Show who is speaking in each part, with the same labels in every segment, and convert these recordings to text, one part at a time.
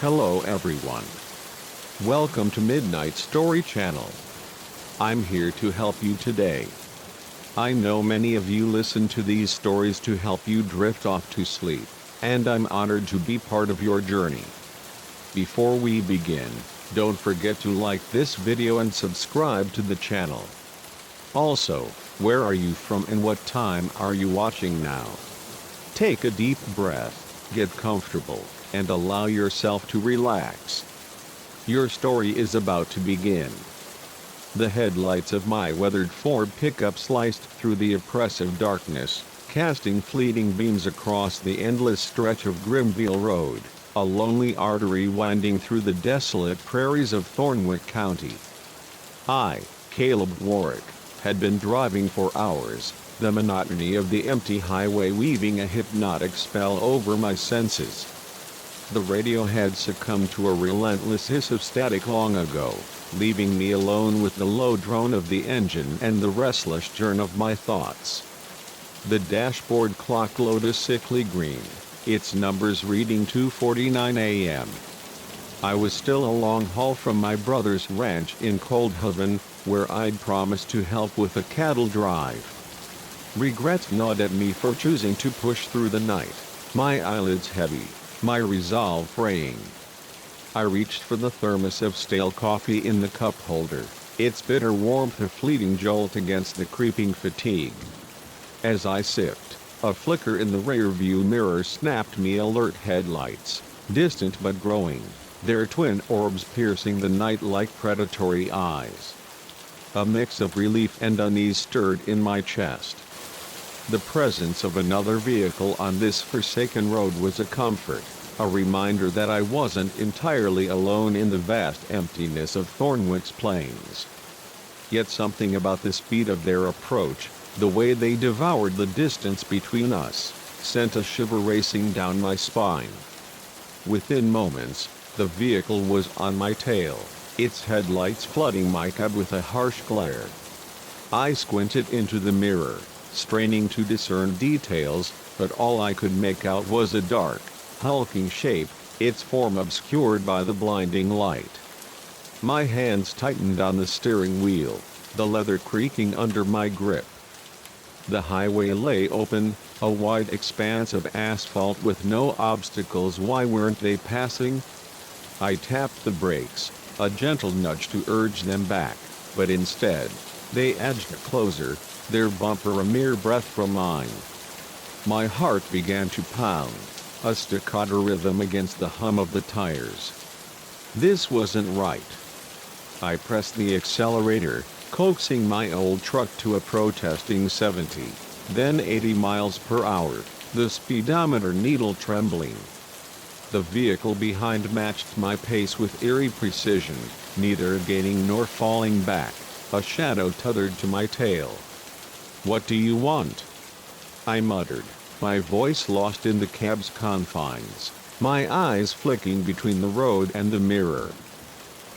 Speaker 1: Hello everyone. Welcome to Midnight Story Channel. I'm here to help you today. I know many of you listen to these stories to help you drift off to sleep, and I'm honored to be part of your journey. Before we begin, don't forget to like this video and subscribe to the channel. Also, where are you from and what time are you watching now? Take a deep breath, get comfortable, and allow yourself to relax. Your story is about to begin. The headlights of my weathered Ford pickup sliced through the oppressive darkness, casting fleeting beams across the endless stretch of Grimville Road, a lonely artery winding through the desolate prairies of Thornwick County. I, Caleb Warwick, had been driving for hours, the monotony of the empty highway weaving a hypnotic spell over my senses. The radio had succumbed to a relentless hiss of static long ago, leaving me alone with the low drone of the engine and the restless churn of my thoughts. The dashboard clock glowed a sickly green, its numbers reading 2:49 a.m. I was still a long haul from my brother's ranch in Coldhaven, where I'd promised to help with a cattle drive. Regret gnawed at me for choosing to push through the night, my eyelids heavy, my resolve fraying. I reached for the thermos of stale coffee in the cup holder, its bitter warmth a fleeting jolt against the creeping fatigue. As I sipped, a flicker in the rearview mirror snapped me alert headlights, distant but growing, their twin orbs piercing the night like predatory eyes. A mix of relief and unease stirred in my chest. The presence of another vehicle on this forsaken road was a comfort, a reminder that I wasn't entirely alone in the vast emptiness of Thornwick's plains. Yet something about the speed of their approach, the way they devoured the distance between us, sent a shiver racing down my spine. Within moments, the vehicle was on my tail, its headlights flooding my cab with a harsh glare. I squinted into the mirror, straining to discern details, but all I could make out was a dark, hulking shape, its form obscured by the blinding light. My hands tightened on the steering wheel, the leather creaking under my grip. The highway lay open, a wide expanse of asphalt with no obstacles. Why weren't they passing? I tapped the brakes, a gentle nudge to urge them back, but instead, they edged closer, their bumper a mere breath from mine. My heart began to pound, a staccato rhythm against the hum of the tires. This wasn't right. I pressed the accelerator, coaxing my old truck to a protesting 70, then 80 miles per hour, the speedometer needle trembling. The vehicle behind matched my pace with eerie precision, neither gaining nor falling back, a shadow tethered to my tail. "What do you want?" I muttered, my voice lost in the cab's confines, my eyes flicking between the road and the mirror.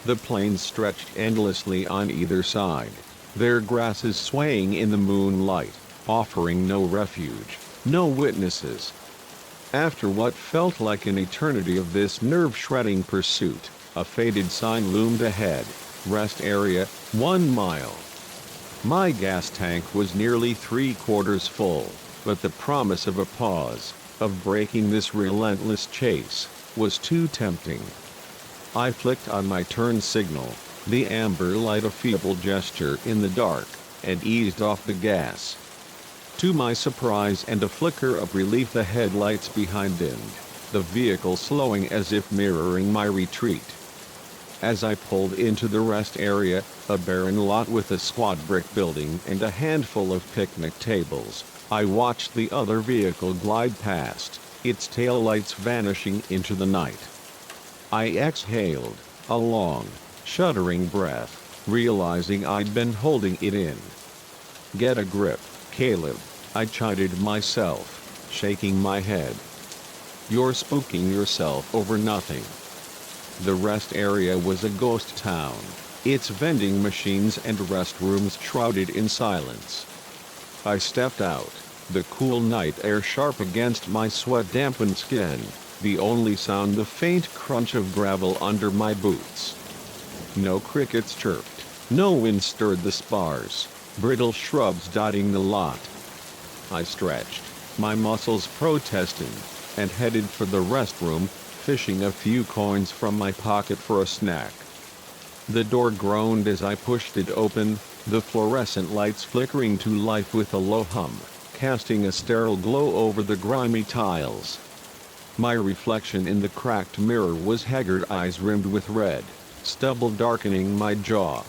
Speaker 1: The plains stretched endlessly on either side, their grasses swaying in the moonlight, offering no refuge, no witnesses. After what felt like an eternity of this nerve-shredding pursuit, a faded sign loomed ahead, "Rest Area, 1 mile." My gas tank was nearly 3/4 full, but the promise of a pause, of breaking this relentless chase, was too tempting. I flicked on my turn signal, the amber light a feeble gesture in the dark, and eased off the gas. To my surprise and a flicker of relief, the headlights behind dimmed, the vehicle slowing as if mirroring my retreat. As I pulled into the rest area, a barren lot with a squat brick building and a handful of picnic tables, I watched the other vehicle glide past, its taillights vanishing into the night. I exhaled, a long, shuddering breath, realizing I'd been holding it in. "Get a grip, Caleb," I chided myself, shaking my head. "You're spooking yourself over nothing." The rest area was a ghost town, its vending machines and restrooms shrouded in silence. I stepped out, the cool night air sharp against my sweat-dampened skin, the only sound the faint crunch of gravel under my boots. No crickets chirped, no wind stirred the spars, brittle shrubs dotting the lot. I stretched, my muscles protesting, and headed for the restroom, fishing a few coins from my pocket for a snack. The door groaned as I pushed it open, the fluorescent lights flickering to life with a low hum, casting a sterile glow over the grimy tiles. My reflection in the cracked mirror was haggard eyes rimmed with red, stubble darkening my jaw.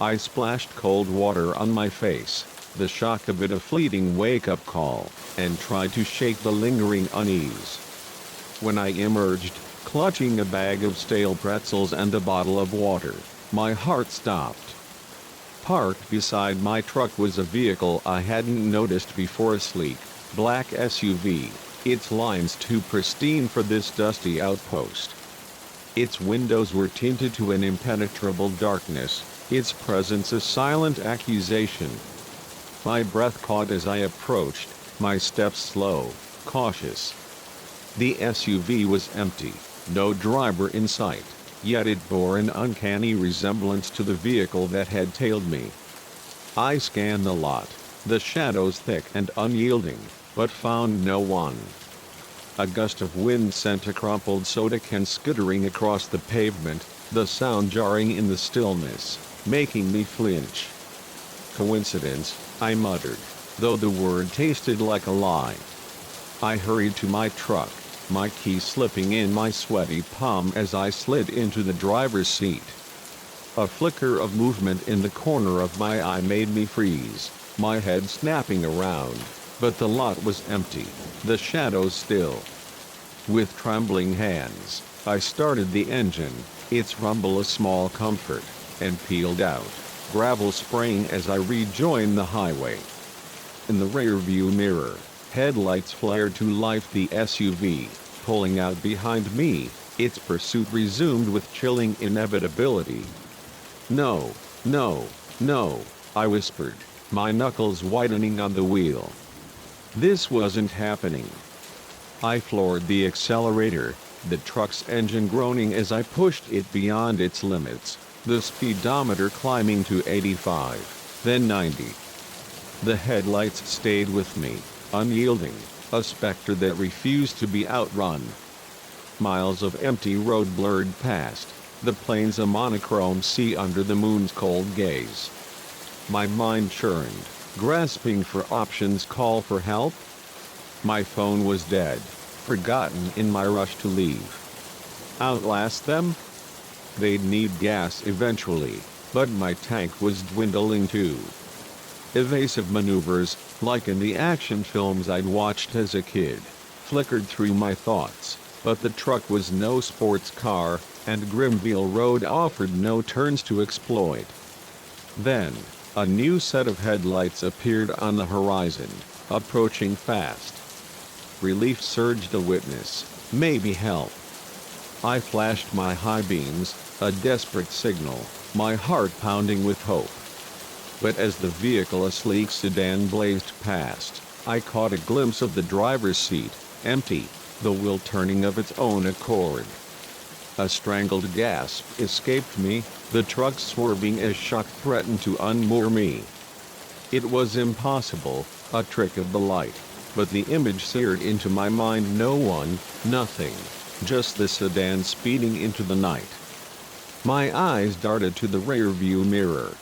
Speaker 1: I splashed cold water on my face, the shock of it a fleeting wake-up call, and tried to shake the lingering unease. When I emerged, clutching a bag of stale pretzels and a bottle of water, my heart stopped. Parked beside my truck was a vehicle I hadn't noticed before, a sleek, black SUV, its lines too pristine for this dusty outpost. Its windows were tinted to an impenetrable darkness, its presence a silent accusation. My breath caught as I approached, my steps slow, cautious. The SUV was empty, no driver in sight, yet it bore an uncanny resemblance to the vehicle that had tailed me. I scanned the lot, the shadows thick and unyielding, but found no one. A gust of wind sent a crumpled soda can skittering across the pavement, the sound jarring in the stillness, making me flinch. Coincidence, I muttered, though the word tasted like a lie. I hurried to my truck, my keys slipping in my sweaty palm as I slid into the driver's seat. A flicker of movement in the corner of my eye made me freeze, my head snapping around, but the lot was empty, the shadows still. With trembling hands, I started the engine, its rumble a small comfort, and peeled out, gravel spraying as I rejoined the highway. In the rearview mirror, headlights flared to life, the SUV, pulling out behind me, its pursuit resumed with chilling inevitability. No, no, no, I whispered, my knuckles whitening on the wheel. This wasn't happening. I floored the accelerator, the truck's engine groaning as I pushed it beyond its limits, the speedometer climbing to 85, then 90. The headlights stayed with me, unyielding, a specter that refused to be outrun. Miles of empty road blurred past, the plains a monochrome sea under the moon's cold gaze. My mind churned, grasping for options. Call for help? My phone was dead, forgotten in my rush to leave. Outlast them? They'd need gas eventually, but my tank was dwindling too. Evasive maneuvers, like in the action films I'd watched as a kid, flickered through my thoughts, but the truck was no sports car, and Grimville Road offered no turns to exploit. Then, a new set of headlights appeared on the horizon, approaching fast. Relief surged a witness, maybe help. I flashed my high beams, a desperate signal, my heart pounding with hope. But as the vehicle, a sleek sedan, blazed past, I caught a glimpse of the driver's seat, empty, the wheel turning of its own accord. A strangled gasp escaped me, the truck swerving as shock threatened to unmoor me. It was impossible, a trick of the light, but the image seared into my mind. No one, nothing, just the sedan speeding into the night. My eyes darted to the rearview mirror.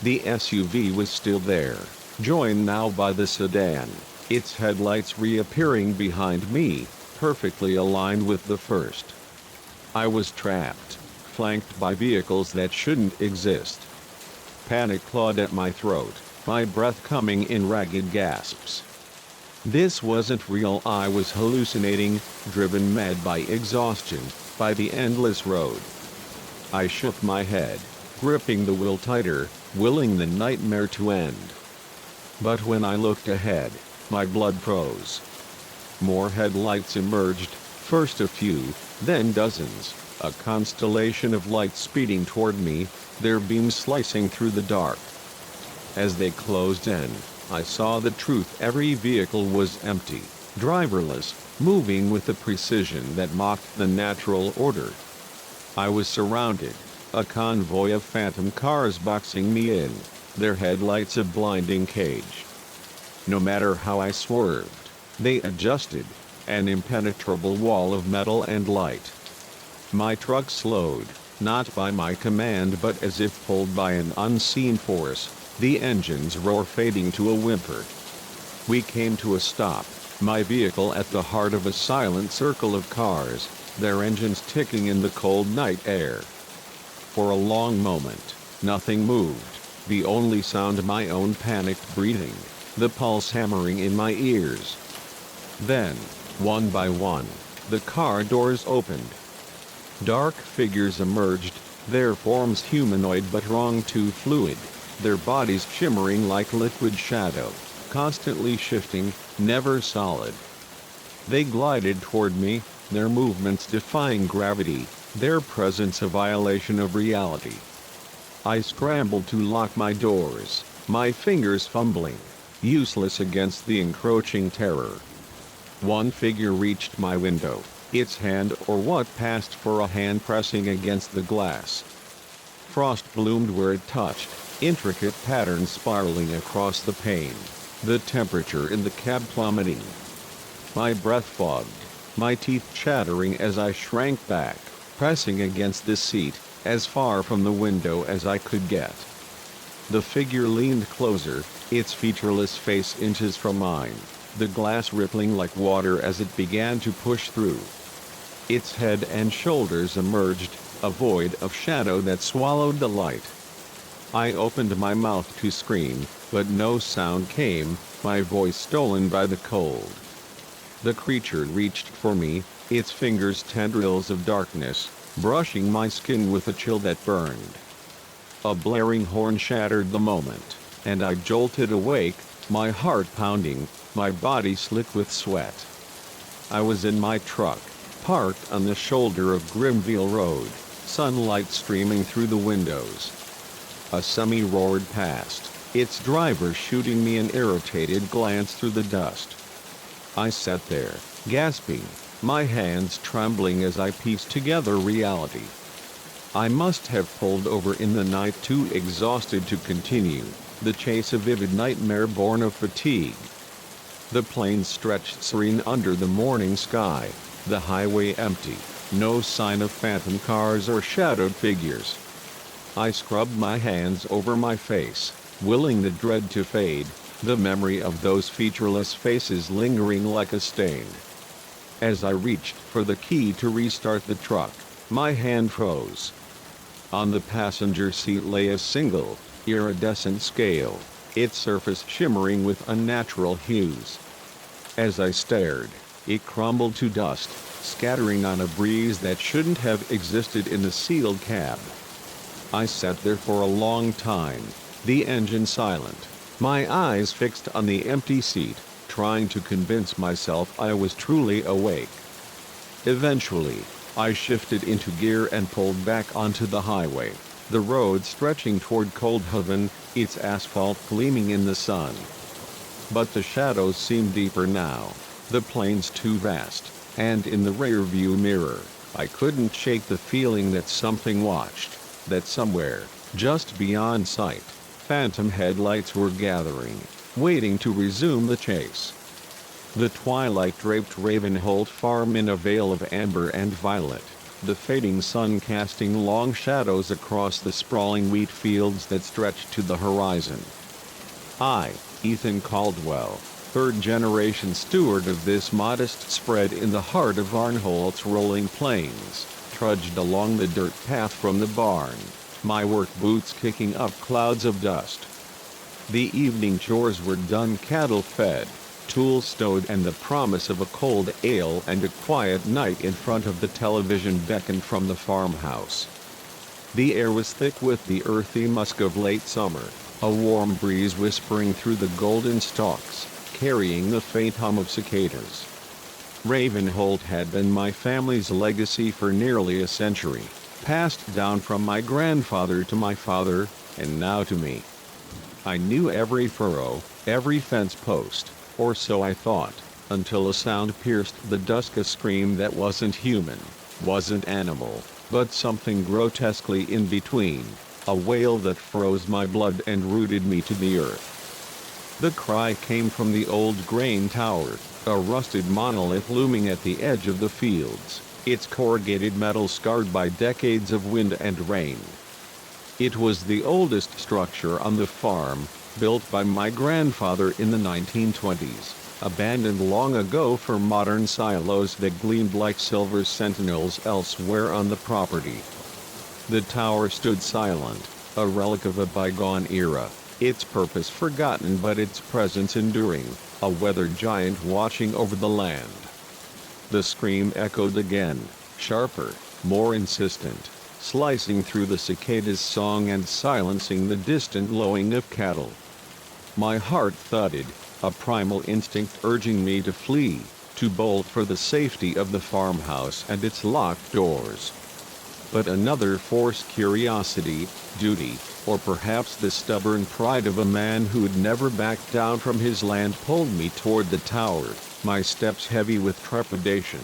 Speaker 1: The SUV was still there, joined now by the sedan, its headlights reappearing behind me, perfectly aligned with the first. I was trapped, flanked by vehicles that shouldn't exist. Panic clawed at my throat, my breath coming in ragged gasps. This wasn't real. I was hallucinating, driven mad by exhaustion, by the endless road. I shook my head, gripping the wheel tighter, willing the nightmare to end. But when I looked ahead, my blood froze. More headlights emerged, first a few, then dozens, a constellation of lights speeding toward me, their beams slicing through the dark. As they closed in, I saw the truth. Every vehicle was empty, driverless, moving with a precision that mocked the natural order. I was surrounded, a convoy of phantom cars boxing me in, their headlights a blinding cage. No matter how I swerved, they adjusted, an impenetrable wall of metal and light. My truck slowed, not by my command but as if pulled by an unseen force, the engine's roar fading to a whimper. We came to a stop, my vehicle at the heart of a silent circle of cars, their engines ticking in the cold night air. For a long moment, nothing moved, the only sound my own panicked breathing, the pulse hammering in my ears. Then, one by one, the car doors opened. Dark figures emerged, their forms humanoid but wrong too fluid, their bodies shimmering like liquid shadow, constantly shifting, never solid. They glided toward me, their movements defying gravity, their presence a violation of reality. I scrambled to lock my doors, my fingers fumbling, useless against the encroaching terror. One figure reached my window, its hand or what passed for a hand pressing against the glass. Frost bloomed where it touched, intricate patterns spiraling across the pane, the temperature in the cab plummeting. My breath fogged, my teeth chattering as I shrank back, pressing against the seat, as far from the window as I could get. The figure leaned closer, its featureless face inches from mine, the glass rippling like water as it began to push through. Its head and shoulders emerged, a void of shadow that swallowed the light. I opened my mouth to scream, but no sound came, my voice stolen by the cold. The creature reached for me, its fingers tendrils of darkness, brushing my skin with a chill that burned. A blaring horn shattered the moment, and I jolted awake, my heart pounding, my body slick with sweat. I was in my truck, parked on the shoulder of Grimville Road, sunlight streaming through the windows. A semi roared past, its driver shooting me an irritated glance through the dust. I sat there, gasping, my hands trembling as I pieced together reality. I must have pulled over in the night too exhausted to continue, the chase a vivid nightmare born of fatigue. The plains stretched serene under the morning sky, the highway empty, no sign of phantom cars or shadowed figures. I scrubbed my hands over my face, willing the dread to fade, the memory of those featureless faces lingering like a stain. As I reached for the key to restart the truck, my hand froze. On the passenger seat lay a single, iridescent scale, its surface shimmering with unnatural hues. As I stared, it crumbled to dust, scattering on a breeze that shouldn't have existed in the sealed cab. I sat there for a long time, the engine silent, my eyes fixed on the empty seat, trying to convince myself I was truly awake. Eventually, I shifted into gear and pulled back onto the highway, the road stretching toward Coldhaven, its asphalt gleaming in the sun. But the shadows seemed deeper now, the plains too vast, and in the rearview mirror, I couldn't shake the feeling that something watched, that somewhere, just beyond sight, phantom headlights were gathering, waiting to resume the chase. The twilight draped Ravenholt Farm in a veil of amber and violet, the fading sun casting long shadows across the sprawling wheat fields that stretched to the horizon. I, Ethan Caldwell, third-generation steward of this modest spread in the heart of Varnholt's rolling plains, trudged along the dirt path from the barn, my work boots kicking up clouds of dust. The evening chores were done, cattle fed, tools stowed, and the promise of a cold ale and a quiet night in front of the television beckoned from the farmhouse. The air was thick with the earthy musk of late summer, a warm breeze whispering through the golden stalks, carrying the faint hum of cicadas. Ravenholt had been my family's legacy for nearly a century, passed down from my grandfather to my father, and now to me. I knew every furrow, every fence post, or so I thought. until a sound pierced the dusk, a scream that wasn't human, wasn't animal, but something grotesquely in between, a wail that froze my blood and rooted me to the earth. The cry came from the old grain tower, a rusted monolith looming at the edge of the fields, its corrugated metal scarred by decades of wind and rain. It was the oldest structure on the farm, built by my grandfather in the 1920s, abandoned long ago for modern silos that gleamed like silver sentinels elsewhere on the property. The tower stood silent, a relic of a bygone era, its purpose forgotten but its presence enduring, a weathered giant watching over the land. The scream echoed again, sharper, more insistent, slicing through the cicada's song and silencing the distant lowing of cattle. My heart thudded, a primal instinct urging me to flee, to bolt for the safety of the farmhouse and its locked doors. But another force, curiosity, duty, or perhaps the stubborn pride of a man who'd never backed down from his land, pulled me toward the tower, my steps heavy with trepidation.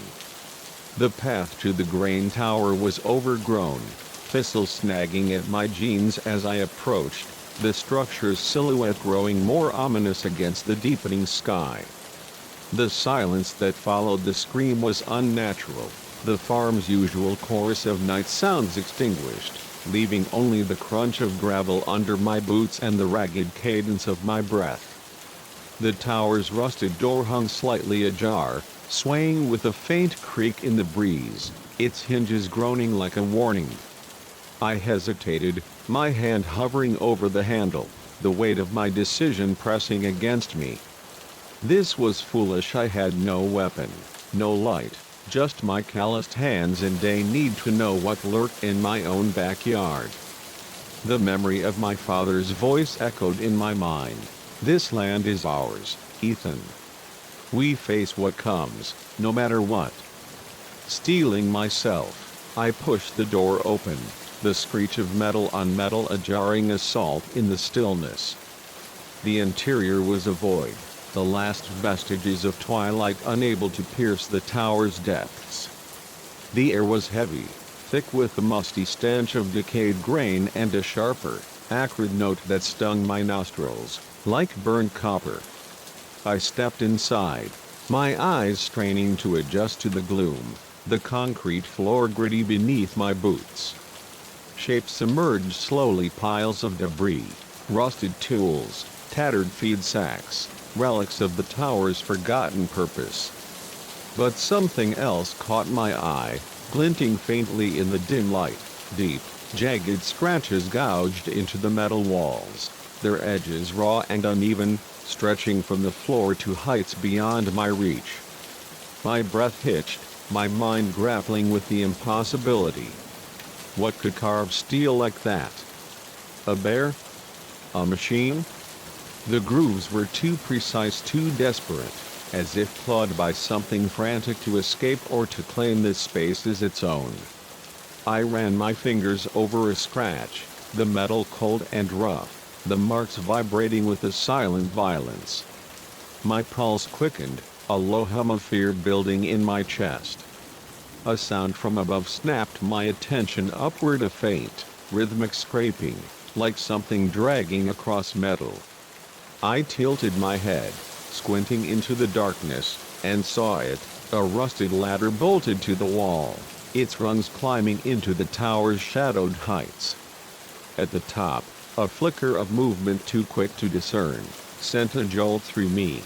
Speaker 1: The path to the grain tower was overgrown, thistles snagging at my jeans as I approached, the structure's silhouette growing more ominous against the deepening sky. The silence that followed the scream was unnatural, the farm's usual chorus of night sounds extinguished, leaving only the crunch of gravel under my boots and the ragged cadence of my breath. The tower's rusted door hung slightly ajar, swaying with a faint creak in the breeze, its hinges groaning like a warning. I hesitated, my hand hovering over the handle, the weight of my decision pressing against me. This was foolish. I had no weapon, no light, just my calloused hands and a need to know what lurked in my own backyard. The memory of my father's voice echoed in my mind. This land is ours, Ethan. We face what comes, no matter what. Steeling myself, I pushed the door open, the screech of metal on metal a jarring assault in the stillness. The interior was a void, the last vestiges of twilight unable to pierce the tower's depths. The air was heavy, thick with the musty stench of decayed grain and a sharper, acrid note that stung my nostrils, like burnt copper. I stepped inside, my eyes straining to adjust to the gloom, the concrete floor gritty beneath my boots. Shapes emerged slowly, piles of debris, rusted tools, tattered feed sacks, relics of the tower's forgotten purpose. But something else caught my eye, glinting faintly in the dim light, deep, jagged scratches gouged into the metal walls, their edges raw and uneven, stretching from the floor to heights beyond my reach. My breath hitched, my mind grappling with the impossibility. What could carve steel like that? A bear? A machine? The grooves were too precise, too desperate, as if clawed by something frantic to escape or to claim this space as its own. I ran my fingers over a scratch, the metal cold and rough, the marks vibrating with a silent violence. My pulse quickened, a low hum of fear building in my chest. A sound from above snapped my attention upward, a faint, rhythmic scraping, like something dragging across metal. I tilted my head, squinting into the darkness, and saw it, a rusted ladder bolted to the wall, its rungs climbing into the tower's shadowed heights. At the top, a flicker of movement too quick to discern, sent a jolt through me.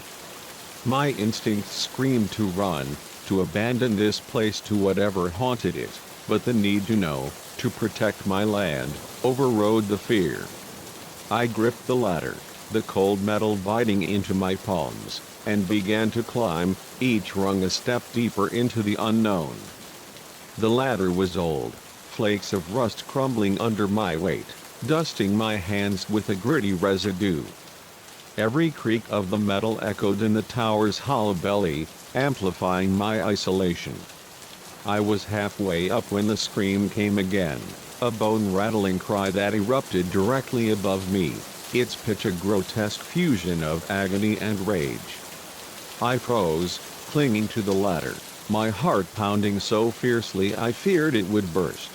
Speaker 1: My instincts screamed to run, to abandon this place to whatever haunted it, but the need to know, to protect my land, overrode the fear. I gripped the ladder, the cold metal biting into my palms, and began to climb, each rung a step deeper into the unknown. The ladder was old, flakes of rust crumbling under my weight, dusting my hands with a gritty residue. Every creak of the metal echoed in the tower's hollow belly, amplifying my isolation. I was halfway up when the scream came again, a bone-rattling cry that erupted directly above me, its pitch a grotesque fusion of agony and rage. I froze, clinging to the ladder, my heart pounding so fiercely I feared it would burst.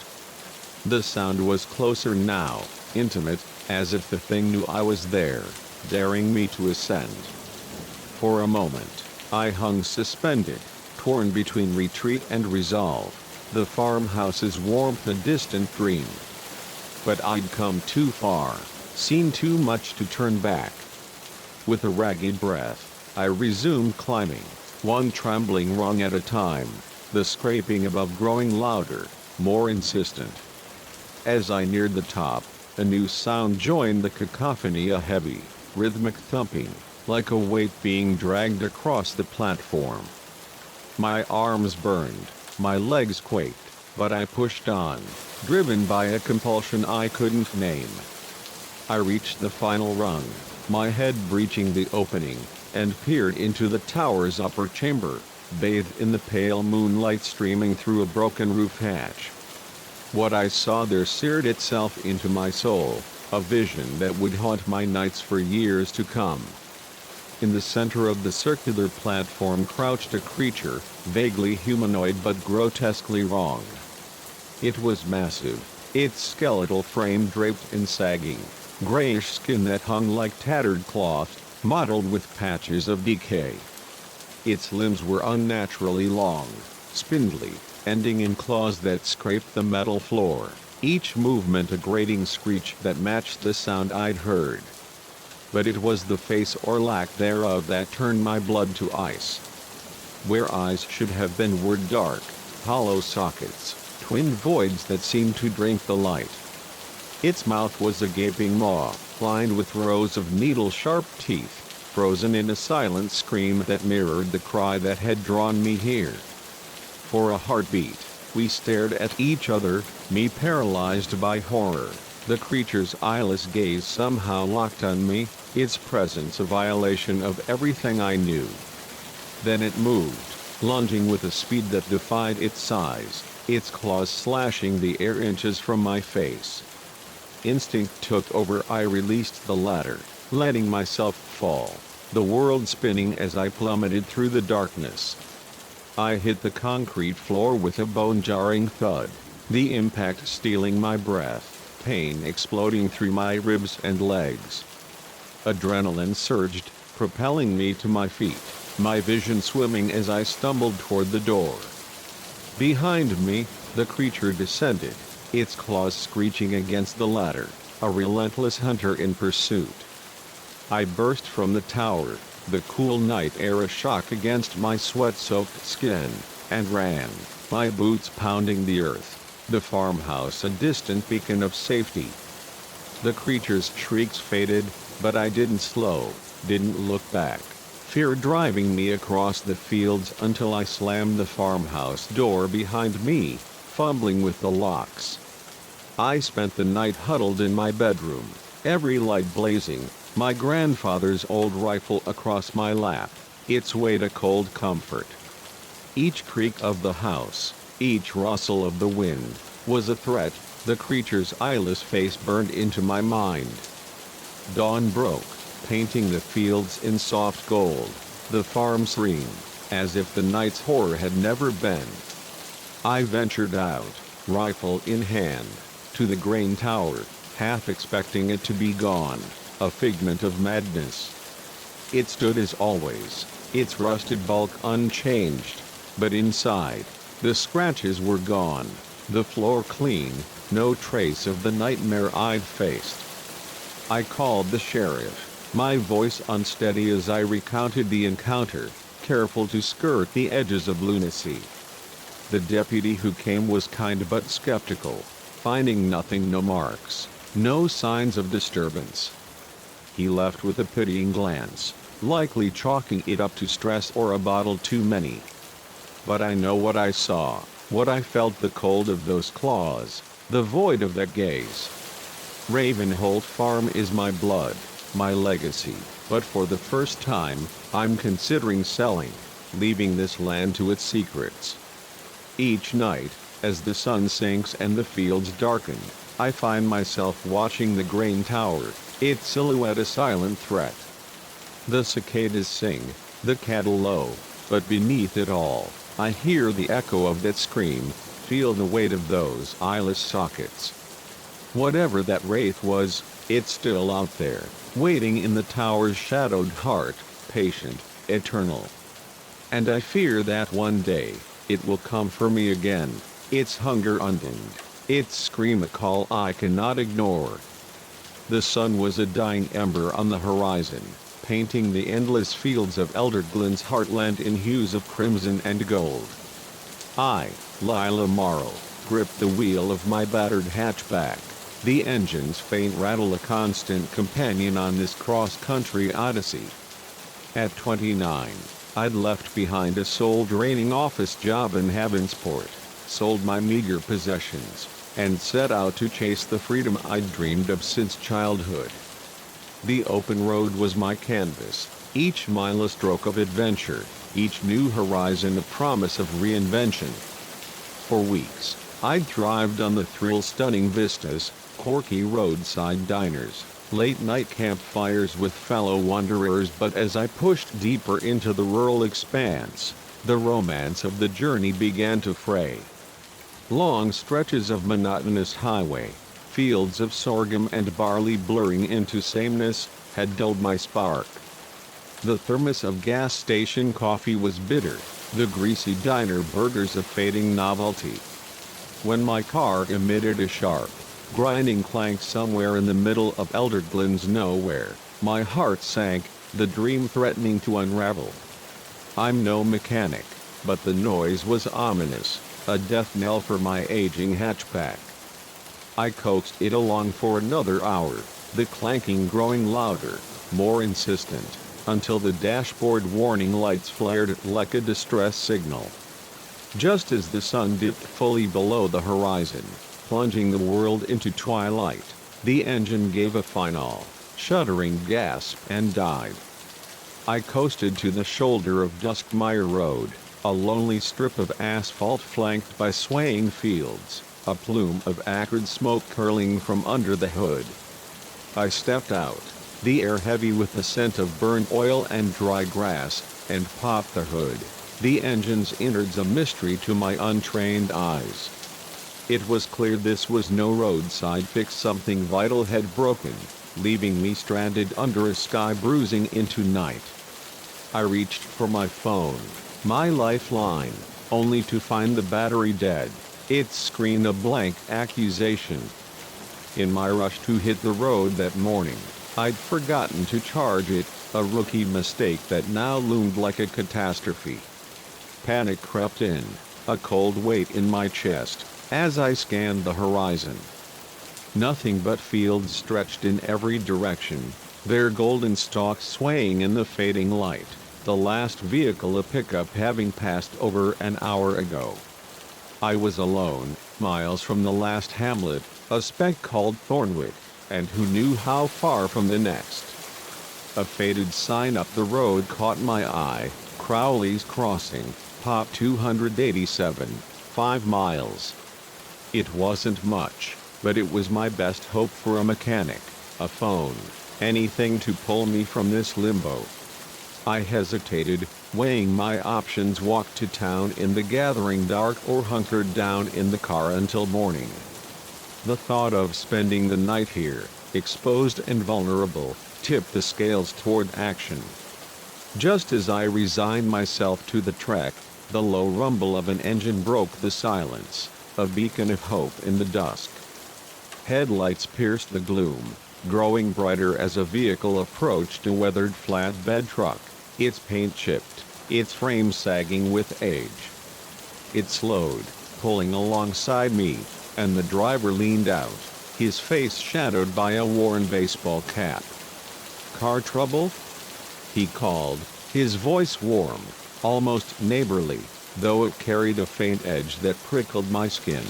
Speaker 1: The sound was closer now, intimate, as if the thing knew I was there, daring me to ascend. For a moment, I hung suspended, torn between retreat and resolve, the farmhouse's warmth a distant dream. But I'd come too far, seen too much to turn back. With a ragged breath, I resumed climbing, one trembling rung at a time, the scraping above growing louder, more insistent. As I neared the top, a new sound joined the cacophony, a heavy, rhythmic thumping, like a weight being dragged across the platform. My arms burned, my legs quaked, but I pushed on, driven by a compulsion I couldn't name. I reached the final rung, my head breaching the opening, and peered into the tower's upper chamber, bathed in the pale moonlight streaming through a broken roof hatch. What I saw there seared itself into my soul, a vision that would haunt my nights for years to come. In the center of the circular platform crouched a creature, vaguely humanoid but grotesquely wrong. It was massive, its skeletal frame draped in sagging, grayish skin that hung like tattered cloth, mottled with patches of decay. Its limbs were unnaturally long, spindly, ending in claws that scraped the metal floor, each movement a grating screech that matched the sound I'd heard. But it was the face or lack thereof that turned my blood to ice. Where eyes should have been were dark, hollow sockets, twin voids that seemed to drink the light. Its mouth was a gaping maw, lined with rows of needle-sharp teeth, frozen in a silent scream that mirrored the cry that had drawn me here. For a heartbeat, we stared at each other, me paralyzed by horror, the creature's eyeless gaze somehow locked on me, its presence a violation of everything I knew. Then it moved, lunging with a speed that defied its size, its claws slashing the air inches from my face. Instinct took over. I released the ladder, letting myself fall, the world spinning as I plummeted through the darkness. I hit the concrete floor with a bone-jarring thud, the impact stealing my breath, pain exploding through my ribs and legs. Adrenaline surged, propelling me to my feet, my vision swimming as I stumbled toward the door. Behind me, the creature descended, its claws screeching against the ladder, a relentless hunter in pursuit. I burst from the tower, the cool night air a shock against my sweat-soaked skin, and ran, my boots pounding the earth, the farmhouse a distant beacon of safety. The creature's shrieks faded, but I didn't slow, didn't look back, fear driving me across the fields until I slammed the farmhouse door behind me, fumbling with the locks. I spent the night huddled in my bedroom, every light blazing, my grandfather's old rifle across my lap, its weight a cold comfort. Each creak of the house, each rustle of the wind, was a threat. The creature's eyeless face burned into my mind. Dawn broke, painting the fields in soft gold, the farm serene, as if the night's horror had never been. I ventured out, rifle in hand, to the grain tower, half expecting it to be gone, a figment of madness. It stood as always, its rusted bulk unchanged, but inside, the scratches were gone, the floor clean, no trace of the nightmare I'd faced. I called the sheriff, my voice unsteady as I recounted the encounter, careful to skirt the edges of lunacy. The deputy who came was kind but skeptical, finding nothing, no marks, no signs of disturbance. He left with a pitying glance, likely chalking it up to stress or a bottle too many. But I know what I saw, what I felt, the cold of those claws, the void of that gaze. Ravenholt Farm is my blood, my legacy, but for the first time, I'm considering selling, leaving this land to its secrets. Each night, as the sun sinks and the fields darken, I find myself watching the grain tower, its silhouette a silent threat. The cicadas sing, The cattle low, but beneath it all, I hear the echo of that scream, feel the weight of those eyeless sockets. Whatever that wraith was, it's still out there, waiting in the tower's shadowed heart, patient, eternal. And I fear that one day, it will come for me again, its hunger undimmed, its scream a call I cannot ignore. The sun was a dying ember on the horizon, painting the endless fields of Elderglen's heartland in hues of crimson and gold. I, Lila Morrow, gripped the wheel of my battered hatchback, the engine's faint rattle a constant companion on this cross-country odyssey. At 29, I'd left behind a soul-draining office job in Havensport, sold my meager possessions, and set out to chase the freedom I'd dreamed of since childhood. The open road was my canvas, each mile a stroke of adventure, each new horizon a promise of reinvention. For weeks, I'd thrived on the thrill-stunning vistas, quirky roadside diners, late-night campfires with fellow wanderers, but as I pushed deeper into the rural expanse, the romance of the journey began to fray. Long stretches of monotonous highway, fields of sorghum and barley blurring into sameness, had dulled my spark. The thermos of gas station coffee was bitter, the greasy diner burgers a fading novelty. When my car emitted a sharp, grinding clank somewhere in the middle of Elderglen's nowhere, my heart sank, the dream threatening to unravel. I'm no mechanic, but the noise was ominous, a death knell for my aging hatchback. I coaxed it along for another hour, the clanking growing louder, more insistent, until the dashboard warning lights flared like a distress signal. Just as the sun dipped fully below the horizon, plunging the world into twilight, the engine gave a final, shuddering gasp and died. I coasted to the shoulder of Duskmire Road, a lonely strip of asphalt flanked by swaying fields, a plume of acrid smoke curling from under the hood. I stepped out, the air heavy with the scent of burnt oil and dry grass, and popped the hood, the engine's innards a mystery to my untrained eyes. It was clear this was no roadside fix, something vital had broken, leaving me stranded under a sky bruising into night. I reached for my phone, my lifeline, only to find the battery dead, its screen a blank accusation. In my rush to hit the road that morning, I'd forgotten to charge it, a rookie mistake that now loomed like a catastrophe. Panic crept in, a cold weight in my chest, as I scanned the horizon. Nothing but fields stretched in every direction, their golden stalks swaying in the fading light, the last vehicle a pickup having passed over an hour ago. I was alone, miles from the last hamlet, a speck called Thornwick, and who knew how far from the next. A faded sign up the road caught my eye, Crowley's Crossing, Pop 287, 5 miles. It wasn't much, but it was my best hope for a mechanic, a phone, anything to pull me from this limbo. I hesitated, weighing my options: walk to town in the gathering dark or hunkered down in the car until morning. The thought of spending the night here, exposed and vulnerable, tipped the scales toward action. Just as I resigned myself to the trek, the low rumble of an engine broke the silence, a beacon of hope in the dusk. Headlights pierced the gloom, growing brighter as a vehicle approached a weathered flatbed truck, its paint chipped, its frame sagging with age. It slowed, pulling alongside me, and the driver leaned out, his face shadowed by a worn baseball cap. "Car trouble?" he called, his voice warm, almost neighborly, though it carried a faint edge that prickled my skin.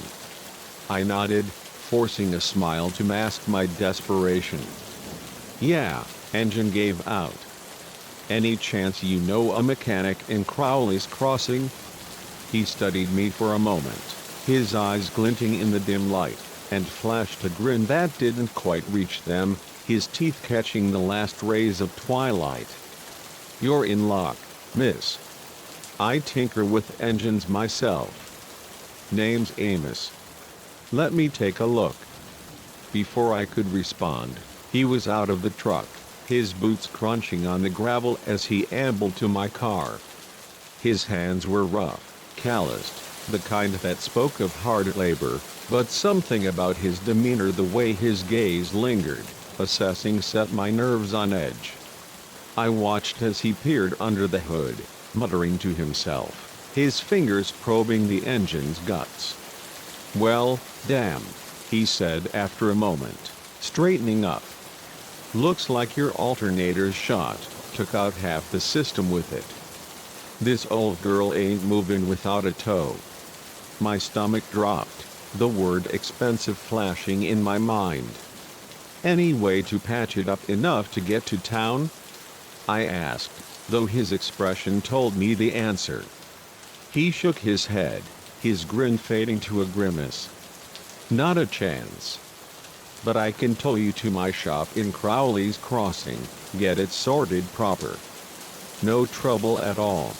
Speaker 1: I nodded, forcing a smile to mask my desperation. "Yeah," engine gave out. "Any chance you know a mechanic in Crowley's Crossing?" He studied me for a moment, his eyes glinting in the dim light, and flashed a grin that didn't quite reach them, his teeth catching the last rays of twilight. "You're in luck. Miss. I tinker with engines myself. Name's Amos. Let me take a look. Before I could respond, he was out of the truck, his boots crunching on the gravel as he ambled to my car. His hands were rough, calloused, the kind that spoke of hard labor, but something about his demeanor, the way his gaze lingered, assessing, set my nerves on edge. I watched as he peered under the hood, muttering to himself, his fingers probing the engine's guts. "Well, damn," he said after a moment, straightening up. "Looks like your alternator's shot, took out half the system with it. This old girl ain't moving without a tow." My stomach dropped, the word expensive flashing in my mind. "Any way to patch it up enough to get to town?" I asked, though his expression told me the answer. He shook his head, his grin fading to a grimace. "Not a chance. But I can tow you to my shop in Crowley's Crossing, get it sorted proper. No trouble at all."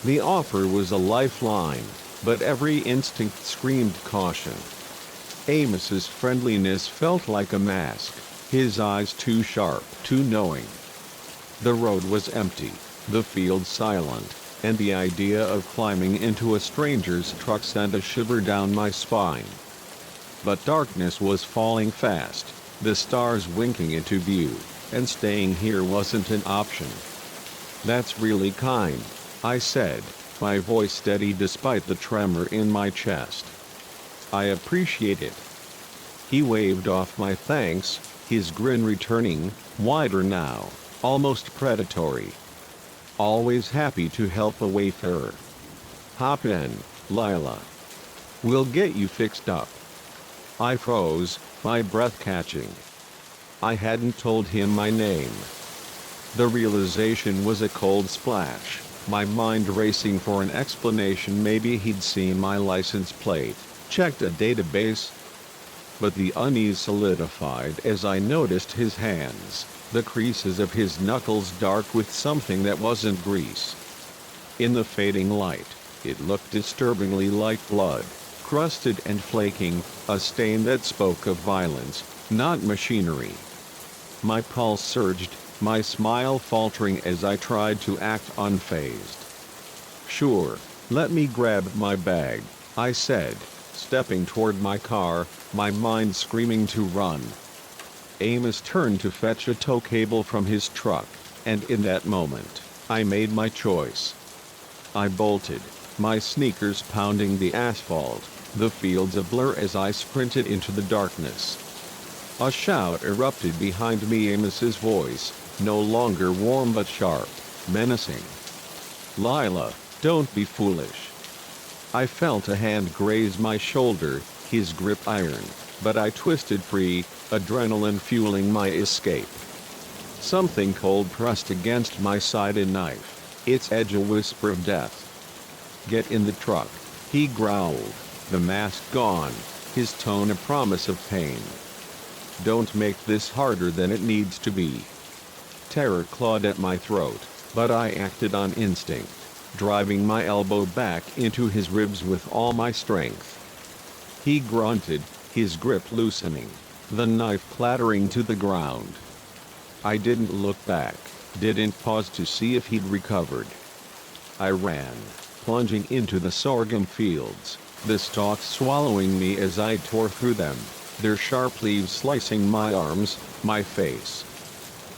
Speaker 1: The offer was a lifeline, but every instinct screamed caution. Amos's friendliness felt like a mask, his eyes too sharp, too knowing. The road was empty, the field silent, and the idea of climbing into a stranger's truck sent a shiver down my spine. But darkness was falling fast, the stars winking into view, and staying here wasn't an option. "That's really kind," I said, my voice steady despite the tremor in my chest. "I appreciate it." He waved off my thanks, his grin returning, wider now, almost predatory. "Always happy to help a wayfarer. Hop in, Lila. We'll get you fixed up." I froze, my breath catching. I hadn't told him my name. The realization was a cold splash, my mind racing for an explanation. Maybe he'd seen my license plate, checked a database. But the unease solidified as I noticed his hands, the creases of his knuckles dark with something that wasn't grease. In the fading light, it looked disturbingly like blood, crusted and flaking, a stain that spoke of violence, not machinery. My pulse surged, my smile faltering as I tried to act unfazed. "Sure, let me grab my bag," I said, stepping toward my car, my mind screaming to run. Amos turned to fetch a tow cable from his truck, and in that moment, I made my choice. I bolted, my sneakers pounding the asphalt, the fields a blur as I sprinted into the darkness. A shout erupted behind me, Amos's voice, no longer warm but sharp, menacing. "Lila, don't be foolish." I felt a hand graze my shoulder, his grip iron, but I twisted free, adrenaline fueling my escape. Something cold pressed against my side, a knife, its edge a whisper of death. "Get in the truck," he growled, the mask gone, his tone a promise of pain. "Don't make this harder than it needs to be." Terror clawed at my throat, but I acted on instinct, driving my elbow back into his ribs with all my strength. He grunted, his grip loosening, the knife clattering to the ground. I didn't look back, didn't pause to see if he'd recovered. I ran, plunging into the sorghum fields, the stalks swallowing me as I tore through them, their sharp leaves slicing my arms, my face.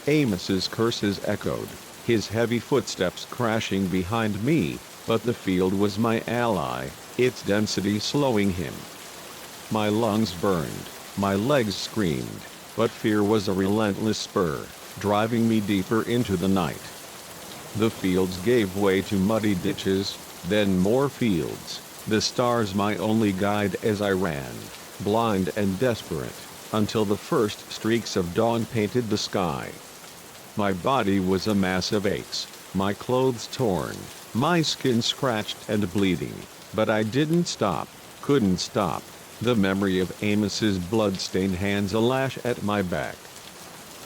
Speaker 1: Amos's curses echoed, his heavy footsteps crashing behind me, but the field was my ally, its density slowing him. My lungs burned, my legs screamed, but fear was a relentless spur, driving me deeper into the night. The fields gave way to muddy ditches, then more fields, the stars my only guide as I ran, blind and desperate, until the first streaks of dawn painted the sky. My body was a mass of aches, my clothes torn, my skin scratched and bleeding, but I didn't stop, couldn't stop, the memory of Amos's blood-stained hands a lash at my back.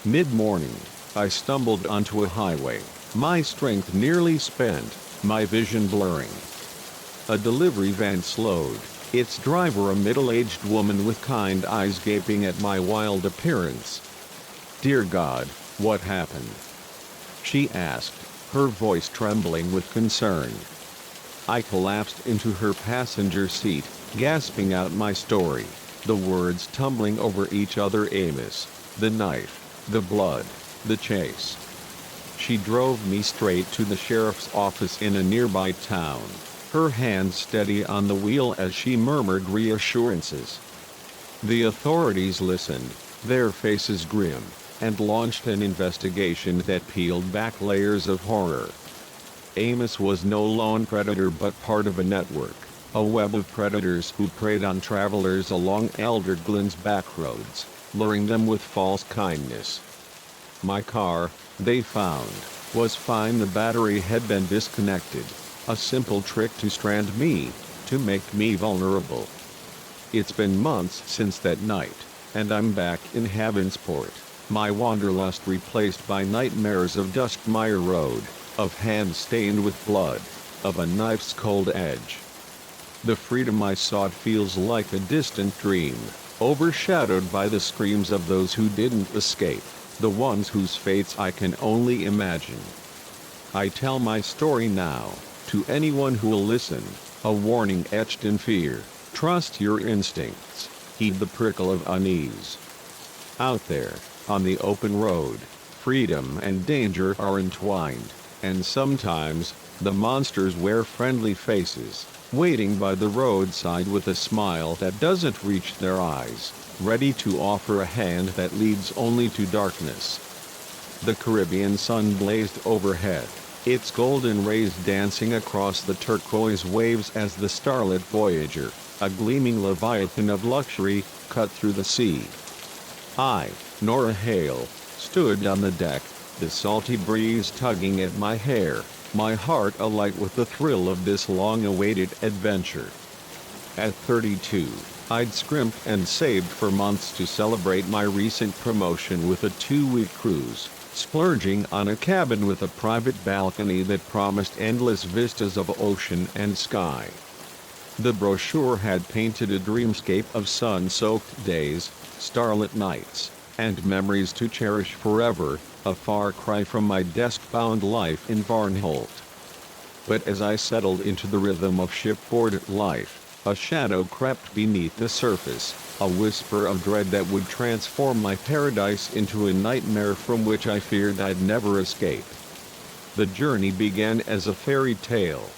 Speaker 1: Mid-morning, I stumbled onto a highway, my strength nearly spent, my vision blurring. A delivery van slowed, its driver a middle-aged woman with kind eyes gaping at my wild appearance. "Dear God, what happened?" she asked, her voice trembling with concern. I collapsed into her passenger seat, gasping out my story, the words tumbling over each other. Amos, the knife, the blood, the chase. She drove me straight to the sheriff's office in a nearby town, her hand steady on the wheel as she murmured reassurances. The authorities listened, their faces grim, and launched an investigation that peeled back layers of horror. Amos was no lone predator but part of a network, a web of predators who preyed on travelers along Elder Glen's backroads, luring them with false kindness. My car, they found, was fine. The battery had been disconnected, a simple trick to strand me, to make me vulnerable. It's been months since that night, and I'm back in Havensport, my wanderlust replaced by nightmares of Duskmire Road, of hands stained with blood, of a knife's cold edge. The freedom I sought feels like a distant dream, overshadowed by the screams of those who didn't escape, the ones whose fates I can only imagine. I tell my story now, to anyone who'll listen, a warning etched in fear: trust your instincts, heed the prickle of unease. Out there, on the open road, freedom and danger are entwined, and sometimes, the monsters wear friendly faces, waiting by the roadside with a smile that doesn't reach their eyes, ready to offer a hand that leads only to darkness. The Caribbean sun blazed overhead, its golden rays dancing across the turquoise waves as the starlit Voyager, a gleaming leviathan of luxury, cut through the sea. I, Nora Hale, stood on the deck, the salty breeze tugging at my hair, my heart alight with the thrill of this long-awaited adventure. At 32, I'd scrimped and saved for months to celebrate my recent promotion with a 2-week cruise, splurging on a cabin with a private balcony that promised endless vistas of ocean and sky. The brochure had painted a dreamscape of sun-soaked days, starlit nights, and memories to cherish forever, a far cry from my desk-bound life in Varnholt. But as I settled into the rhythm of shipboard life, a shadow crept beneath the surface, a whisper of dread that would transform my paradise into a nightmare from which I feared I'd never escape. The journey began as a fairy tale.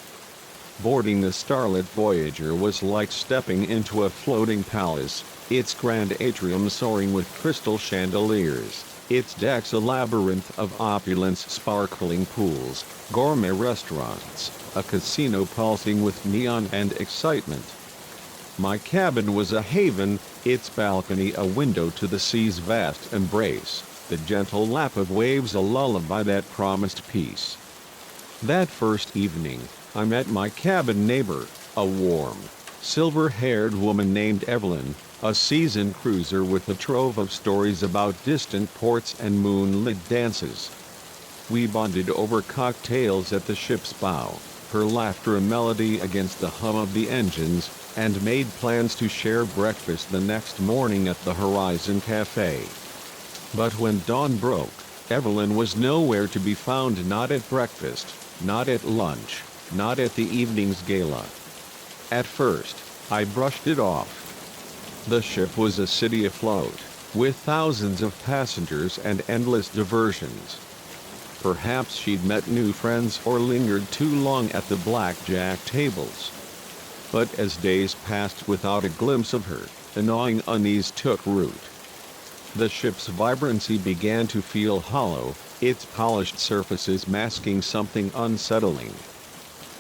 Speaker 1: Boarding the starlit Voyager was like stepping into a floating palace, its grand atrium soaring with crystal chandeliers, its decks a labyrinth of opulence, sparkling pools, gourmet restaurants, a casino pulsing with neon and excitement. My cabin was a haven, its balcony a window to the sea's vast embrace, the gentle lap of waves a lullaby that promised peace. That first evening, I met my cabin neighbor, a warm, silver-haired woman named Evelyn, a seasoned cruiser with a trove of stories about distant ports and moonlit dances. We bonded over cocktails at the ship's bow, her laughter a melody against the hum of the engines, and made plans to share breakfast the next morning at the Horizon Cafe. But when dawn broke, Evelyn was nowhere to be found, not at breakfast, not at lunch, not at the evening's gala. At first, I brushed it off. The ship was a city afloat, with thousands of passengers and endless diversions. Perhaps she'd met new friends or lingered too long at the blackjack tables. But as days passed without a glimpse of her, a gnawing unease took root. The ship's vibrancy began to feel hollow, its polished surfaces masking something unsettling.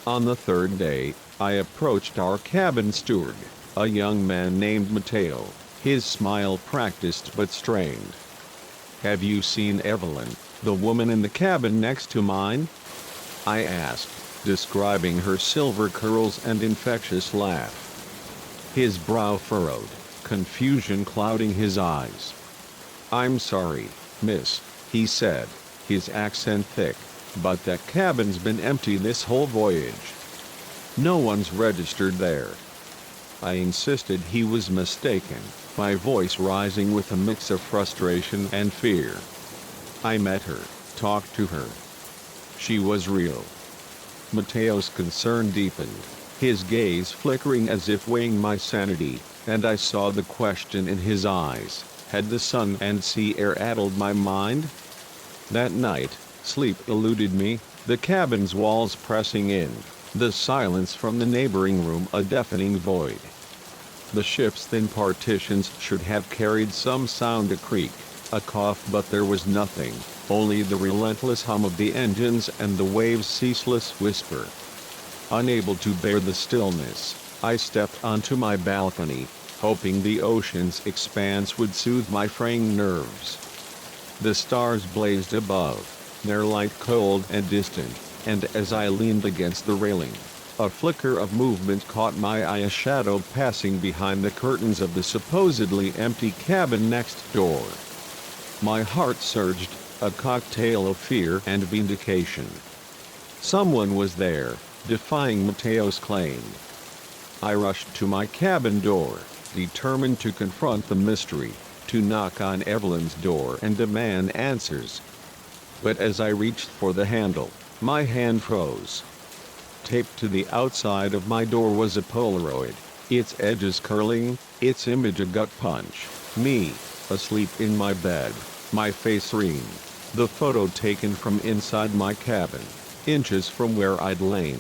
Speaker 1: On the third day, I approached our cabin steward, a young man named Mateo, his smile practiced but strained. "Have you seen Evelyn, the woman in the cabin next to mine?" I asked, describing her silver curls and infectious laugh. His brow furrowed, confusion clouding his eyes. "I'm sorry, miss," he said, his accent thick. But that cabin's been empty this whole voyage. No one's registered there. I insisted he was mistaken, my voice rising with a mix of frustration and fear. I met her, talked to her. She was real. Mateo's concern deepened, his gaze flickering as if weighing my sanity, and I saw the question in his eyes. Had the sun and sea air addled my mind? That night, sleep eluded me, the cabin's walls pressing in, the silence from the neighboring room a deafening void. The ship's thin partitions should have carried some sound, a creak, a cough, but there was nothing, only the relentless hum of the engines and the waves' ceaseless whisper. Unable to bear the stillness, I stepped onto my balcony, hoping the ocean's expanse would soothe my fraying nerves. The stars blazed above, their light cold and distant, and as I leaned against the railing, a flicker of movement caught my eye, a shadow passing behind the curtains of the supposedly empty cabin next door. My heart surged, a cocktail of fear and vindication. Someone was there, defying Mateo's claim. I rushed to my cabin door, determined to confront the mystery, to knock on Evelyn's door and demand answers. But as I reached for the handle, my hand froze. Taped to the outside of my door was a Polaroid, its edges curling, its image a gut punch. Me, asleep in my bed, my face serene. The photo taken from inside my cabin, inches from where I'd lain.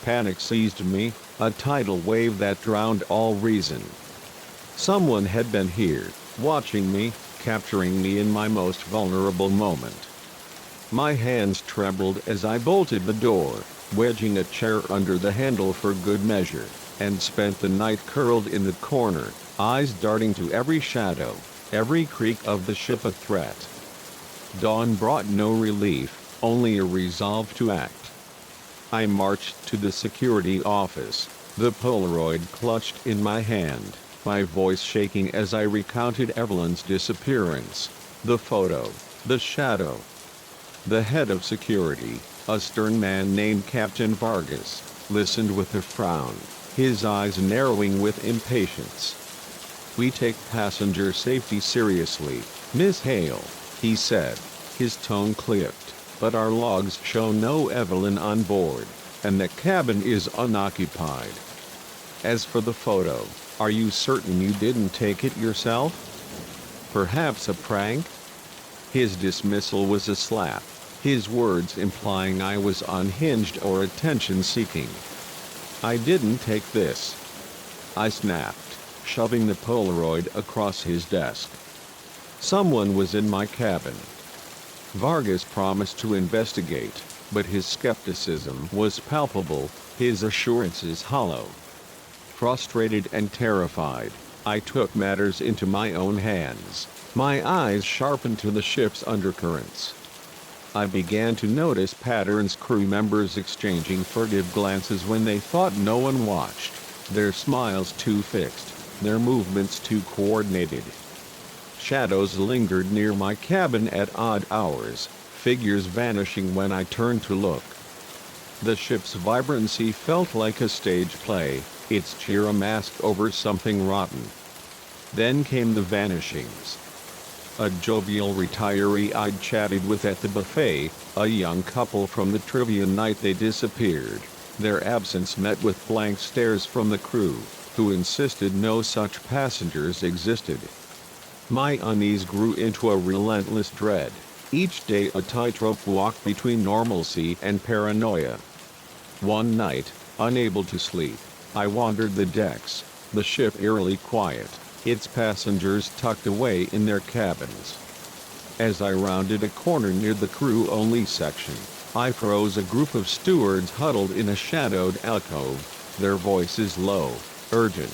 Speaker 1: Panic seized me, a tidal wave that drowned all reason. Someone had been here, watching me, capturing me in my most vulnerable moment. My hands trembled as I bolted the door, wedging a chair under the handle for good measure, and spent the night curled in the corner, eyes darting to every shadow, every creak of the ship a threat. Dawn brought no relief, only a resolve to act. I marched to the security office, the Polaroid clutched in my hand, my voice shaking as I recounted Evelyn's disappearance, the photo, the shadow. The head of security, a stern man named Captain Vargas, listened with a frown, his eyes narrowing with impatience. "We take passenger safety seriously, Miss Hale," he said, his tone clipped, "but our logs show no Evelyn on board, and the cabin is unoccupied. As for the photo, are you certain you didn't take it yourself? Perhaps a prank?" His dismissal was a slap, his words implying I was unhinged or attention-seeking. "I didn't take this," I snapped, shoving the Polaroid across his desk. "Someone was in my cabin." Vargas promised to investigate, but his skepticism was palpable, his assurances hollow. Frustrated and terrified, I took matters into my own hands, my eyes sharpened to the ship's undercurrents. I began to notice patterns, crew members exchanging furtive glances when they thought no one watched, their smiles too fixed, their movements too coordinated. Shadows lingered near my cabin at odd hours, figures vanishing when I turned to look. The ship's vibrancy felt like a stage play, its cheer a mask over something rotten. Then came the vanishings. A jovial retiree I'd chatted with at the buffet, a young couple from the trivia night, they disappeared, their absence met with blank stares from the crew, who insisted no such passengers existed. My unease grew into a relentless dread, each day a tightrope walk between normalcy and paranoia. One night, unable to sleep, I wandered the decks, the ship eerily quiet, its passengers tucked away in their cabins. As I rounded a corner near the crew-only section, I froze. A group of stewards huddled in a shadowed alcove, their voices low, urgent.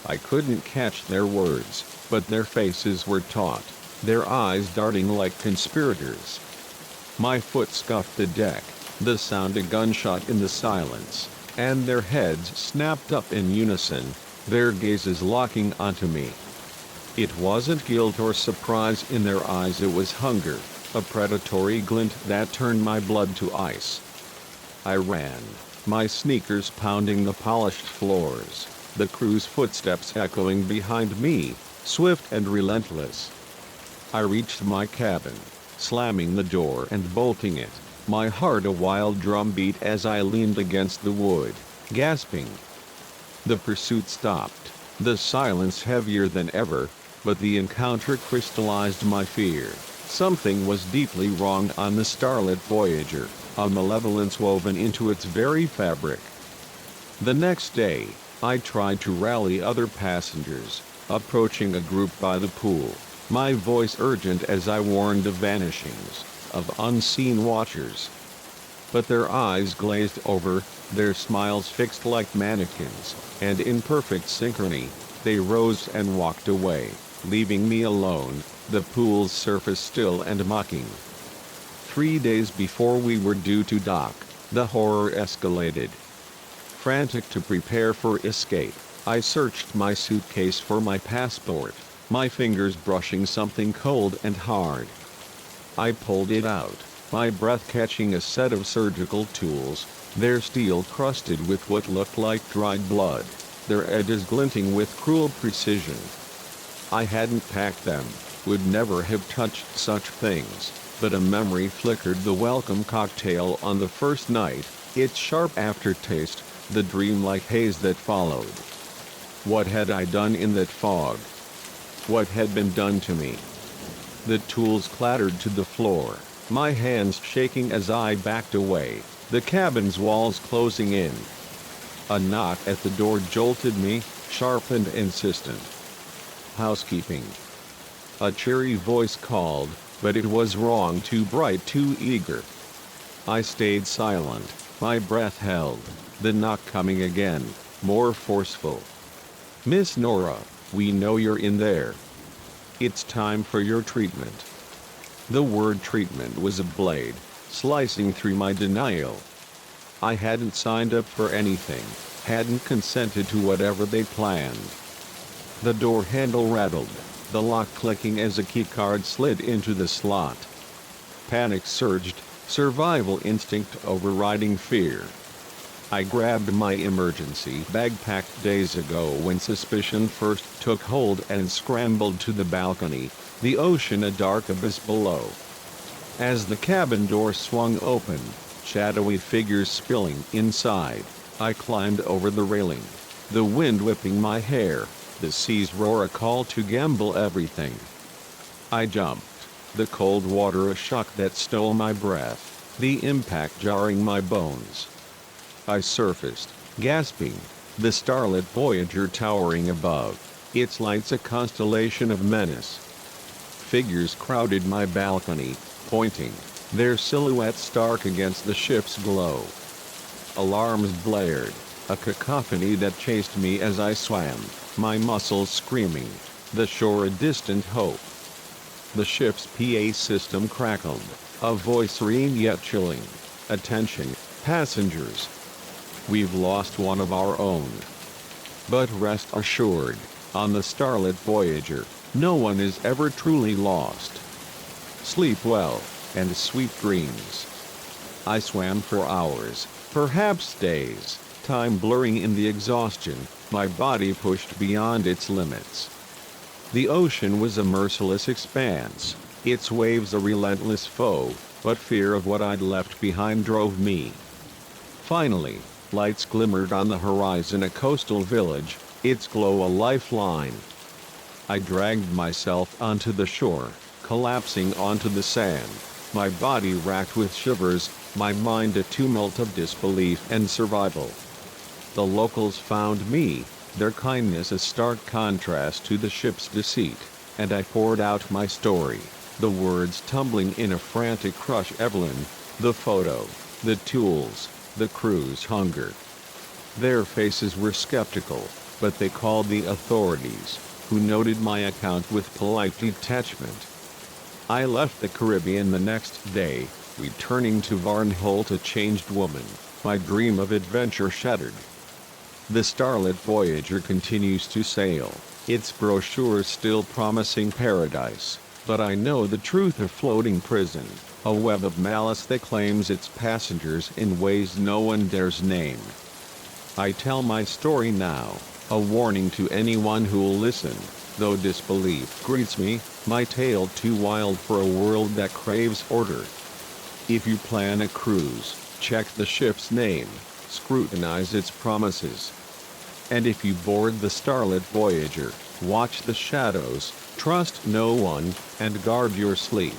Speaker 1: I couldn't catch their words, but their faces were taut, their eyes darting like conspirators. My foot scuffed the deck, the sound a gunshot in the silence, and their heads snapped up in unison, their gazes locking onto me. It wasn't guilt or surprise in their eyes, it was hunger, a predatory glint that turned my blood to ice. I ran, my sneakers pounding the polished floors, the crew's footsteps echoing behind me, swift and relentless. I reached my cabin, slamming the door and bolting it, my heart a wild drumbeat as I leaned against the wood, gasping. The pursuit stopped, the silence heavier than ever, but the encounter crystallized my fear. Something was deeply wrong on the starlit Voyager, a malevolence woven into its very fabric. The next day, I tried to rally other passengers, approaching a group by the pool, my voice urgent as I warned of vanishings, of unseen watchers. But their eyes glazed over, their smiles fixed like mannequins, and in perfect synchrony, they rose and walked away, leaving me alone, the pool's surface still and mocking. 3 days before we were due to dock, the horror escalated. Frantic to prepare for escape, I searched my suitcase for my passport, my fingers brushing something cold and hard. I pulled it out, my breath catching a set of surgical tools, their steel crusted with what looked like dried blood, their edges glinting with cruel precision. I hadn't packed them, would never have touched such things, but a memory flickered, the welcome cocktail on the first night, its sharp aftertaste, the dreamlike haze that followed. What had I done in that fog? What had been done to me? The tools clattered to the floor, my hands shaking as I backed away, the cabin's walls closing in. A knock at the door jolted me, sharp and insistent. Housekeeping. A cheery voice called, but it was wrong, too bright, too eager. I stayed silent, my breath held, the knock coming again, more forceful. "Miss Nora, we know you're in there. It's time for your treatment." The word treatment was a blade, slicing through my denial. I hadn't signed up for anything, hadn't consented to whatever they planned. The door handle rattled, the lock clicking as a keycard slid into the slot. Panic surged, survival instinct overriding fear. I grabbed my emergency bag packed days ago when suspicion first took hold and scrambled to the balcony, the ocean a dark abyss below. As the cabin door swung open, shadowy figures spilling inside, I climbed over the railing, the wind whipping my hair, the sea's roar a call to gamble everything. I jumped, the cold water a shock that stole my breath, the impact jarring my bones. I surfaced, gasping, the starlit Voyager towering above, its lights a constellation of menace. Figures crowded my balcony, pointing, their silhouettes stark against the ship's glow. Alarms blared, a cacophony that chased me as I swam, my muscles screaming, the shore a distant hope. The ship's PA system crackled, a voice serene yet chilling. "Attention, passengers. We've lost one of our own. But rest assured, on the starlit Voyager, no one is ever truly lost. Sleep well, and sweet dreams." I swam for hours, perhaps days, time blurring in the exhaustion, my body pushed beyond its limits. The ocean was a merciless expanse, its waves a relentless foe, but fear of what I'd left behind drove me. Finally, lights glimmered on the horizon, a coastal village, its glow a lifeline. I dragged myself onto the shore, collapsing onto the sand, my body racked with shivers, my mind a tumult of disbelief and survival. The locals found me, their kindness a stark contrast to the ship's deceit, and I poured out my story, the words tumbling in a frantic crush. Evelyn, the photo, the tools, the crew's hunger. Their faces were skeptical, but they called the authorities, who noted my account with polite detachment. I left the Caribbean the next day, returning to Varnholt a changed woman, my dream of adventure shattered. The starlit Voyager continues to sail, its brochures still promising paradise, But I know the truth of floating prison, a web of malice that claims its passengers in ways no one dares name. I tell my story now, a warning to anyone who'll listen, though disbelief greets me, my tale too wild for a world that craves order. If you plan a cruise, check the ship's name, scrutinize its promises. And if you board the starlit Voyager, watch the shadows, trust no one, and guard your sleep.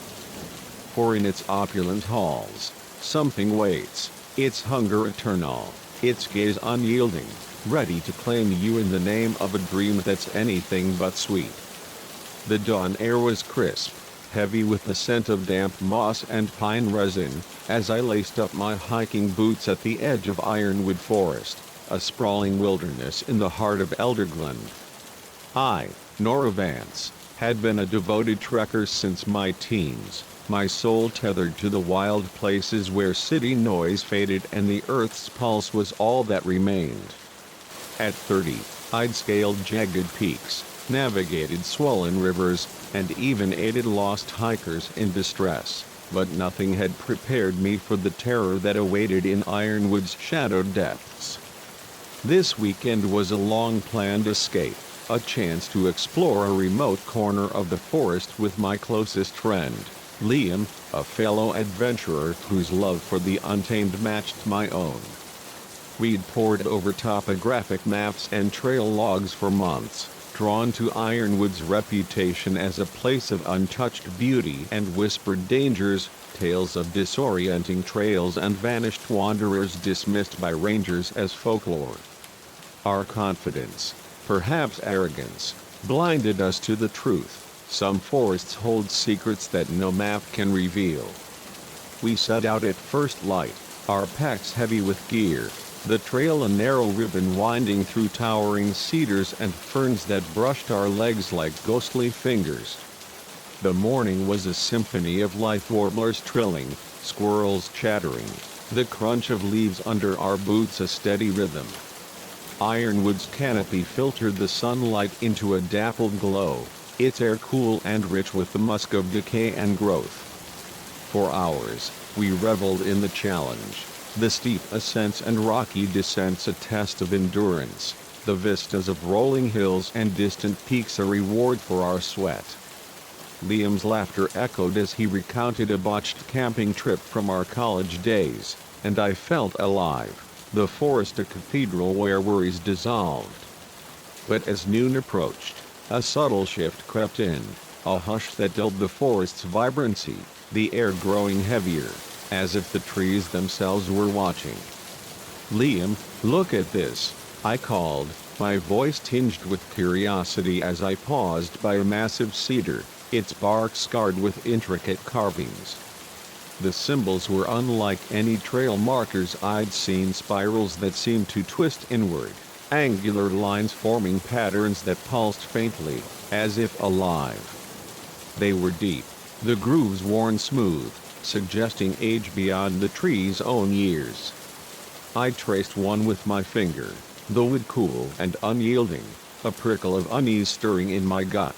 Speaker 1: For in its opulent halls, something waits, its hunger eternal, its gaze unyielding, ready to claim you in the name of a dream that's anything but sweet. The dawn air was crisp, heavy with the scent of damp moss and pine resin, as I laced up my hiking boots at the edge of Ironwood Forest, a sprawling wilderness in the heart of Elderglen. I, Nora Vance, had been a devoted trekker since my teens, my soul tethered to the wild places where city noise faded and the earth's pulse was all that remained. At 30, I'd scaled jagged peaks, navigated swollen rivers, and even aided lost hikers in distress, but nothing had prepared me for the terror that awaited in Ironwood's shadowed depths. This weekend was a long-planned escape, a chance to explore a remote corner of the forest with my closest friend, Liam, a fellow adventurer whose love for the untamed matched my own. We'd pored over topographic maps and trail logs for months, drawn to Ironwood's reputation as a place of untouched beauty and whispered dangers, tales of disorienting trails and vanished wanderers dismissed by rangers as folklore. Our confidence, perhaps arrogance, blinded us to the truth. Some forests hold secrets that no map can reveal. We set out at first light, our packs heavy with gear, the trail a narrow ribbon winding through towering cedars and ferns that brushed our legs like ghostly fingers. The morning was a symphony of life, warblers trilling, squirrels chattering, the crunch of leaves under our boots a steady rhythm. Ironwood's canopy filtered the sunlight into a dappled glow, its air cool and rich with the musk of decay and growth. For hours, we reveled in the challenge, the steep ascents and rocky descents a test of endurance, the vistas of rolling hills and distant peaks a reward for our sweat. Liam's laughter echoed as he recounted a botched camping trip from our college days, and I felt alive, the forest a cathedral where worries dissolved. But as noon approached, a subtle shift crept in, a hush that dulled the forest's vibrancy, the air growing heavier, as if the trees themselves were watching. Liam, look at this, I called, my voice tinged with curiosity as I paused by a massive cedar, its bark scarred with intricate carvings. The symbols were unlike any trail markers I'd seen, spirals that seemed to twist inward, angular lines forming patterns that pulsed faintly, as if alive. They were deep, the grooves worn smooth, suggesting age beyond the tree's own years. I traced one with my finger, the wood cool and unyielding, a prickle of unease stirring in my gut.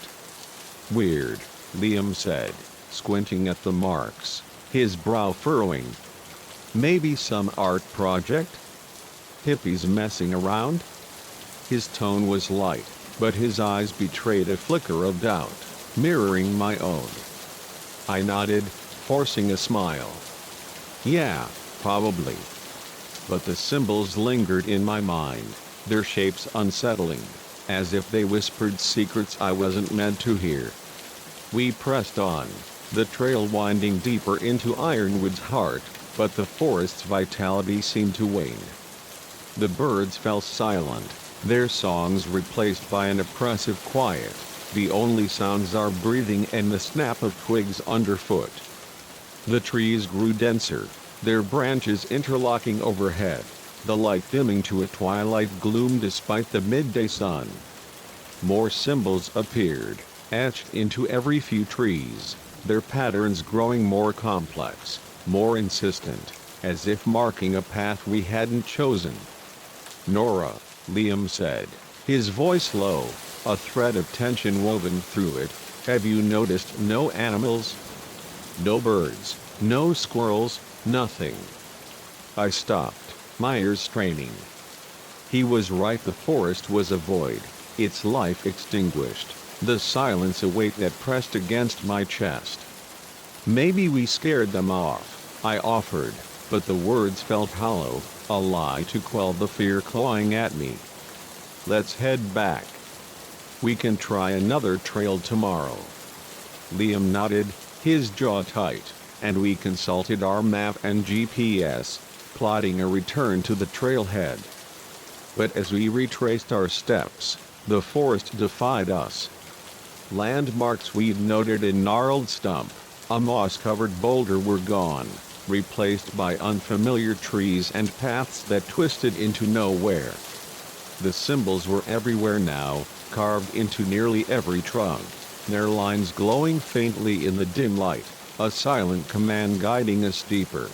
Speaker 1: Weird, Liam said, squinting at the marks, his brow furrowing. Maybe some art project? Hippies messing around? His tone was light, but his eyes betrayed a flicker of doubt, mirroring my own. I nodded, forcing a smile. Yeah, probably. But the symbols lingered in my mind, their shapes unsettling, as if they whispered secrets I wasn't meant to hear. We pressed on, the trail winding deeper into Ironwood's heart, but the forest's vitality seemed to wane. The birds fell silent, their songs replaced by an oppressive quiet, the only sounds our breathing and the snap of twigs underfoot. The trees grew denser, their branches interlocking overhead, the light dimming to a twilight gloom despite the midday sun. More symbols appeared, etched into every few trees, their patterns growing more complex, more insistent, as if marking a path we hadn't chosen. Nora, Liam said, his voice low, a thread of tension woven through it. "Have you noticed no animals? No birds, no squirrels, nothing?" I stopped, my ears straining. He was right, the forest was a void, its life extinguished, the silence a weight that pressed against my chest. "Maybe we scared them off," I offered, but the words felt hollow, a lie to quell the fear clawing at me. "Let's head back. We can try another trail tomorrow." Liam nodded, his jaw tight, and we consulted our map and GPS, plotting a return to the trailhead. But as we retraced our steps, the forest defied us. Landmarks we'd noted, a gnarled stump, a moss-covered boulder, were gone, replaced by unfamiliar trees and paths that twisted into nowhere. The symbols were everywhere now, carved into nearly every trunk, their lines glowing faintly in the dim light, a silent command guiding us deeper.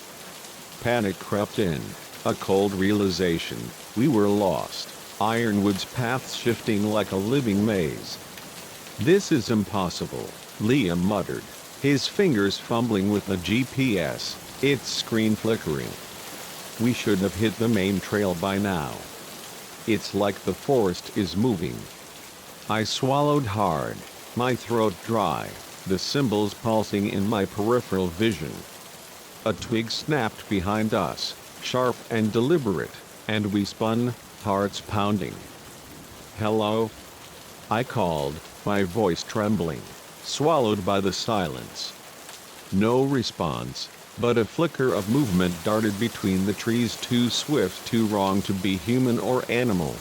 Speaker 1: Panic crept in, a cold realization: we were lost, Ironwood's paths shifting like a living maze. "This is impossible," Liam muttered, his fingers fumbling with the GPS, its screen flickering. "We should have hit the main trail by now. It's like the forest is moving." I swallowed hard, my throat dry, the symbols pulsing in my peripheral vision. A twig snapped behind us, sharp and deliberate, and we spun, hearts pounding. "Hello?" I called, my voice trembling, swallowed by the silence. No response, but a flicker of movement darted between the trees, too swift, too wrong to be human or animal.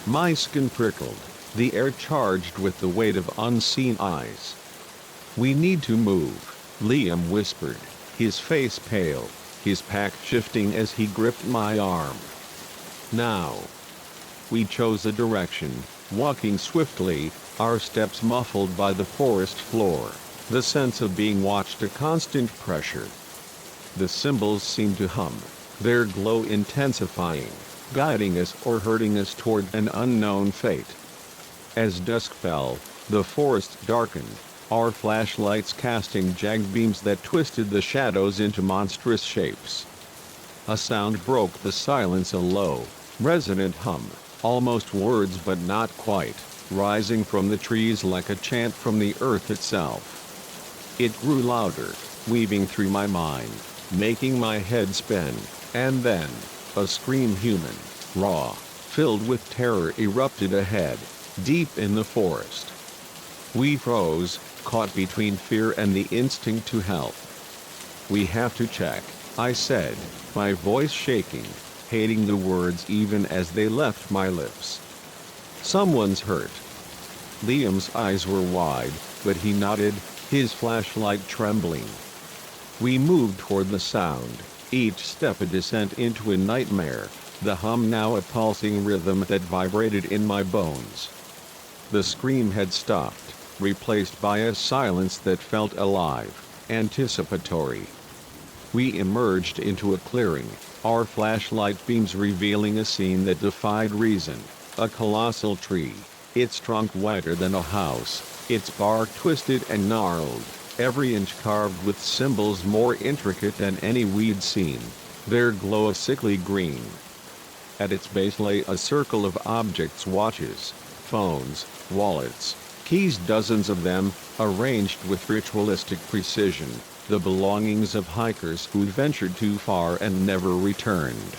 Speaker 1: My skin prickled, the air charged with the weight of unseen eyes. "We need to move," Liam whispered, his face pale, his pack shifting as he gripped my arm. "Now." We chose a direction, walking swiftly, our steps muffled by the forest floor, the sense of being watched a constant pressure. The symbols seemed to hum, their glow intensifying, guiding us or hurting us toward an unknown fate. As dusk fell, the forest darkened, our flashlights casting jagged beams that twisted the shadows into monstrous shapes. A sound broke the silence, a low, resonant hum, almost words but not quite, rising from the trees like a chant from the earth itself. It grew louder, weaving through my mind, making my head spin, and then, a scream, human, raw, filled with terror, erupted ahead, deep in the forest. We froze, caught between fear and the instinct to help. "We have to check," I said, my voice shaking, hating the words even as they left my lips. "Someone's hurt." Liam's eyes were wide, but he nodded, his flashlight trembling. We moved toward the sound, each step a descent into a nightmare, the hum now a pulsing rhythm that vibrated in my bones. The scream had stopped, replaced by a silence that felt alive, anticipatory. We emerged into a clearing, our flashlight beams revealing a scene that defied reason: a colossal tree, its trunk wider than a house, its bark twisted and gnarled, every inch carved with symbols more intricate than any we'd seen, their glow a sickly green. At its base lay a circle of objects: watches, phones, wallets, keys, dozens of them, arranged with ritualistic precision, the belongings of hikers who'd ventured too far and never returned.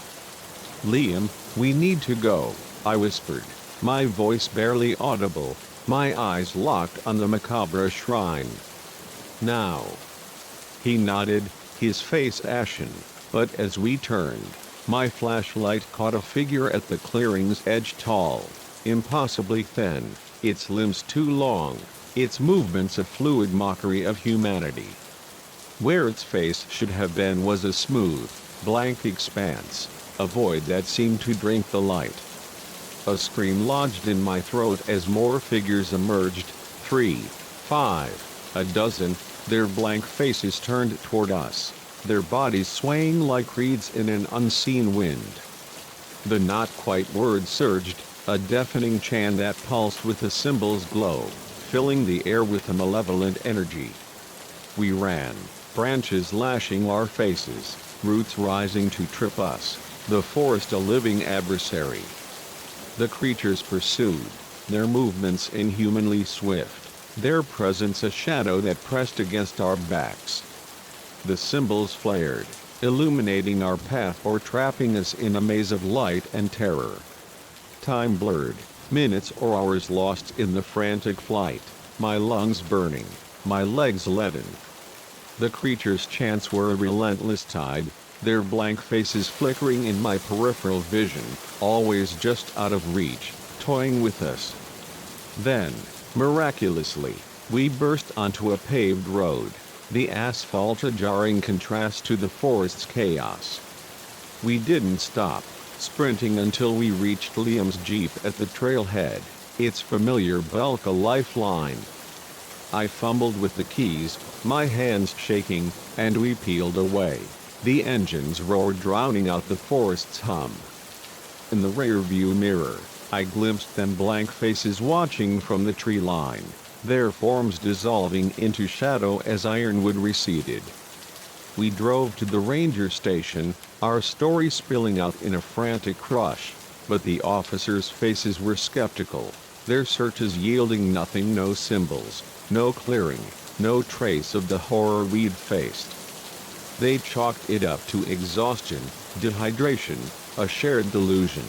Speaker 1: "Liam, we need to go," I whispered, my voice barely audible, my eyes locked on the macabre shrine. "Now." He nodded, his face ashen, but as we turned, my flashlight caught a figure at the clearing's edge, tall, impossibly thin, its limbs too long, its movements a fluid mockery of humanity. Where its face should have been was a smooth, blank expanse, a void that seemed to drink the light. A scream lodged in my throat as more figures emerged, 3, 5, a dozen, their blank faces turned toward us, their bodies swaying like reeds in an unseen wind. The not quite word surged, a deafening chant that pulsed with the symbol's glow, filling the air with a malevolent energy. We ran, branches lashing our faces, roots rising to trip us, the forest a living adversary. The creatures pursued, their movements inhumanly swift, their presence a shadow that pressed against our backs. The symbols flared, illuminating our path or trapping us in a maze of light and terror. Time blurred, minutes or hours lost in the frantic flight, my lungs burning, my legs leaden. The creatures' chants were a relentless tide, their blank faces flickering in my peripheral vision, always just out of reach, toying with us. Then, miraculously, we burst onto a paved road, the asphalt a jarring contrast to the forest's chaos. We didn't stop, sprinting until we reached Liam's Jeep at the trailhead, its familiar bulk a lifeline. I fumbled with the keys, my hands shaking, and we peeled away. The engines roared, drowning out the forest's hum. In the rearview mirror, I glimpsed them, blank faces watching from the tree line, their forms dissolving into shadow as ironwood receded. We drove to the ranger station, our story spilling out in a frantic rush, but the officers' faces were skeptical, their searches yielding nothing, no symbols, no clearing, no trace of the horror we'd faced. They chalked it up to exhaustion, dehydration, a shared delusion.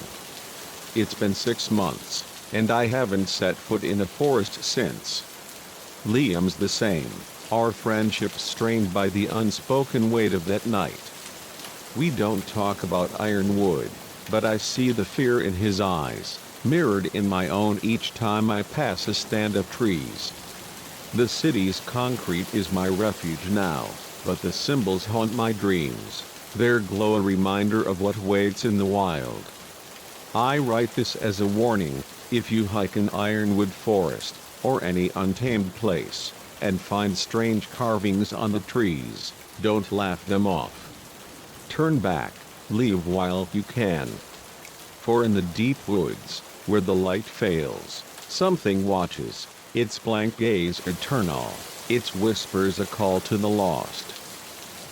Speaker 1: It's been 6 months, and I haven't set foot in a forest since. Liam's the same, our friendship strained by the unspoken weight of that night. We don't talk about ironwood, but I see the fear in his eyes, mirrored in my own each time I pass a stand of trees. The city's concrete is my refuge now, but the symbols haunt my dreams, their glow a reminder of what waits in the wild. I write this as a warning: if you hike an ironwood forest, or any untamed place, and find strange carvings on the trees, don't laugh them off. Turn back, leave while you can. For in the deep woods, where the light fails, something watches, its blank gaze eternal, its whispers a call to the lost.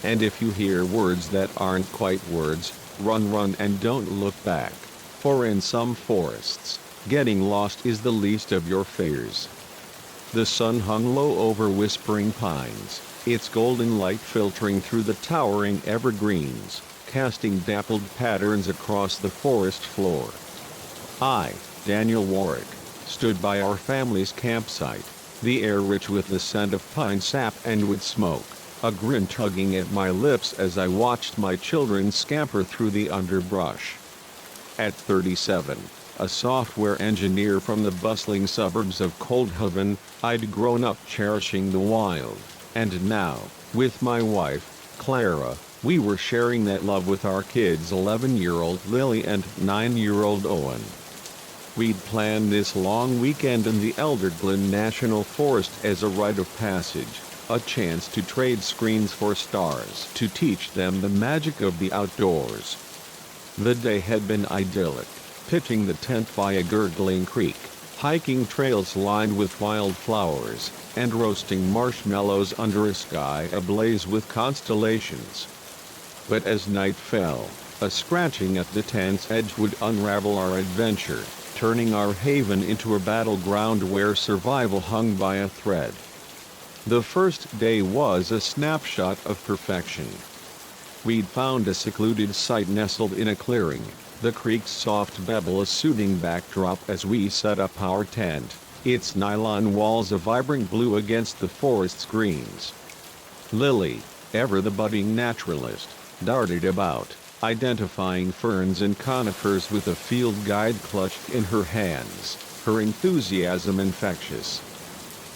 Speaker 1: And if you hear words that aren't quite words, run and don't look back, for in some forests, getting lost is the least of your fears. The sun hung low over whispering pines, its golden light filtering through the towering evergreens, casting dappled patterns across the forest floor. I, Daniel Warwick, stood by our family's campsite, the air rich with the scent of pine sap and wood smoke, a grin tugging at my lips as I watched my children scamper through the underbrush. At 37, a software engineer from the bustling suburbs of Coldhaven, I'd grown up cherishing the wild, and now, with my wife, Clara, we were sharing that love with our kids, 11-year-old Lily and 9-year-old Owen. We'd planned this long weekend in the Elderglen National Forest as a rite of passage, a chance to trade screens for stars, to teach them the magic of the outdoors. The day had been idyllic, pitching the tent by a gurgling creek, hiking trails lined with wildflowers, and roasting marshmallows under a sky ablaze with constellations. But as night fell, a scratching at the tent's edge would unravel our adventure, turning our haven into a battleground where survival hung by a thread. The first day was a snapshot of perfection. We'd found a secluded site nestled in a clearing, the creek's soft babble a soothing backdrop as we set up our tent, its nylon walls a vibrant blue against the forest's greens. Lily, ever the budding naturalist, darted about, identifying ferns and conifers with a field guide clutched in her hands, her enthusiasm infectious.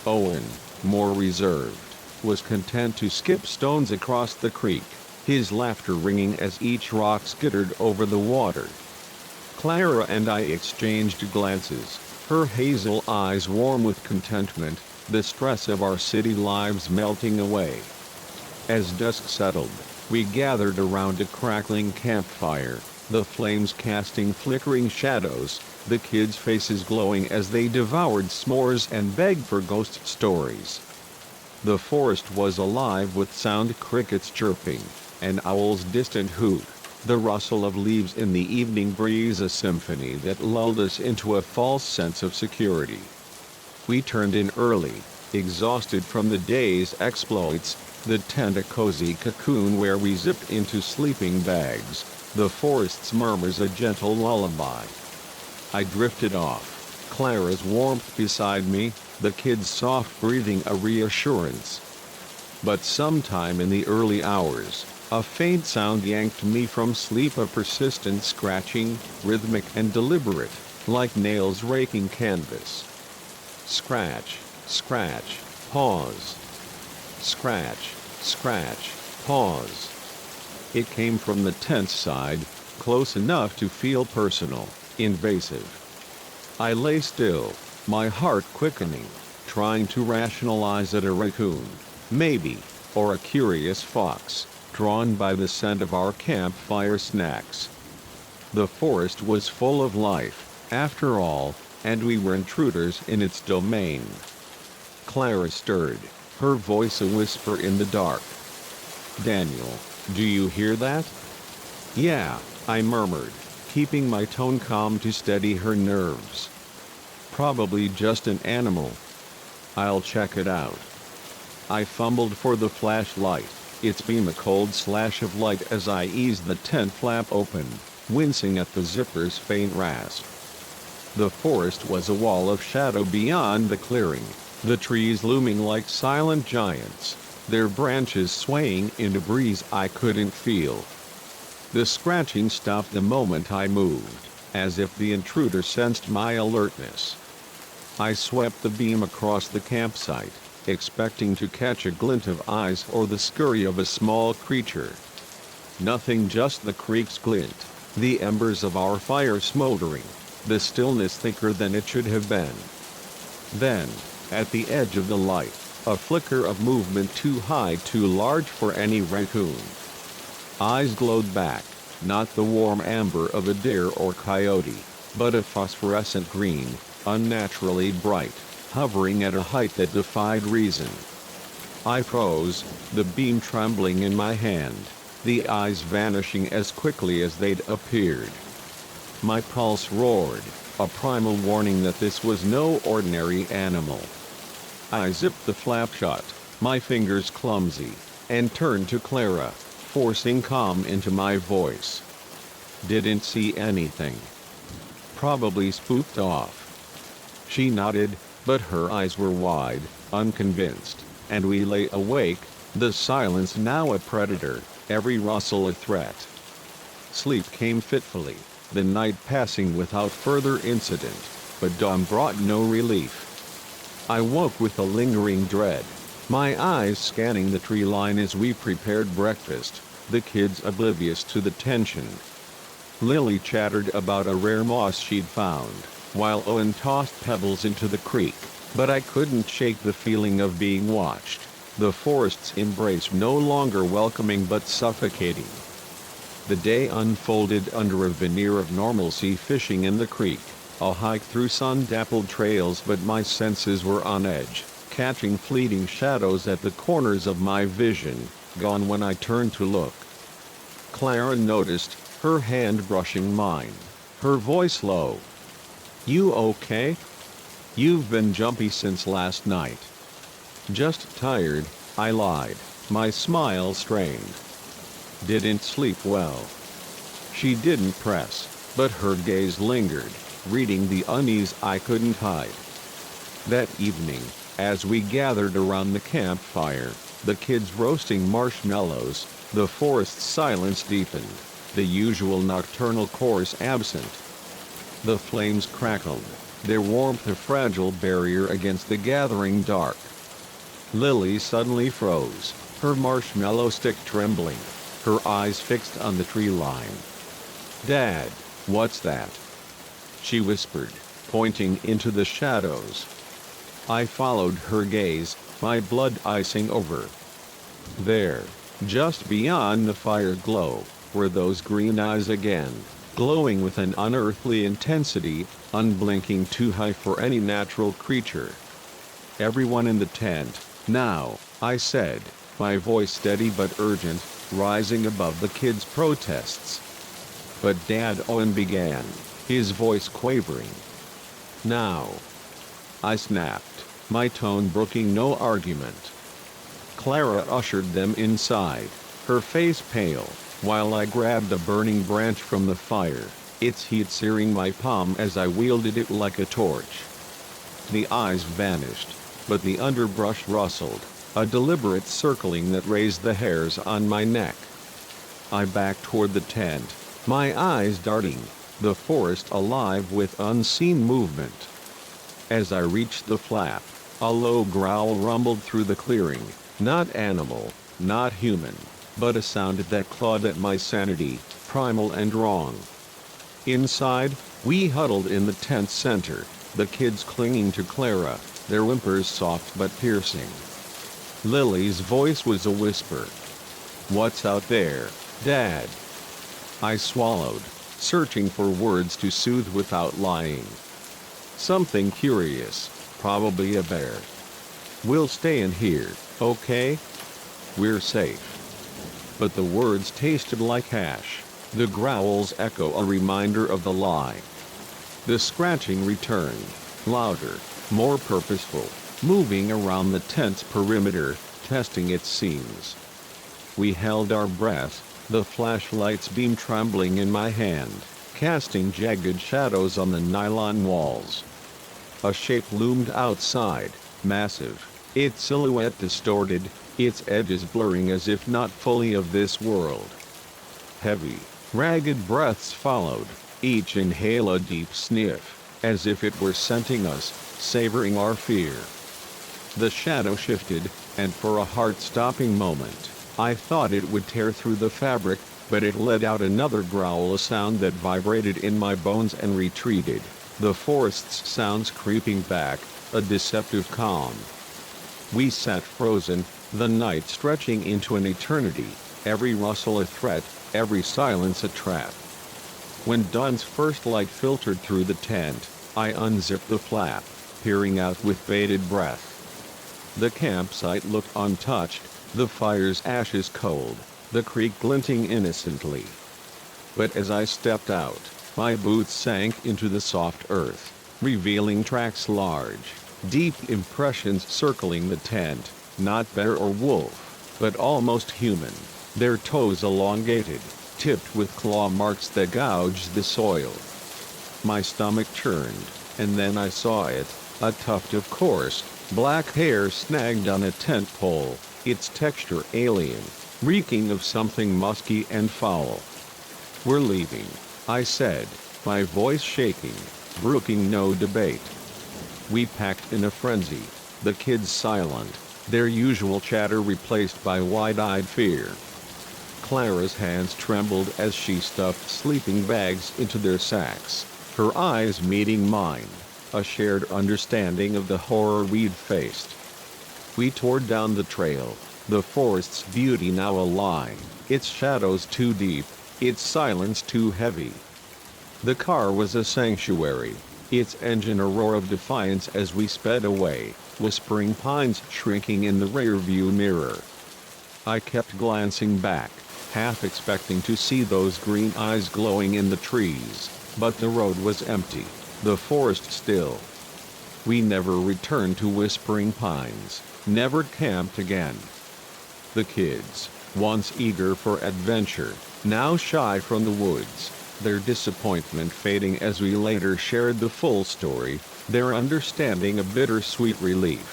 Speaker 1: Owen, more reserved, was content to skip stones across the creek, his laughter ringing as each rock skittered over the water. Clara and I exchanged glances, her hazel eyes warm with contentment, the stress of our city lives melting away. As dusk settled, we gathered around a crackling campfire, the flames casting flickering shadows, the kids' faces glowing as they devoured s'mores and begged for ghost stories. The forest was alive with sound: crickets chirping, an owl's distant hoot, the rustle of leaves in the evening breeze, a symphony that lulled us into a false sense of security. We turned in early, exhausted from the day's exploits, the tent a cozy cocoon where we zipped into sleeping bags, the forest's murmurs a gentle lullaby. I drifted off, Clara's warmth beside me, the kids' soft breathing a reassurance. But sometime in the early hours, a faint sound yanked me from sleep, a persistent scratching, rhythmic and deliberate, like nails raking canvas. Scratch, scratch, pause. Scratch, scratch, pause. It came from the tent's side, close enough to feel personal, invasive. I lay still, my heart quickening, trying to rationalize it: a raccoon, maybe, or a curious fox, drawn by the scent of our campfire snacks. The forest was full of life, after all, and we were intruders in its domain. Clara stirred, her voice a whisper in the dark. "Daniel, do you hear that?" "Yeah," I murmured, keeping my tone calm to steady her nerves. "Probably just an animal. I'll check it out." I fumbled for the flashlight, its beam a cold slash of light as I eased the tent flap open, wincing at the zipper's faint rasp. The forest was a wall of shadow beyond the clearing, the trees looming like silent giants, their branches swaying in a breeze I couldn't feel. The scratching stopped the moment I moved, as if the intruder sensed my alertness. I swept the beam across the campsite, expecting to catch a glint of eyes or the scurry of a small creature. Nothing, just the creek's glint, the embers of our fire smoldering, the stillness thicker than it should have been. Then, at the edge of the light, a flicker of movement too high, too large for any raccoon. Eyes glowed back, not the warm amber of a deer or coyote, but a phosphorescent green, unnaturally bright, hovering at a height that defied reason. I froze, the beam trembling in my hand, the eyes vanishing as quickly as they'd appeared. My pulse roared, a primal warning that this was no ordinary animal. I zipped the flap shut, my fingers clumsy, and turned to Clara, forcing calm into my voice. "Didn't see anything. Probably spooked off." She nodded, but her eyes were wide, unconvinced, and we lay awake, the silence now a predator, every rustle a threat. Sleep came fitfully, the night passing without further incident, but dawn brought no relief. I woke with a lingering dread, my eyes scanning the tree line as we prepared breakfast, the kids oblivious to the tension. Lily chattered about a rare moss she'd found, while Owen tossed pebbles into the creek, but I couldn't shake the feeling of being watched, the forest's embrace no longer welcoming but suffocating. The day unfolded under a veneer of normalcy: fishing in the creek, a hike through sun-dappled trails, but my senses were on edge, catching fleeting shadows at the corners of my vision, gone when I turned to look. Clara noticed, her hand brushing mine, her voice low. "You okay? You've been jumpy since last night." "Just tired," I lied, my smile strained. "Didn't sleep well." She didn't press, but her gaze lingered, reading the unease I couldn't hide. That evening, as we gathered around the campfire, the kids roasting marshmallows, the forest's silence deepened, the usual nocturnal chorus absent. The flames crackled, their warmth a fragile barrier against the gathering dark. Lily suddenly froze, her marshmallow stick trembling, her eyes fixed on the tree line. "Dad, what's that?" she whispered, pointing into the shadows. I followed her gaze, my blood icing over. There, just beyond the fire glow, were those green eyes again, glowing with an unearthly intensity, unblinking too high for any natural creature. "Everyone in the tent, now," I said, my voice steady but urgent, rising above the kids' protests. But Dad Owen began, his voice quavering. "Now," I snapped, my tone brooking no argument. Clara ushered them inside, her face pale, while I grabbed a burning branch from the fire, its heat searing my palm as I wielded it like a torch. The eyes vanished, but the underbrush rustled, a deliberate circling that raised the hairs on my neck. I backed toward the tent, my eyes darting, the forest alive with unseen movement. As I reached the flap, a low growl rumbled through the clearing, not animal, not human, but a sound that clawed at my sanity, primal and wrong. Inside, we huddled in the tent center, the kids clinging to Clara, their whimpers soft but piercing. Lily's voice was a whisper. "What's out there, Dad?" I swallowed, searching for words to soothe without lying. "Something curious, probably a bear. We'll stay in here, okay? We're safe." But the words tasted like hash, the growls echo a reminder of the lie. The scratching returned, louder, more purposeful, moving around the tent's perimeter, testing its seams. We held our breath, the flashlight's beam trembling in my hand, casting jagged shadows on the nylon walls. A shape loomed outside, massive, its silhouette distorted, its edges blurring as if not fully of this world. Heavy, ragged breaths followed, each inhale a deep sniff, as if it were scenting us, savoring our fear. The shadow shifted, and for a heart-stopping moment, I thought it would tear through the fabric, but it let out another growl, a sound that vibrated in my bones and retreated, the forest's sounds creeping back, a deceptive calm. We sat frozen, the night stretching into an eternity, every rustle a threat, every silence a trap. When dawn's first light filtered through the tent, I unzipped the flap, peering out with bated breath. The campsite looked untouched, the fire's ashes cold, the creek glinting innocently. But as I stepped out, my boots sank into the soft earth, revealing tracks large, deep impressions circling the tent, not bear or wolf, but almost human, their toes elongated, tipped with claw marks that gouged the soil. My stomach churned, and then I saw it, a tuft of coarse, black hair snagged on a tent pole, its texture alien, reeking of something musky and foul. "We're leaving," I said, my voice shaking, brooking no debate. We packed in a frenzy, the kids silent, their usual chatter replaced by wide-eyed fear. Clara's hands trembled as she stuffed sleeping bags into their sacks, her eyes meeting mine, a shared understanding of the horror we'd faced. We tore down the trail, the forest's beauty now a lie, its shadows too deep, its silence too heavy. The car was a sanctuary, its engine a roar of defiance as we sped away, whispering pines shrinking in the rearview mirror. I kept glancing back, half expecting to see those green eyes glowing in the trees, but the road was empty, the forest still. We never returned to Whispering Pines, never camped again. The kids, once eager for adventure, now shy from the woods, their disappointment fading as we later shared the full story, their understanding a bittersweet relief.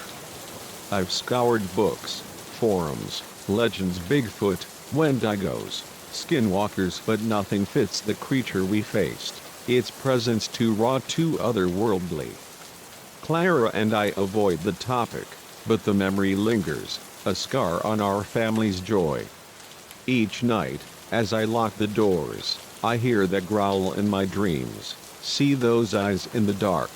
Speaker 1: I've scoured books, forums, legends, Bigfoot, Wendigos, skinwalkers, but nothing fits the creature we faced, its presence too raw, too otherworldly. Clara and I avoid the topic, but the memory lingers, a scar on our family's joy. Each night, as I lock the doors, I hear that growl in my dreams, see those eyes in the dark.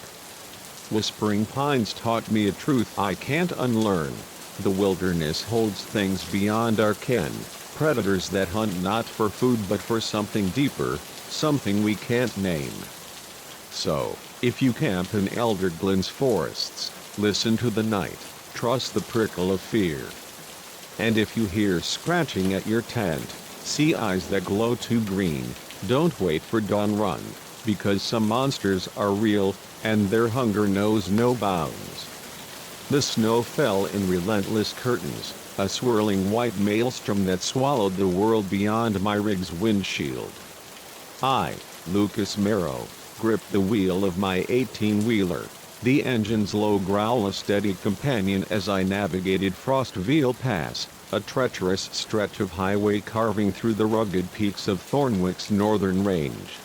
Speaker 1: Whispering Pines taught me a truth I can't unlearn. The wilderness holds things beyond our ken, predators that hunt not for food but for something deeper, something we can't name. So, if you camp in Elder Glen's forests, listen to the night, trust the prickle of fear. And if you hear scratching at your tent, see eyes that glow too green, don't wait for dawn, run, because some monsters are real, and their hunger knows no bounds. The snow fell in relentless curtains, a swirling white maelstrom that swallowed the world beyond my rig's windshield. I, Lucas Merrow, gripped the wheel of my 18-wheeler, the engine's low growl a steady companion as I navigated Frostville Pass, a treacherous stretch of highway carving through the rugged peaks of Thornwick's northern range.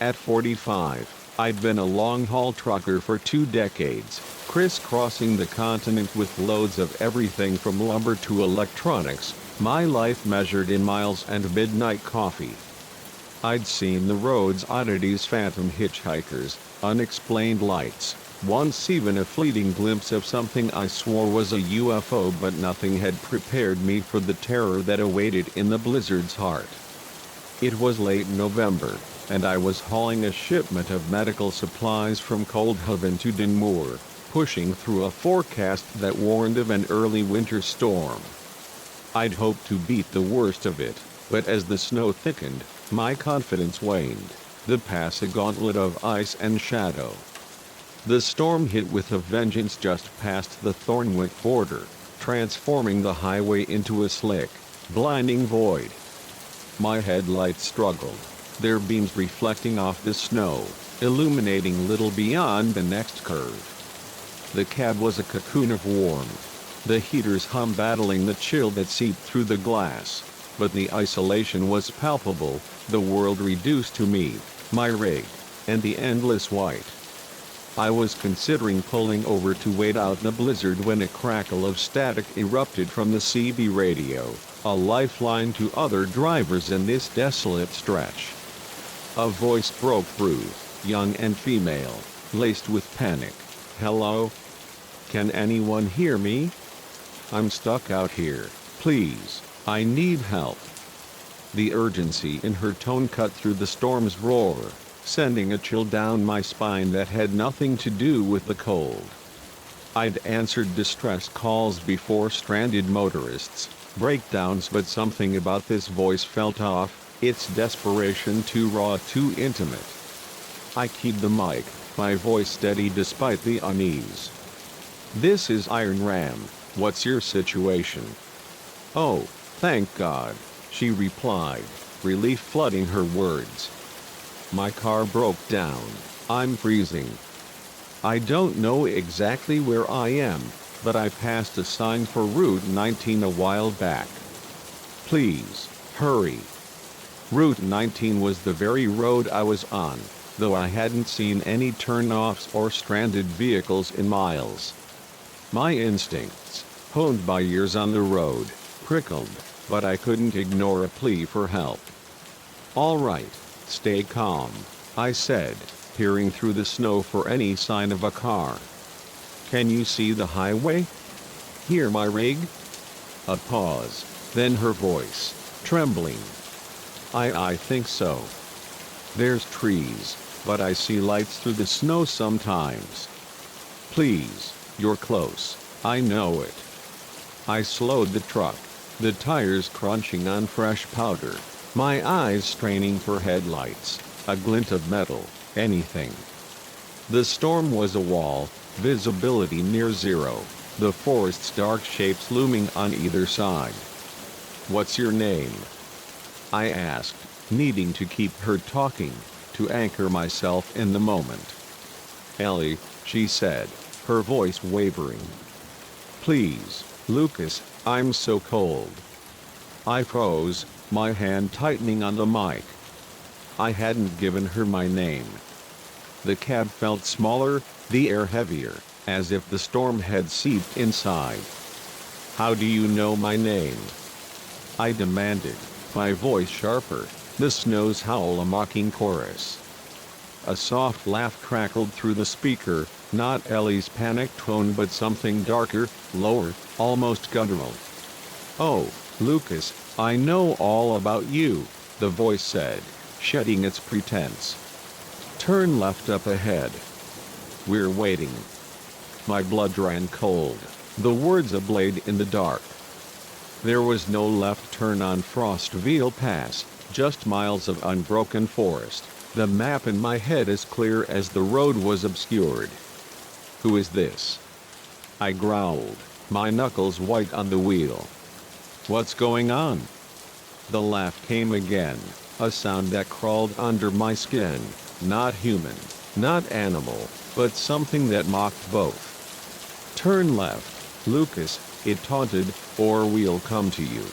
Speaker 1: At 45, I'd been a long-haul trucker for 2 decades, crisscrossing the continent with loads of everything from lumber to electronics, my life measured in miles and midnight coffee. I'd seen the road's oddities, phantom hitchhikers, unexplained lights, once even a fleeting glimpse of something I swore was a UFO, but nothing had prepared me for the terror that awaited in the blizzard's heart. It was late November, and I was hauling a shipment of medical supplies from Coldhaven to Dunmore, pushing through a forecast that warned of an early winter storm. I'd hoped to beat the worst of it, but as the snow thickened, my confidence waned, the pass a gauntlet of ice and shadow. The storm hit with a vengeance just past the Thornwick border, transforming the highway into a slick, blinding void. My headlights struggled, their beams reflecting off the snow, illuminating little beyond the next curve. The cab was a cocoon of warmth, the heater's hum battling the chill that seeped through the glass, but the isolation was palpable, the world reduced to me, my rig, and the endless white. I was considering pulling over to wait out the blizzard when a crackle of static erupted from the CB radio, a lifeline to other drivers in this desolate stretch. A voice broke through, young and female, laced with panic. "Hello? Can anyone hear me? I'm stuck out here, please, I need help." The urgency in her tone cut through the storm's roar, sending a chill down my spine that had nothing to do with the cold. I'd answered distress calls before, stranded motorists, breakdowns, but something about this voice felt off, its desperation too raw, too intimate. I keyed the mic, my voice steady despite the unease. "This is Iron Ram, what's your situation?" "Oh, thank God," she replied, relief flooding her words. "My car broke down, I'm freezing. I don't know exactly where I am, but I passed a sign for Route 19 a while back. Please, hurry." Route 19 was the very road I was on, though I hadn't seen any turn-offs or stranded vehicles in miles. My instincts, honed by years on the road, prickled, but I couldn't ignore a plea for help. "All right, stay calm," I said, peering through the snow for any sign of a car. "Can you see the highway? Hear my rig?" A pause, then her voice, trembling. I think so. There's trees, but I see lights through the snow sometimes. Please, you're close, I know it." I slowed the truck, the tires crunching on fresh powder, my eyes straining for headlights, a glint of metal, anything. The storm was a wall, visibility near zero, the forest's dark shapes looming on either side. "What's your name?" I asked, needing to keep her talking, to anchor myself in the moment. "Ellie," she said, her voice wavering. "Please, Lucas, I'm so cold." I froze, my hand tightening on the mic. I hadn't given her my name. The cab felt smaller, the air heavier, as if the storm had seeped inside. "How do you know my name?" I demanded, my voice sharper, the snow's howl a mocking chorus. A soft laugh crackled through the speaker, not Ellie's panicked tone but something darker, lower, almost guttural. "Oh, Lucas, I know all about you," the voice said. shedding its pretense. Turn left up ahead. We're waiting. My blood ran cold, the words ablaze in the dark. There was no left turn on Frostville Pass, just miles of unbroken forest, the map in my head as clear as the road was obscured. Who is this? I growled, my knuckles white on the wheel. What's going on? The laugh came again, a sound that crawled under my skin, not human, not animal, but something that mocked both. Turn left, Lucas, it taunted, or we'll come to you.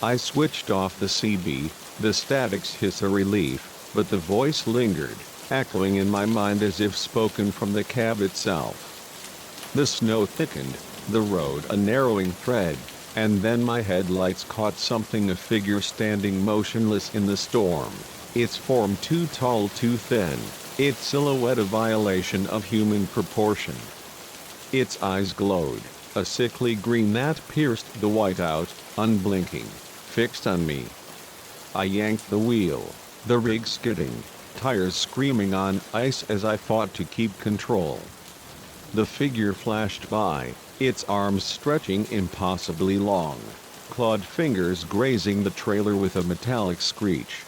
Speaker 1: I switched off the CB, the static's hiss a relief, but the voice lingered, echoing in my mind as if spoken from the cab itself. The snow thickened, the road a narrowing thread, and then my headlights caught something, a figure standing motionless in the storm, its form too tall, too thin, its silhouette a violation of human proportion. Its eyes glowed, a sickly green that pierced the white out, unblinking, fixed on me. I yanked the wheel, the rig skidding, tires screaming on ice as I fought to keep control. The figure flashed by, its arms stretching impossibly long, clawed fingers grazing the trailer with a metallic screech.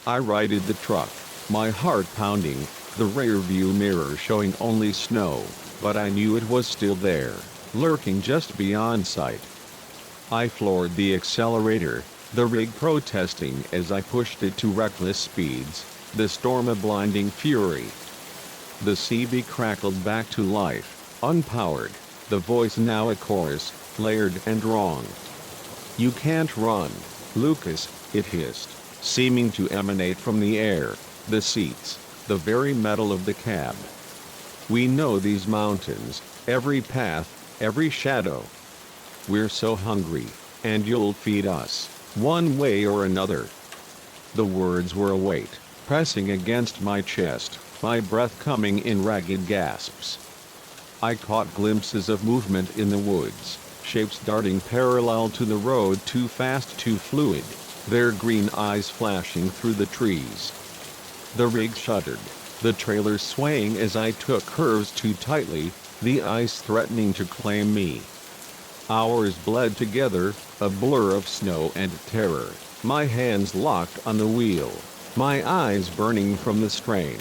Speaker 1: I righted the truck, my heart pounding, the rear-view mirror showing only snow, but I knew it was still there, lurking just beyond sight. I floored the accelerator, the rig protesting as I pushed it to reckless speeds, the storm a blinding fury. The CB crackled back to life, unpowered, the voice now a chorus, layered and wrong. You can't run, Lucas, it hissed, seeming to emanate from the air, the seats, the very metal of the cab. We know these mountains, every path, every shadow. We're so hungry, and you'll feed us, one way or another. The words were a weight, pressing against my chest, my breath coming in ragged gasps. I caught glimpses of movement in the woods, shapes darting parallel to the road, too fast, too fluid, their green eyes flashing through the trees. The rig shuddered, the trailer swaying as I took curves too tightly, the ice threatening to claim me. Hours bled together, a blur of snow and terror, my hands locked on the wheel, my eyes burning from the strain.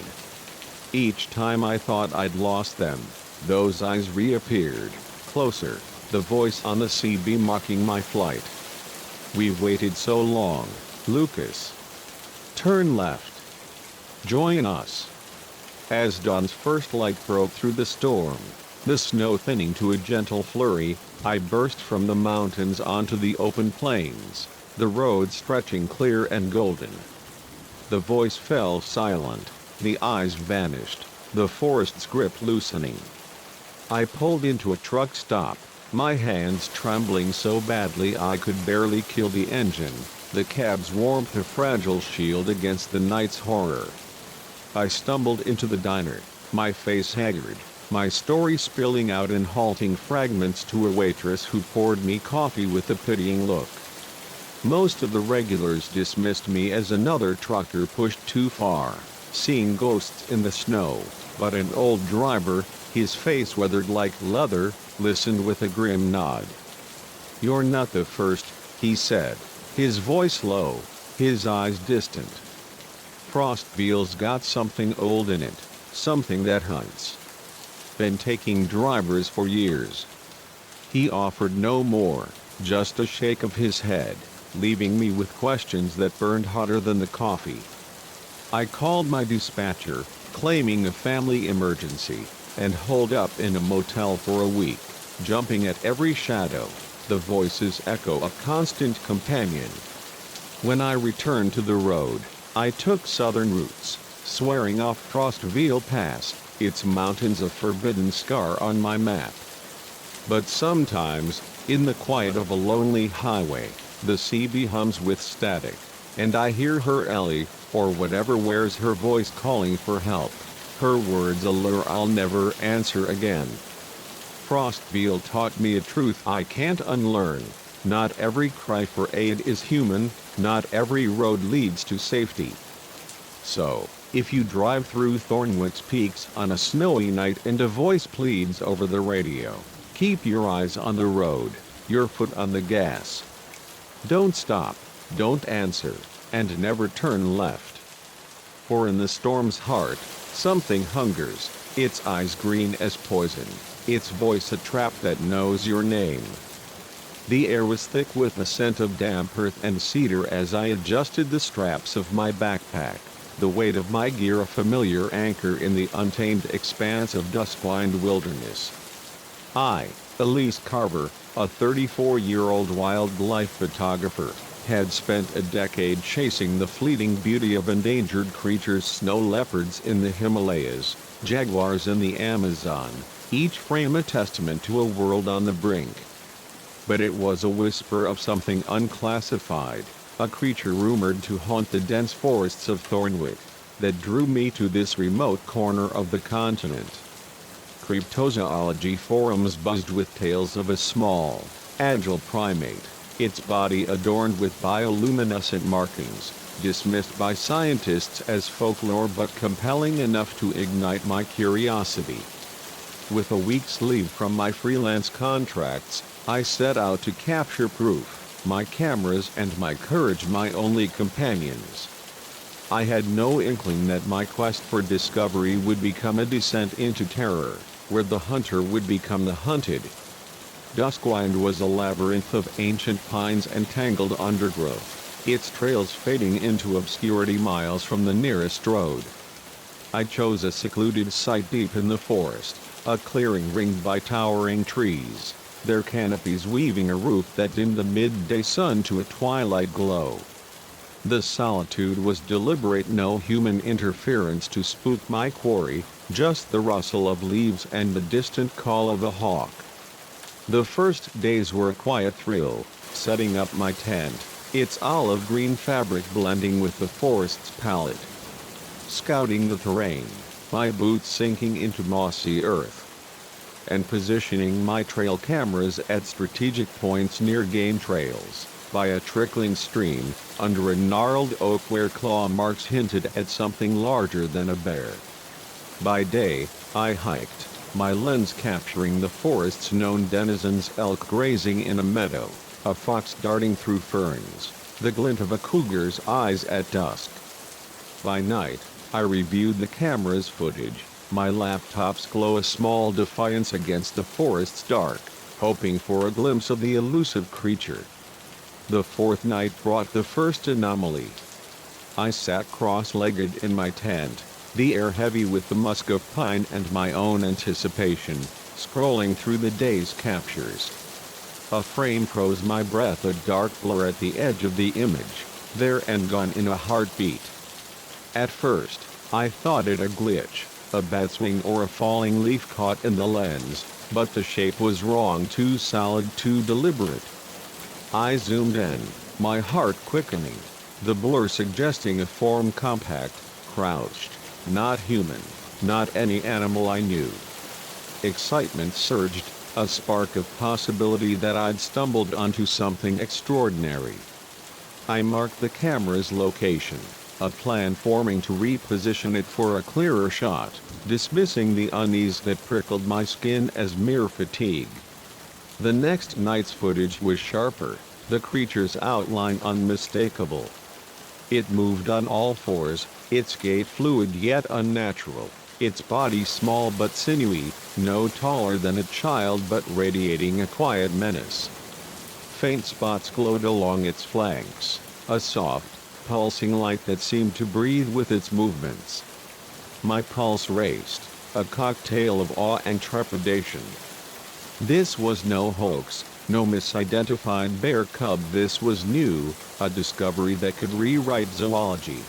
Speaker 1: Each time I thought I'd lost them, those eyes reappeared, closer, the voice on the CB mocking my flight. We've waited so long, Lucas. Turn left. Join us. As dawn's first light broke through the storm, the snow thinning to a gentle flurry, I burst from the mountains onto the open plains, the road stretching clear and golden. The voice fell silent, the eyes vanished, the forest's grip loosening. I pulled into a truck stop, my hands trembling so badly I could barely kill the engine, the cab's warmth a fragile shield against the night's horror. I stumbled into the diner, my face haggard, my story spilling out in halting fragments to a waitress who poured me coffee with a pitying look. Most of the regulars dismissed me as another trucker pushed too far, seeing ghosts in the snow, but an old driver, his face weathered like leather, listened with a grim nod. You're not the first, he said, his voice low, his eyes distant. Frostville's got something old in it, something that hunts. Been taking drivers for years. He offered no more, just a shake of his head, leaving me with questions that burned hotter than the coffee. I called my dispatcher, claiming a family emergency, and holed up in a motel for a week, jumping at every shadow, the voice's echo a constant companion. When I returned to the road, I took southern routes, swearing off Frostville Pass, its mountains a forbidden scar on my map. But sometimes, in the quiet of a lonely highway, the CB hums with static, and I hear her Ellie, or whatever wears her voice calling for help, her words a lure I'll never answer again. Frostville taught me a truth I can't unlearn. Not every cry for aid is human, not every road leads to safety. So, if you drive through Thornwick's Peaks on a snowy night and a voice pleads over the radio, keep your eyes on the road, your foot on the gas. Don't stop, don't answer, and never turn left. For in the storm's heart, something hungers, its eyes green as poison, its voice a trap that knows your name. The air was thick with the scent of damp earth and cedar as I adjusted the straps of my backpack, the weight of my gear a familiar anchor in the untamed expanse of dusk-blind wilderness. I, Elise Carver, a 34-year-old wildlife photographer, had spent a decade chasing the fleeting beauty of endangered creatures, snow leopards in the Himalayas, jaguars in the Amazon, each frame a testament to a world on the brink. But it was a whisper of something unclassified, a creature rumored to haunt the dense forests of Thornwick, that drew me to this remote corner of the continent. Cryptozoology forums buzzed with tales of a small, agile primate, its body adorned with bioluminescent markings, dismissed by scientists as folklore but compelling enough to ignite my curiosity. With a week's leave from my freelance contracts, I set out to capture proof, my cameras and my courage my only companions. I had no inkling that my quest for discovery would become a descent into terror, where the hunter would become the hunted. Duskwind was a labyrinth of ancient pines and tangled undergrowth, its trails fading into obscurity miles from the nearest road. I chose a secluded site deep in the forest, a clearing ringed by towering trees, their canopies weaving a roof that dimmed the midday sun to a twilight glow. The solitude was deliberate, no human interference to spook my quarry, just the rustle of leaves and the distant call of a hawk. The first days were a quiet thrill, setting up my tent, its olive green fabric blending with the forest's palette. Scouting the terrain, my boots sinking into mossy earth, and positioning my trail cameras at strategic points near game trails, by a trickling stream, under a gnarled oak where claw marks hinted at something larger than a bear. By day, I hiked, my lens capturing the forest's known denizens: elk grazing in a meadow, a fox darting through ferns, the glint of a cougar's eyes at dusk. By night, I reviewed the camera's footage, my laptop's glow a small defiance against the forest's dark, hoping for a glimpse of the elusive creature. The fourth night brought the first anomaly. I sat cross-legged in my tent, the air heavy with the musk of pine and my own anticipation, scrolling through the day's captures. A frame froze my breath, a dark blur at the edge of the image, there and gone in a heartbeat. At first, I thought it a glitch, a bat swing or a falling leaf caught in the lens, but the shape was wrong, too solid, too deliberate. I zoomed in, my heart quickening, the blur suggesting a form compact, crouched, not human, not any animal I knew. Excitement surged, a spark of possibility that I'd stumbled onto something extraordinary. I marked the camera's location, a plan forming to reposition it for a clearer shot, dismissing the unease that prickled my skin as mere fatigue. The next night's footage was sharper, the creature's outline unmistakable. It moved on all fours, its gait fluid yet unnatural, its body small but sinewy, no taller than a child but radiating a quiet menace. Faint spots glowed along its flanks, a soft, pulsing light that seemed to breathe with its movements. My pulse raced, a cocktail of awe and trepidation. This was no hoax, no misidentified bear cub. This was new, a discovery that could rewrite zoology.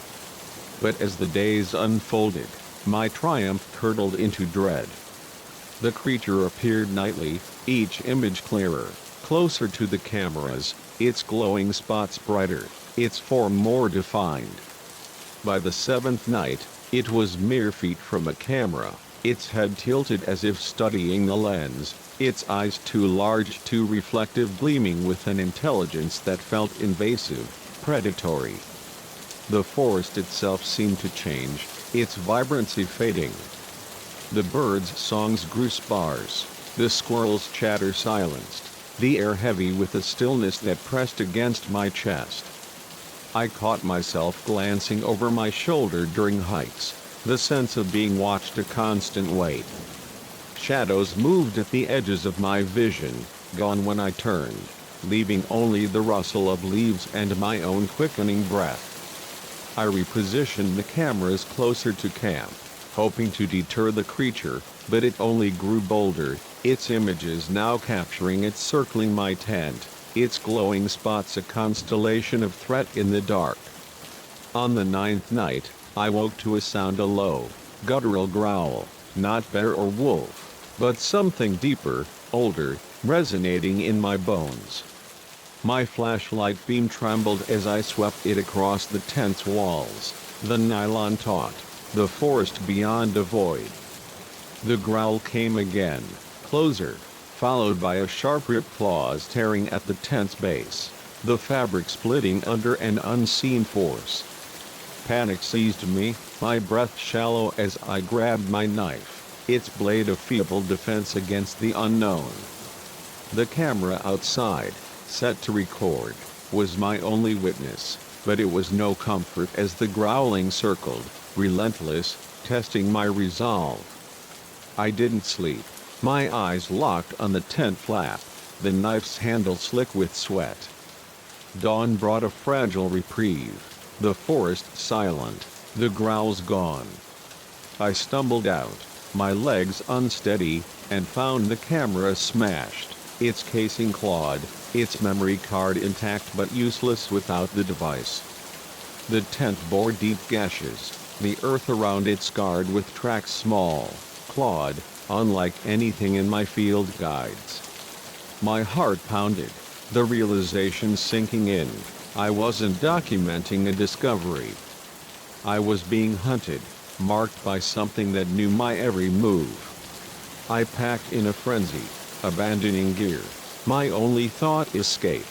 Speaker 1: But as the days unfolded, my triumph curdled into dread. The creature appeared nightly, each image clearer, closer to the cameras, its glowing spots brighter, its form more defined. By the seventh night, it was mere feet from a camera, its head tilted as if studying the lens, its eyes too large, too reflective, gleaming with an intelligence that felt invasive, predatory. The forest itself seemed to change, its vibrancy fading. The birds' songs grew sparse, the squirrels' chatter silenced, the air heavy with a stillness that pressed against my chest. I caught myself glancing over my shoulder during hikes, the sense of being watched a constant weight. Shadows moved at the edges of my vision, gone when I turned, leaving only the rustle of leaves and my own quickening breath. I repositioned the cameras closer to camp, hoping to deter the creature, but it only grew bolder, its images now capturing it circling my tent, its glowing spots a constellation of threat in the dark. On the 9th night, I woke to a sound, a low, guttural growl, not bear or wolf, but something deeper, older, resonating in my bones. My flashlight beam trembled as I swept it across the tent's walls, the nylon taut, the forest beyond a void. The growl came again, closer, followed by a sharp rip, claws tearing at the tent's base, the fabric splitting under an unseen force. Panic seized me, my breath shallow as I grabbed my knife, its blade a feeble defense against the unknown. The camera outside, set to record, was my only witness, but it was no comfort as the growling circled, relentless, testing my resolve. I didn't sleep, my eyes locked on the tent flap, the knife's handle slick with sweat. Dawn brought a fragile reprieve, the forest silent, the growls gone. I stumbled out, my legs unsteady, and found the camera smashed, its casing clawed, its memory card intact but useless without the device. The tent bore deep gashes, the earth around it scarred with tracks small, clawed, unlike anything in my field guides. My heart pounded, the realization sinking in, I wasn't documenting a discovery. I was being hunted, marked by something that knew my every move. I packed in a frenzy, abandoning gear, my only thought escape.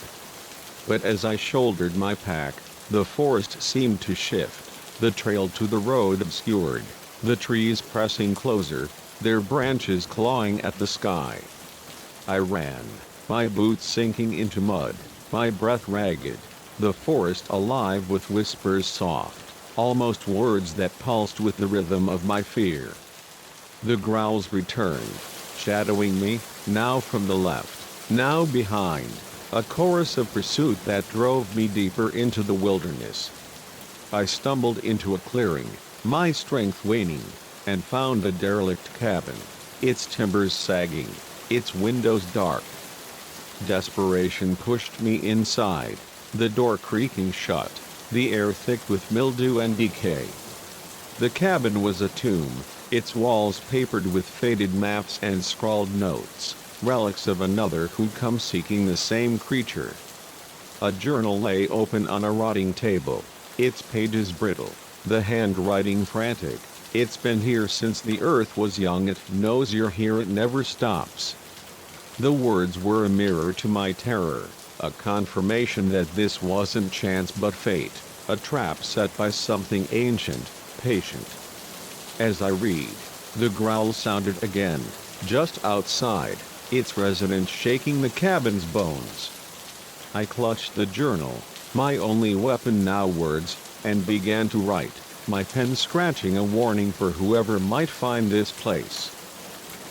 Speaker 1: But as I shouldered my pack, the forest seemed to shift, the trail to the road obscured, the trees pressing closer, their branches clawing at the sky. I ran, my boots sinking into mud, my breath ragged, the forest alive with whispers soft, almost words that pulsed with the rhythm of my fear. The growls returned, shadowing me, now from the left, now behind, a chorus of pursuit that drove me deeper into the wilderness. I stumbled into a clearing, my strength waning, and found a derelict cabin, its timbers sagging, its windows dark. Desperation pushed me inside, the door creaking shut, the air thick with mildew and decay. The cabin was a tomb, its walls papered with faded maps and scrawled notes, relics of another who'd come seeking the same creature. A journal lay open on a rotting table, its pages brittle, the handwriting frantic. It's been here since the earth was young, it knows you're here, it never stops. The words were a mirror to my terror, a confirmation that this wasn't chance but fate, a trap set by something ancient, patient. As I read, the growl sounded again, just outside, its resonance shaking the cabin's bones. I clutched the journal, my only weapon now, words, and began to write, my pen scratching a warning for whoever might find this place.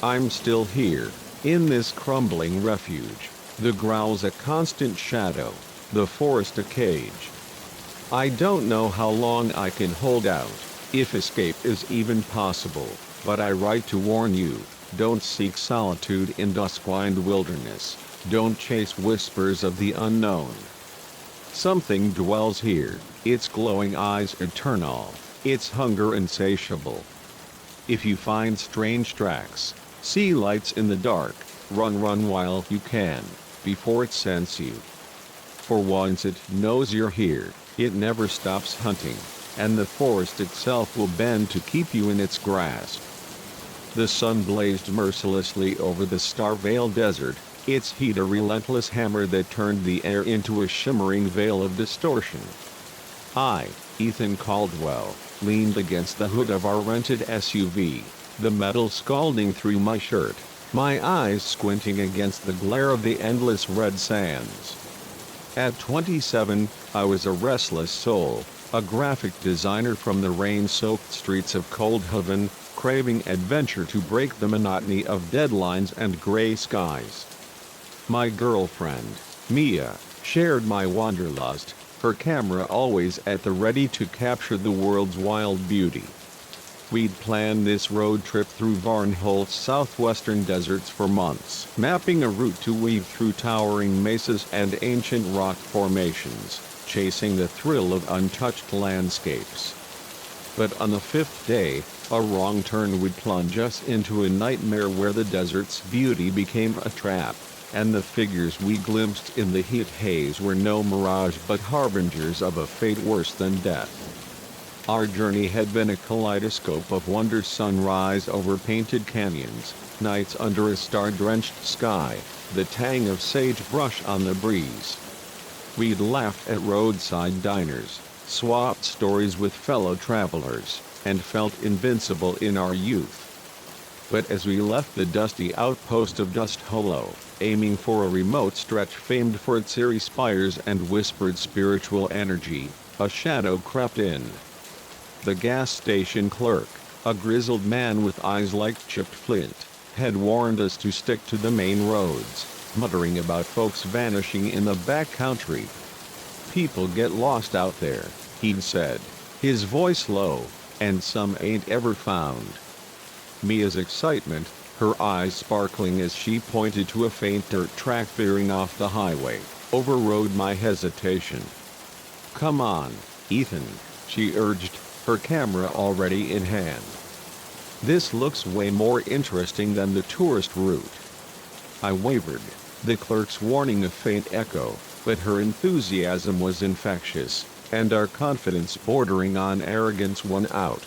Speaker 1: I'm still here, in this crumbling refuge, the growl's a constant shadow, the forest a cage. I don't know how long I can hold out, if escape is even possible, but I write to warn you, don't seek solitude in dusk-blind wilderness, don't chase whispers of the unknown. Something dwells here, its glowing eyes eternal, its hunger insatiable. If you find strange tracks, see lights in the dark, run while you can, before it scents you. For once it knows you're here, it never stops hunting, and the forest itself will bend to keep you in its grasp. The sun blazed mercilessly over the star-veiled desert, its heat a relentless hammer that turned the air into a shimmering veil of distortion. I, Ethan Caldwell, leaned against the hood of our rented SUV, the metal scalding through my shirt, my eyes squinting against the glare of the endless red sands. At 27, I was a restless soul, a graphic designer from the rain-soaked streets of Coldhaven, craving adventure to break the monotony of deadlines and gray skies. My girlfriend, Mia, shared my wanderlust, her camera always at the ready to capture the world's wild beauty. We'd planned this road trip through Varnholt's southwestern deserts for months, mapping a route to weave through towering mesas and ancient rock formations, chasing the thrill of untouched landscapes. But on the fifth day, a wrong turn would plunge us into a nightmare where the desert's beauty became a trap, and the figures we glimpsed in the heat haze were no mirage but harbingers of a fate worse than death. Our journey had been a kaleidoscope of wonders: sunrise over painted canyons, nights under a star-drenched sky, the tang of sagebrush on the breeze. We'd laughed at roadside diners, swapped stories with fellow travelers, and felt invincible in our youth. But as we left the dusty outpost of Dust Hollow, aiming for a remote stretch famed for its eerie spires and whispered spiritual energy, a shadow crept in. The gas station clerk, a grizzled man with eyes like chipped flint, had warned us to stick to the main roads, muttering about folks vanishing in the back country. "People get lost out there," he'd said, his voice low, "and some ain't ever found." Mia's excitement, her eyes sparkling as she pointed to a faint dirt track veering off the highway, overrode my hesitation. "Come on, Ethan," she urged, her camera already in hand. "This looks way more interesting than the tourist route." I wavered, the clerk's warning a faint echo, but her enthusiasm was infectious, and our confidence bordering on arrogance won out.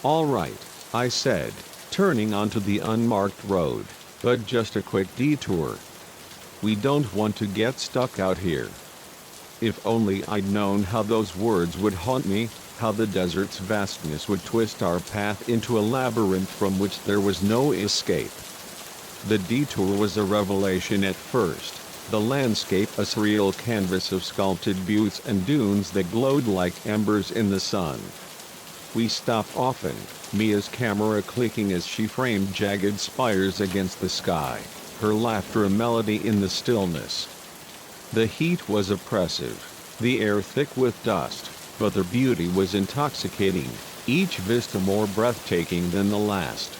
Speaker 1: "All right," I said, turning onto the unmarked road, "but just a quick detour. We don't want to get stuck out here." If only I'd known how those words would haunt me, how the desert's vastness would twist our path into a labyrinth from which there was no escape. The detour was a revelation at first, the landscape a surreal canvas of sculpted buttes and dunes that glowed like embers in the sun. We stopped often, Mia's camera clicking as she framed jagged spires against the sky, her laughter a melody in the stillness. The heat was oppressive, the air thick with dust, but the beauty was intoxicating, each vista more breathtaking than the last.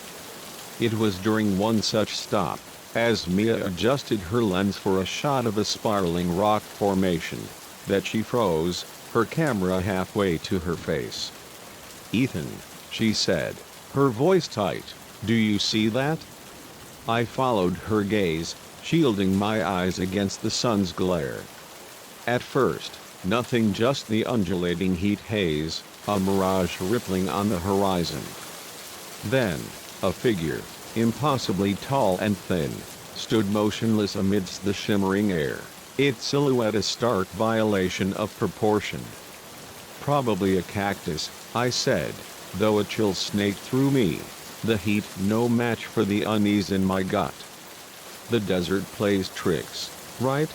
Speaker 1: It was during one such stop, as Mia adjusted her lens for a shot of a spiraling rock formation, that she froze, her camera halfway to her face. "Ethan," she said, her voice tight, "do you see that?" I followed her gaze, shielding my eyes against the sun's glare. At first, nothing, just the undulating heat haze, a mirage rippling on the horizon. Then, a figure, impossibly tall and thin, stood motionless amidst the shimmering air, its silhouette a stark violation of proportion. "Probably a cactus," I said, though a chill snaked through me, the heat no match for the unease in my gut. "The desert plays tricks, right?"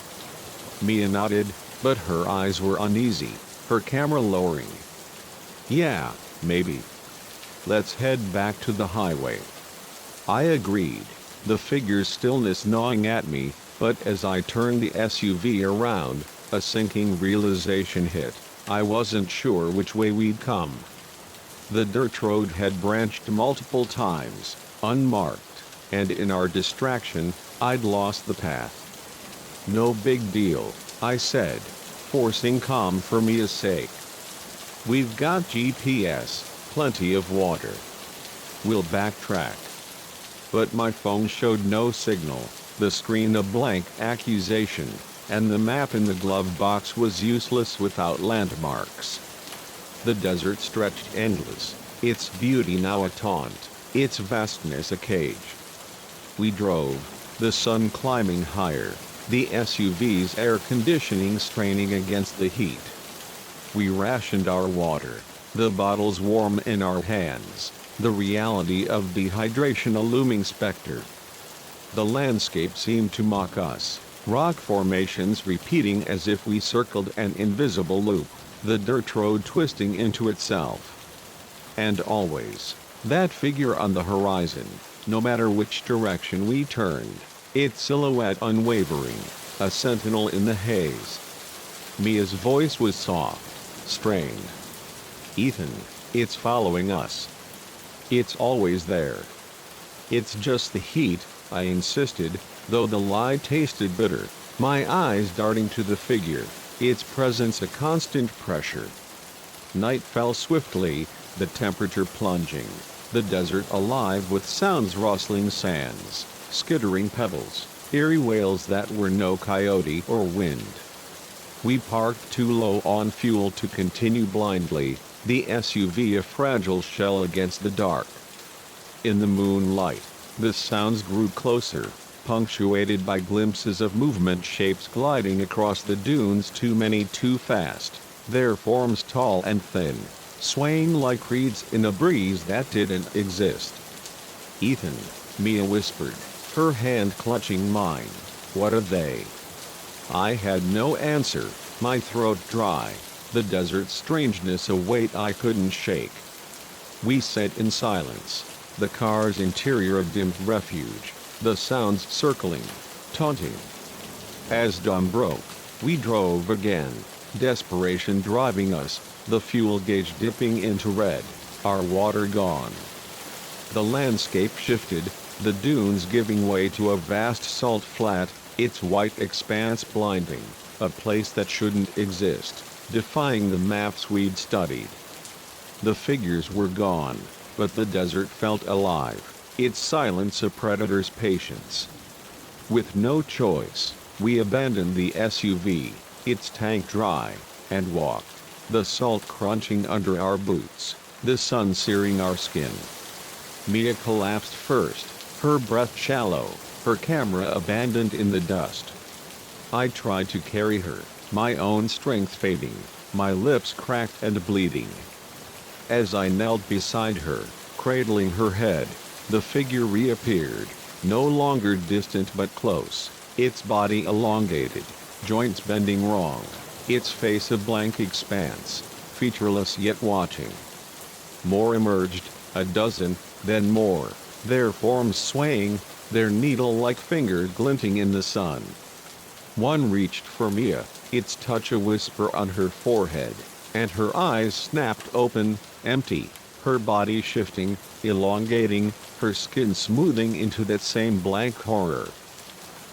Speaker 1: Mia nodded, but her eyes were uneasy, her camera lowering. "Yeah, maybe. Let's head back to the highway." I agreed, the figure's stillness gnawing at me, but as I turned the SUV around, a sinking realization hit: I wasn't sure which way we'd come. The dirt road had branched multiple times, unmarked, and in our distraction, I'd lost the path. "No big deal," I said, forcing calm for Mia's sake. "We've got GPS, plenty of water. We'll backtrack." But my phone showed no signal, the screen a blank accusation, and the map in the glove box was useless without landmarks. The desert stretched endless, its beauty now a taunt, its vastness a cage. We drove, the sun climbing higher, the SUV's air conditioning straining against the heat. We rationed our water, the bottles warm in our hands, the reality of dehydration a looming specter. The landscape seemed to mock us, rock formations repeating as if we circled an invisible loop, the dirt road twisting into itself. And always, that figure on the horizon, no matter which direction we turned, its silhouette unwavering, a sentinel in the haze. Mia's voice was soft, strained. "Ethan, it's following us. It's always there." "It's just the heat," I insisted, though the lie tasted bitter, my eyes darting to the figure, its presence a constant pressure. Night fell swiftly, the temperature plunging, the desert alive with sounds, rustling sands, skittering pebbles, eerie wails that were no coyote or wind. We parked too low on fuel to continue blindly, the SUV a fragile shell against the dark. In the moonlight, the sounds grew closer, punctuated by glimpses of movement, shapes gliding across the dunes, too many too fast, their forms tall and thin, swaying like reeds in a breeze that didn't exist. "Ethan," Mia whispered, her hand clutching mine, "what are they?" I had no answer, my throat dry, the desert strangeness a weight I couldn't shake. We sat in silence, the car's interior a dimmed refuge, the sounds circling, taunting. As dawn broke, we drove again, desperation driving us, the fuel gauge dipping into red, our water gone. The landscape shifted, the dunes giving way to a vast salt flat, its white expanse blinding, a place that shouldn't exist, defying the maps we'd studied. The figures were gone, but the desert felt alive, its silence a predator's patience. With no choice, we abandoned the SUV, its tank dry, and walked, the salt crunching under our boots, the sun searing our skin. Mia collapsed first, her breath shallow, her camera abandoned in the dust. I tried to carry her, my own strength fading, my lips cracked and bleeding. As I knelt beside her, cradling her head, the figure reappeared, no longer distant but close, its body elongated, joints bending wrong, its face a blank expanse, featureless yet watching. More emerged, a dozen, then more, their forms swaying, their needle-like fingers glinting in the sun. One reached for Mia, its touch a whisper on her forehead, and her eyes snapped open, empty, her body shifting, elongating, her skin smoothing into that same blank horror.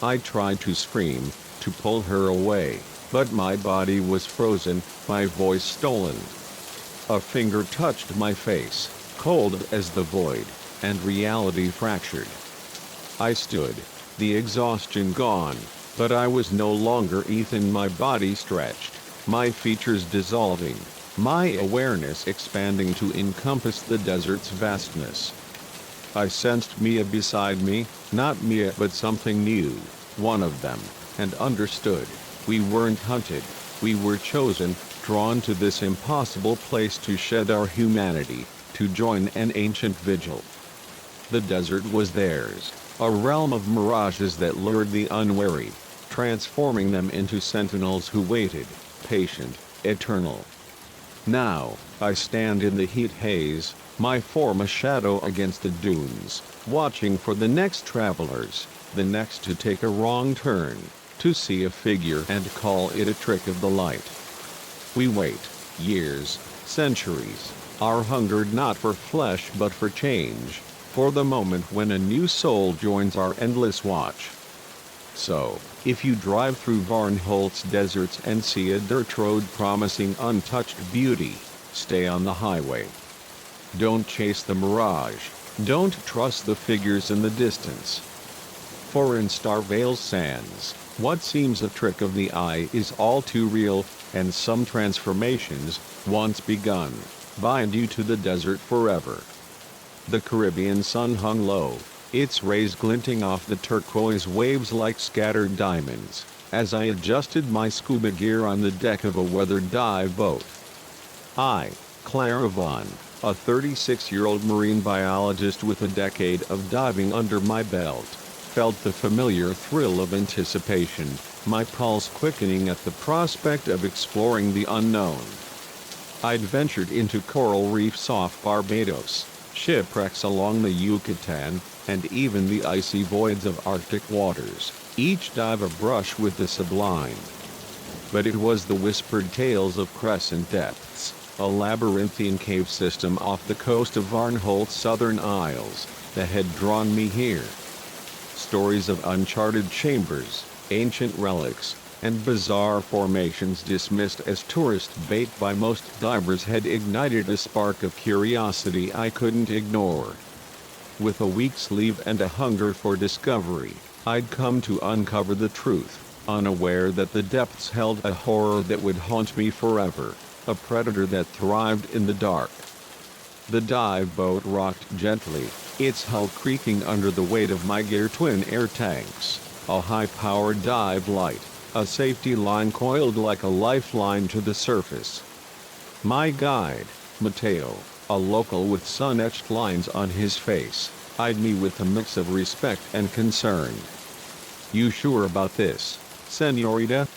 Speaker 1: I tried to scream, to pull her away, but my body was frozen, my voice stolen. A finger touched my face, cold as the void, and reality fractured. I stood, the exhaustion gone, but I was no longer Ethan. My body stretched, my features dissolving, my awareness expanding to encompass the desert's vastness. I sensed Mia beside me, not Mia but something new, one of them, and understood. We weren't hunted, we were chosen, drawn to this impossible place to shed our humanity, to join an ancient vigil. The desert was theirs, a realm of mirages that lured the unwary, transforming them into sentinels who waited, patient, eternal. Now, I stand in the heat haze, my form a shadow against the dunes, watching for the next travelers, the next to take a wrong turn, to see a figure and call it a trick of the light. We wait, years, centuries, are hungered not for flesh but for change, for the moment when a new soul joins our endless watch. So, if you drive through Varnholt's deserts and see a dirt road promising untouched beauty, stay on the highway. Don't chase the mirage, don't trust the figures in the distance. For in Starvale's sands, what seems a trick of the eye is all too real, and some transformations, once begun, bind you to the desert forever. The Caribbean sun hung low, its rays glinting off the turquoise waves like scattered diamonds, as I adjusted my scuba gear on the deck of a weathered dive boat. I, Claravon, a 36-year-old marine biologist with a decade of diving under my belt, felt the familiar thrill of anticipation, my pulse quickening at the prospect of exploring the unknown. I'd ventured into coral reefs off Barbados, shipwrecks along the Yucatan, and even the icy voids of Arctic waters, each dive abrush with the sublime. But it was the whispered tales of Crescent Depths, a labyrinthine cave system off the coast of Varnholt's southern isles, that had drawn me here. Stories of uncharted chambers, ancient relics, and bizarre formations dismissed as tourist bait by most divers had ignited a spark of curiosity I couldn't ignore. With a weak sleeve and a hunger for discovery, I'd come to uncover the truth, unaware that the depths held a horror that would haunt me forever, a predator that thrived in the dark. The dive boat rocked gently, its hull creaking under the weight of my gear twin air tanks, a high-powered dive light, a safety line coiled like a lifeline to the surface. My guide, Mateo, a local with sun-etched lines on his face, eyed me with a mix of respect and concern. "You sure about this, senorita?"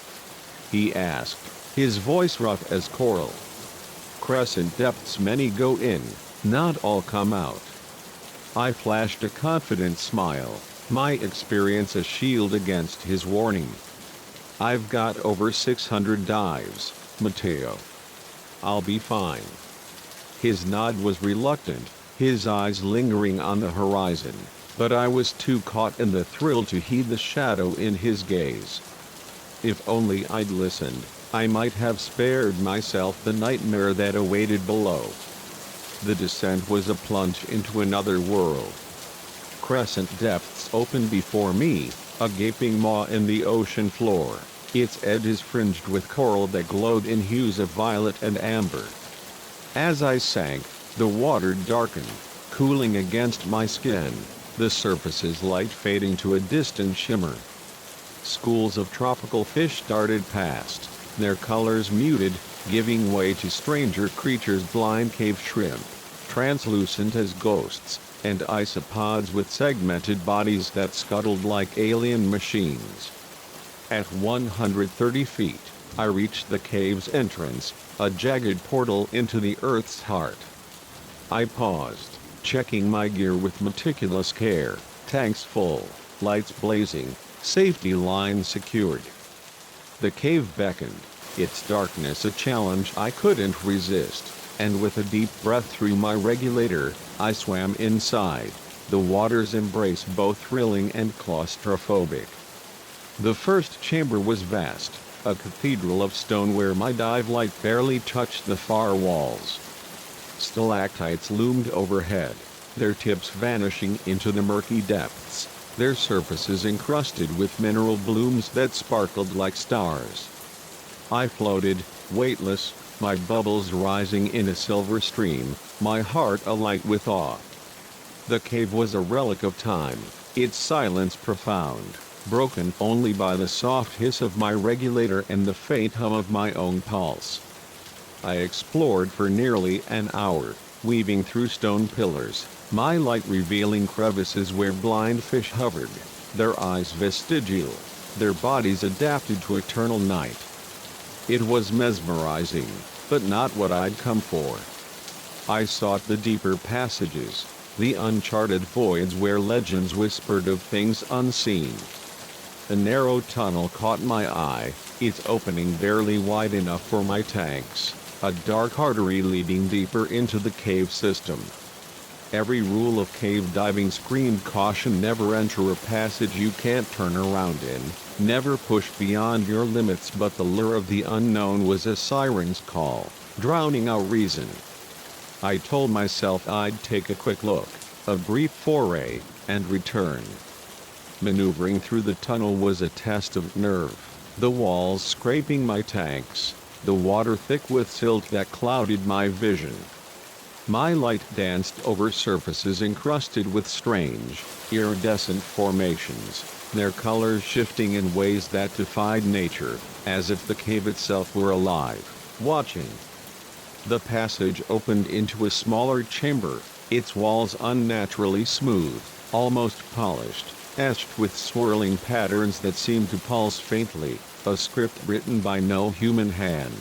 Speaker 1: he asked, his voice rough as coral. "Crescent Depths many go in, not all come out." I flashed a confident smile, my experience a shield against his warning. "I've got over 600 dives, Mateo. I'll be fine." His nod was reluctant, his eyes lingering on the horizon, but I was too caught in the thrill to heed the shadow in his gaze. If only I'd listened, I might have spared myself the nightmare that awaited below. The descent was a plunge into another world. Crescent Depths opened before me, a gaping maw in the ocean floor, its edges fringed with coral that glowed in hues of violet and amber. As I sank, the water darkened, cooling against my skin, the surface's light fading to a distant shimmer. Schools of tropical fish darted past, their colors muted, giving way to stranger creatures, blind cave shrimp, translucent as ghosts, and isopods with segmented bodies that scuttled like alien machines. At 130 feet, I reached the cave's entrance, a jagged portal into the Earth's heart. I paused, checking my gear with meticulous care, tanks full, lights blazing, safety lines secured. The cave beckoned, its darkness a challenge I couldn't resist, and with a deep breath through my regulator, I swam inside, the water's embrace both thrilling and claustrophobic. The first chamber was vast, a cathedral of stone where my dive light barely touched the far walls. Stalactites loomed overhead, their tips vanishing into the murky depths, their surfaces encrusted with mineral blooms that sparkled like stars. I floated, weightless, my bubbles rising in a silver stream, my heart alight with awe. The cave was a relic of time, its silence profound, broken only by the soft hiss of my regulator and the faint hum of my own pulse. I explored for nearly an hour, weaving through stone pillars, my light revealing crevices where blind fish hovered, their eyes vestigial, their bodies adapted to eternal night. It was mesmerizing, but not what I'd come for. I sought the deeper passages, the uncharted voids where legends whispered of things unseen. A narrow tunnel caught my eye, its opening barely wide enough for my tanks, a dark artery leading deeper into the cave system. Every rule of cave diving screamed caution: never enter a passage you can't turn around in, never push beyond your limits. But the lure of the unknown was a siren's call, drowning out reason. I told myself I'd take a quick look, a brief foray, and return. Maneuvering through the tunnel was a test of nerve, the walls scraping my tanks, the water thick with silt that clouded my vision. My light danced over surfaces encrusted with strange, iridescent formations, their colors shifting in ways that defied nature, as if the cave itself were alive, watching. The passage opened into a smaller chamber, its walls unnaturally smooth, almost polished, etched with swirling patterns that seemed to pulse faintly, a script written by no human hand.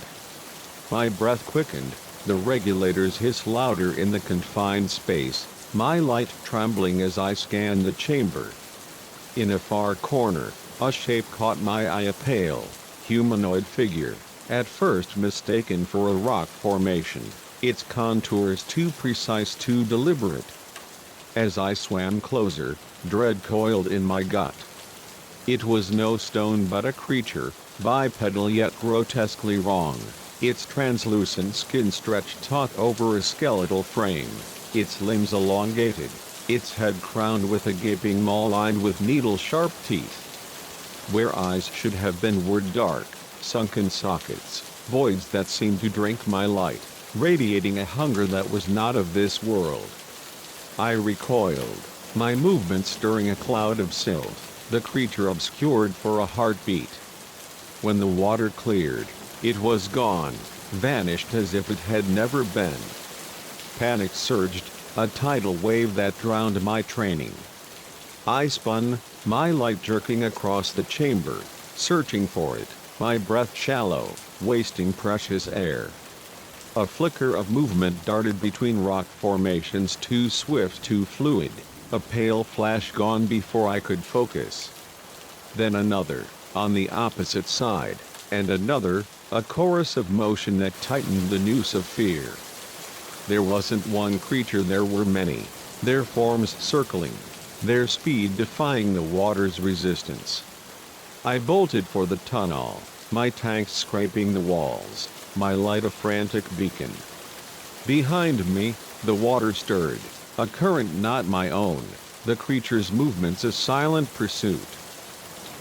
Speaker 1: My breath quickened, the regulators hissed louder in the confined space, my light trembling as I scanned the chamber. In a far corner, a shape caught my eye, a pale, humanoid figure, at first mistaken for a rock formation, its contours too precise, too deliberate. As I swam closer, dread coiled in my gut. It was no stone but a creature, bipedal yet grotesquely wrong, its translucent skin stretched taut over a skeletal frame, its limbs elongated, its head crowned with a gaping maw lined with needle-sharp teeth. Where eyes should have been were dark, sunken sockets, voids that seemed to drink my light, radiating a hunger that was not of this world. I recoiled, my movement stirring a cloud of silt, the creature obscured for a heartbeat. When the water cleared, it was gone, vanished as if it had never been. Panic surged, a tidal wave that drowned my training. I spun, my light jerking across the chamber, searching for it, my breath shallow, wasting precious air. A flicker of movement darted between rock formations, too swift, too fluid, a pale flash gone before I could focus. Then another, on the opposite side, and another, a chorus of motion that tightened the noose of fear. There wasn't one creature, there were many, their forms circling, their speed defying the water's resistance. I bolted for the tunnel, my tank scraping the walls, my light a frantic beacon. Behind me, the water stirred, a current not my own, the creature's movements a silent pursuit.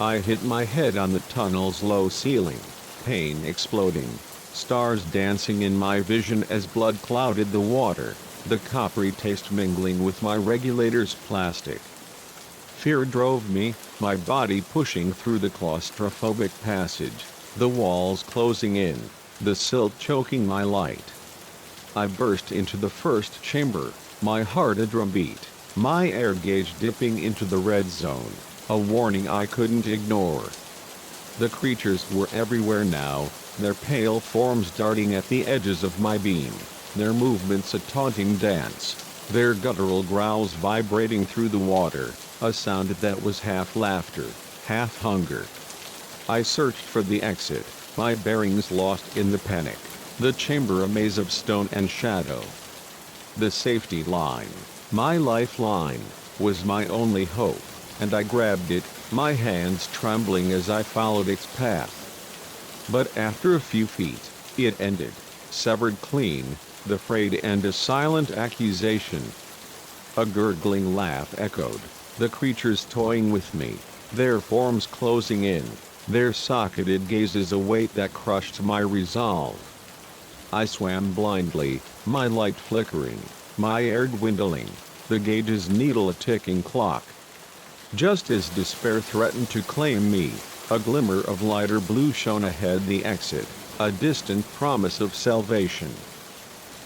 Speaker 1: I hit my head on the tunnel's low ceiling, pain exploding, stars dancing in my vision as blood clouded the water, the coppery taste mingling with my regulator's plastic. Fear drove me, my body pushing through the claustrophobic passage, the walls closing in, the silt choking my light. I burst into the first chamber, my heart a drumbeat, my air gauge dipping into the red zone, a warning I couldn't ignore. The creatures were everywhere now, their pale forms darting at the edges of my beam, their movements a taunting dance, their guttural growls vibrating through the water, a sound that was half laughter, half hunger. I searched for the exit, my bearings lost in the panic, the chamber a maze of stone and shadow. The safety line, my lifeline, was my only hope, and I grabbed it, my hands trembling as I followed its path. But after a few feet, it ended, severed clean, the frayed end a silent accusation. A gurgling laugh echoed, the creatures toying with me, their forms closing in, their socketed gazes a weight that crushed my resolve. I swam blindly, my light flickering, my air dwindling, the gauge's needle a ticking clock. Just as despair threatened to claim me, a glimmer of lighter blue shone ahead, the exit, a distant promise of salvation.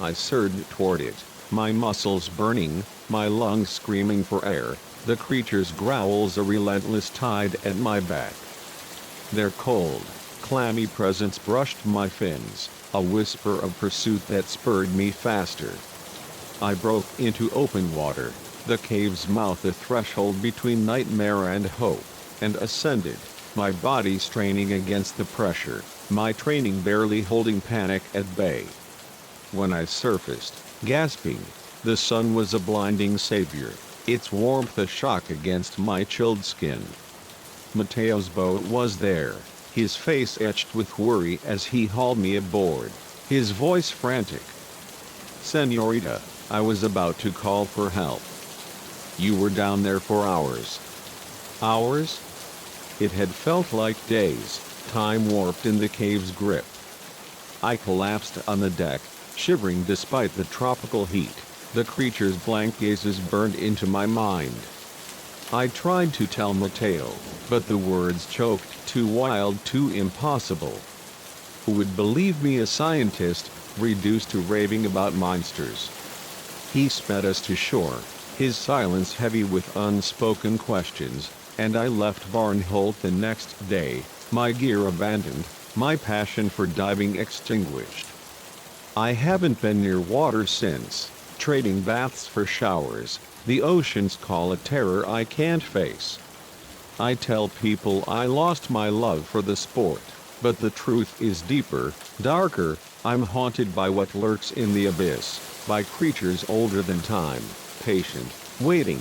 Speaker 1: I surged toward it, my muscles burning, my lungs screaming for air, the creature's growls a relentless tide at my back. Their cold, clammy presence brushed my fins, a whisper of pursuit that spurred me faster. I broke into open water, the cave's mouth a threshold between nightmare and hope, and ascended, my body straining against the pressure, my training barely holding panic at bay. When I surfaced, gasping, the sun was a blinding savior, its warmth a shock against my chilled skin. Mateo's boat was there, his face etched with worry as he hauled me aboard, his voice frantic. "Señorita," I was about to call for help. "You were down there for hours." Hours? It had felt like days, time warped in the cave's grip. I collapsed on the deck, shivering despite the tropical heat, the creature's blank gazes burned into my mind. I tried to tell Mateo, but the words choked, too wild, too impossible. Who would believe me, a scientist, reduced to raving about monsters? He sped us to shore, his silence heavy with unspoken questions, and I left Barnholt the next day, my gear abandoned, my passion for diving extinguished. I haven't been near water since, trading baths for showers. The ocean's call a terror I can't face. I tell people I lost my love for the sport, but the truth is deeper, darker. I'm haunted by what lurks in the abyss, by creatures older than time, patient, waiting.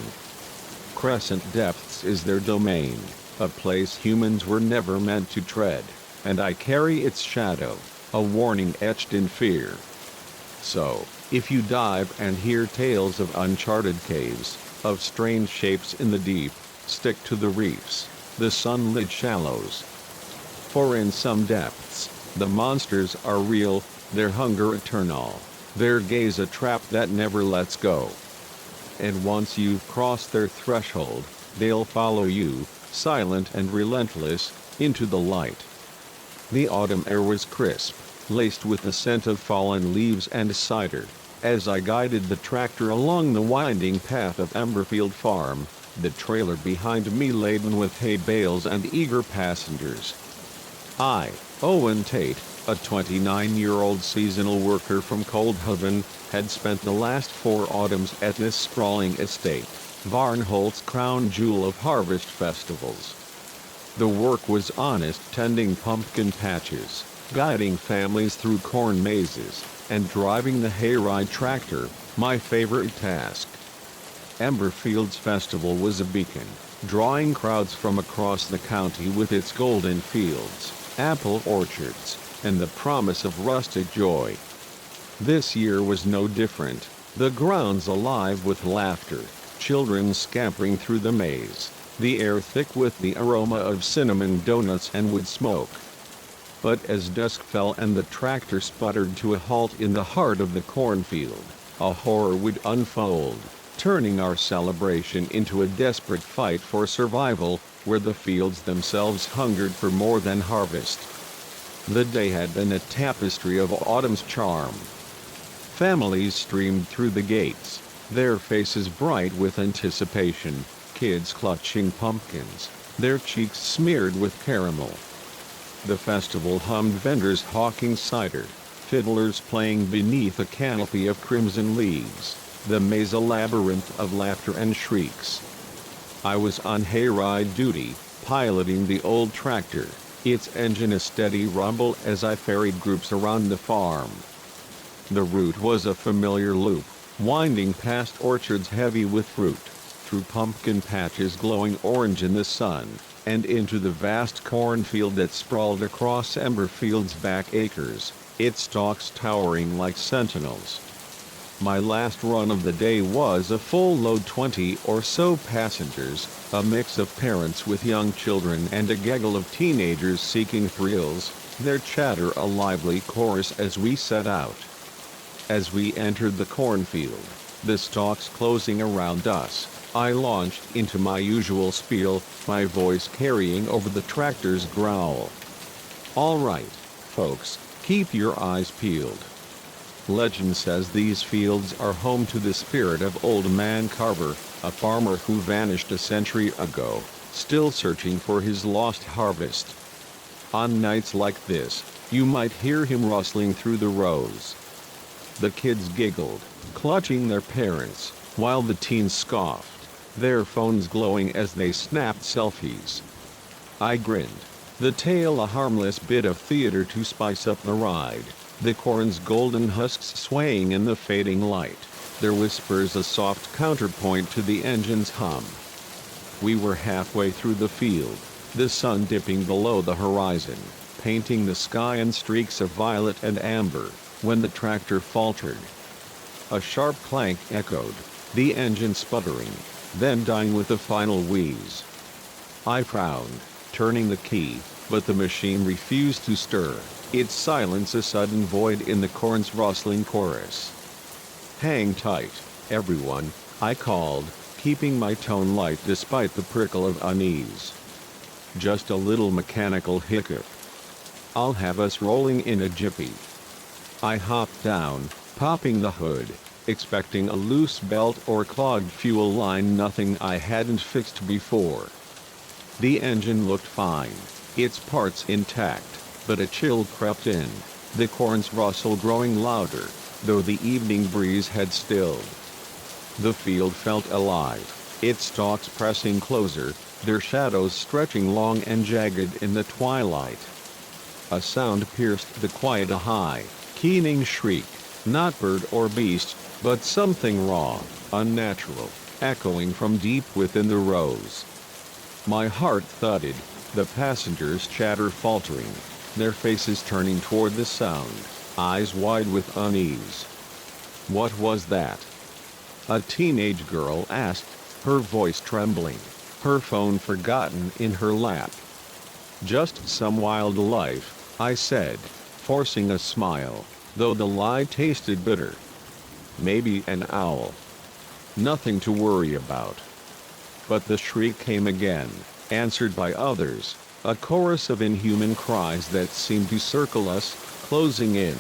Speaker 1: Crescent Depths is their domain, a place humans were never meant to tread, and I carry its shadow, a warning etched in fear. So, if you dive and hear tales of uncharted caves, of strange shapes in the deep, stick to the reefs, the sunlit shallows. For in some depths, the monsters are real, their hunger eternal, their gaze a trap that never lets go. And once you've crossed their threshold, they'll follow you, silent and relentless, into the light. The autumn air was crisp, laced with the scent of fallen leaves and cider, as I guided the tractor along the winding path of Emberfield Farm, the trailer behind me laden with hay bales and eager passengers. I, Owen Tate, a 29-year-old seasonal worker from Coldhaven, had spent the last 4 autumns at this sprawling estate, Barnholt's crown jewel of harvest festivals. The work was honest, tending pumpkin patches, guiding families through corn mazes, and driving the hayride tractor, my favorite task. Emberfield's festival was a beacon, drawing crowds from across the county with its golden fields, apple orchards, and the promise of rustic joy. This year was no different, the grounds alive with laughter, children scampering through the maze, the air thick with the aroma of cinnamon donuts and wood smoke. But as dusk fell and the tractor sputtered to a halt in the heart of the cornfield, a horror would unfold, turning our celebration into a desperate fight for survival, where the fields themselves hungered for more than harvest. The day had been a tapestry of autumn's charm. Families streamed through the gates, their faces bright with anticipation, kids clutching pumpkins, their cheeks smeared with caramel. The festival hummed, vendors hawking cider, fiddlers playing beneath a canopy of crimson leaves, the maze a labyrinth of laughter and shrieks. I was on hayride duty, piloting the old tractor, its engine a steady rumble as I ferried groups around the farm. The route was a familiar loop, winding past orchards heavy with fruit, through pumpkin patches glowing orange in the sun, and into the vast cornfield that sprawled across Emberfield's back acres, its stalks towering like sentinels. My last run of the day was a full load, 20 or so passengers, a mix of parents with young children and a gaggle of teenagers seeking thrills, their chatter a lively chorus as we set out. As we entered the cornfield, the stalks closing around us, I launched into my usual spiel, my voice carrying over the tractor's growl. All right, folks, keep your eyes peeled. Legend says these fields are home to the spirit of Old Man Carver, a farmer who vanished a century ago, still searching for his lost harvest. On nights like this, you might hear him rustling through the rows. The kids giggled, clutching their parents, while the teens scoffed, their phones glowing as they snapped selfies. I grinned, the tale a harmless bit of theater to spice up the ride, the corn's golden husks swaying in the fading light, their whispers a soft counterpoint to the engine's hum. We were halfway through the field, the sun dipping below the horizon, painting the sky in streaks of violet and amber, when the tractor faltered. A sharp clank echoed, the engine sputtering, then dying with a final wheeze. I frowned, turning the key, but the machine refused to stir, its silence a sudden void in the corn's rustling chorus. Hang tight, everyone, I called, keeping my tone light despite the prickle of unease. Just a little mechanical hiccup. I'll have us rolling in a jiffy. I hopped down, popping the hood, expecting a loose belt or clogged fuel line, nothing I hadn't fixed before. The engine looked fine, its parts intact, but a chill crept in, the corn's rustle growing louder, though the evening breeze had stilled. The field felt alive, its stalks pressing closer, their shadows stretching long and jagged in the twilight. A sound pierced the quiet, a high, keening shriek, not bird or beast, but something raw, unnatural, echoing from deep within the rows. My heart thudded, the passengers' chatter faltering, their faces turning toward the sound, eyes wide with unease. What was that? A teenage girl asked, her voice trembling, her phone forgotten in her lap. Just some wildlife, I said, forcing a smile, though the lie tasted bitter. Maybe an owl. Nothing to worry about. But the shriek came again, answered by others, a chorus of inhuman cries that seemed to circle us, closing in.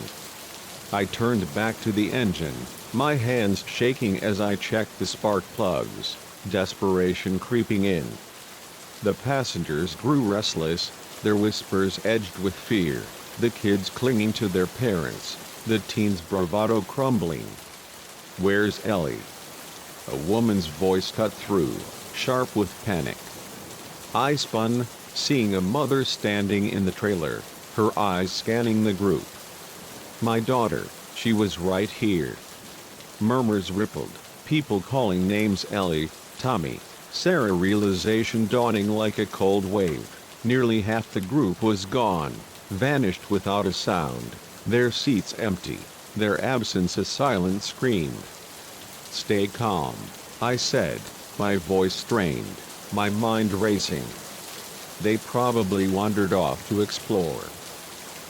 Speaker 1: I turned back to the engine, my hands shaking as I checked the spark plugs, desperation creeping in. The passengers grew restless, their whispers edged with fear, the kids clinging to their parents, the teens' bravado crumbling. "Where's Ellie?" A woman's voice cut through, sharp with panic. I spun, seeing a mother standing in the trailer, her eyes scanning the group. My daughter, she was right here. Murmurs rippled, people calling names: Ellie, Tommy, Sarah. Realization dawning like a cold wave. Nearly half the group was gone, vanished without a sound, their seats empty, their absence a silent scream. "Stay calm," I said, my voice strained, my mind racing. "They probably wandered off to explore."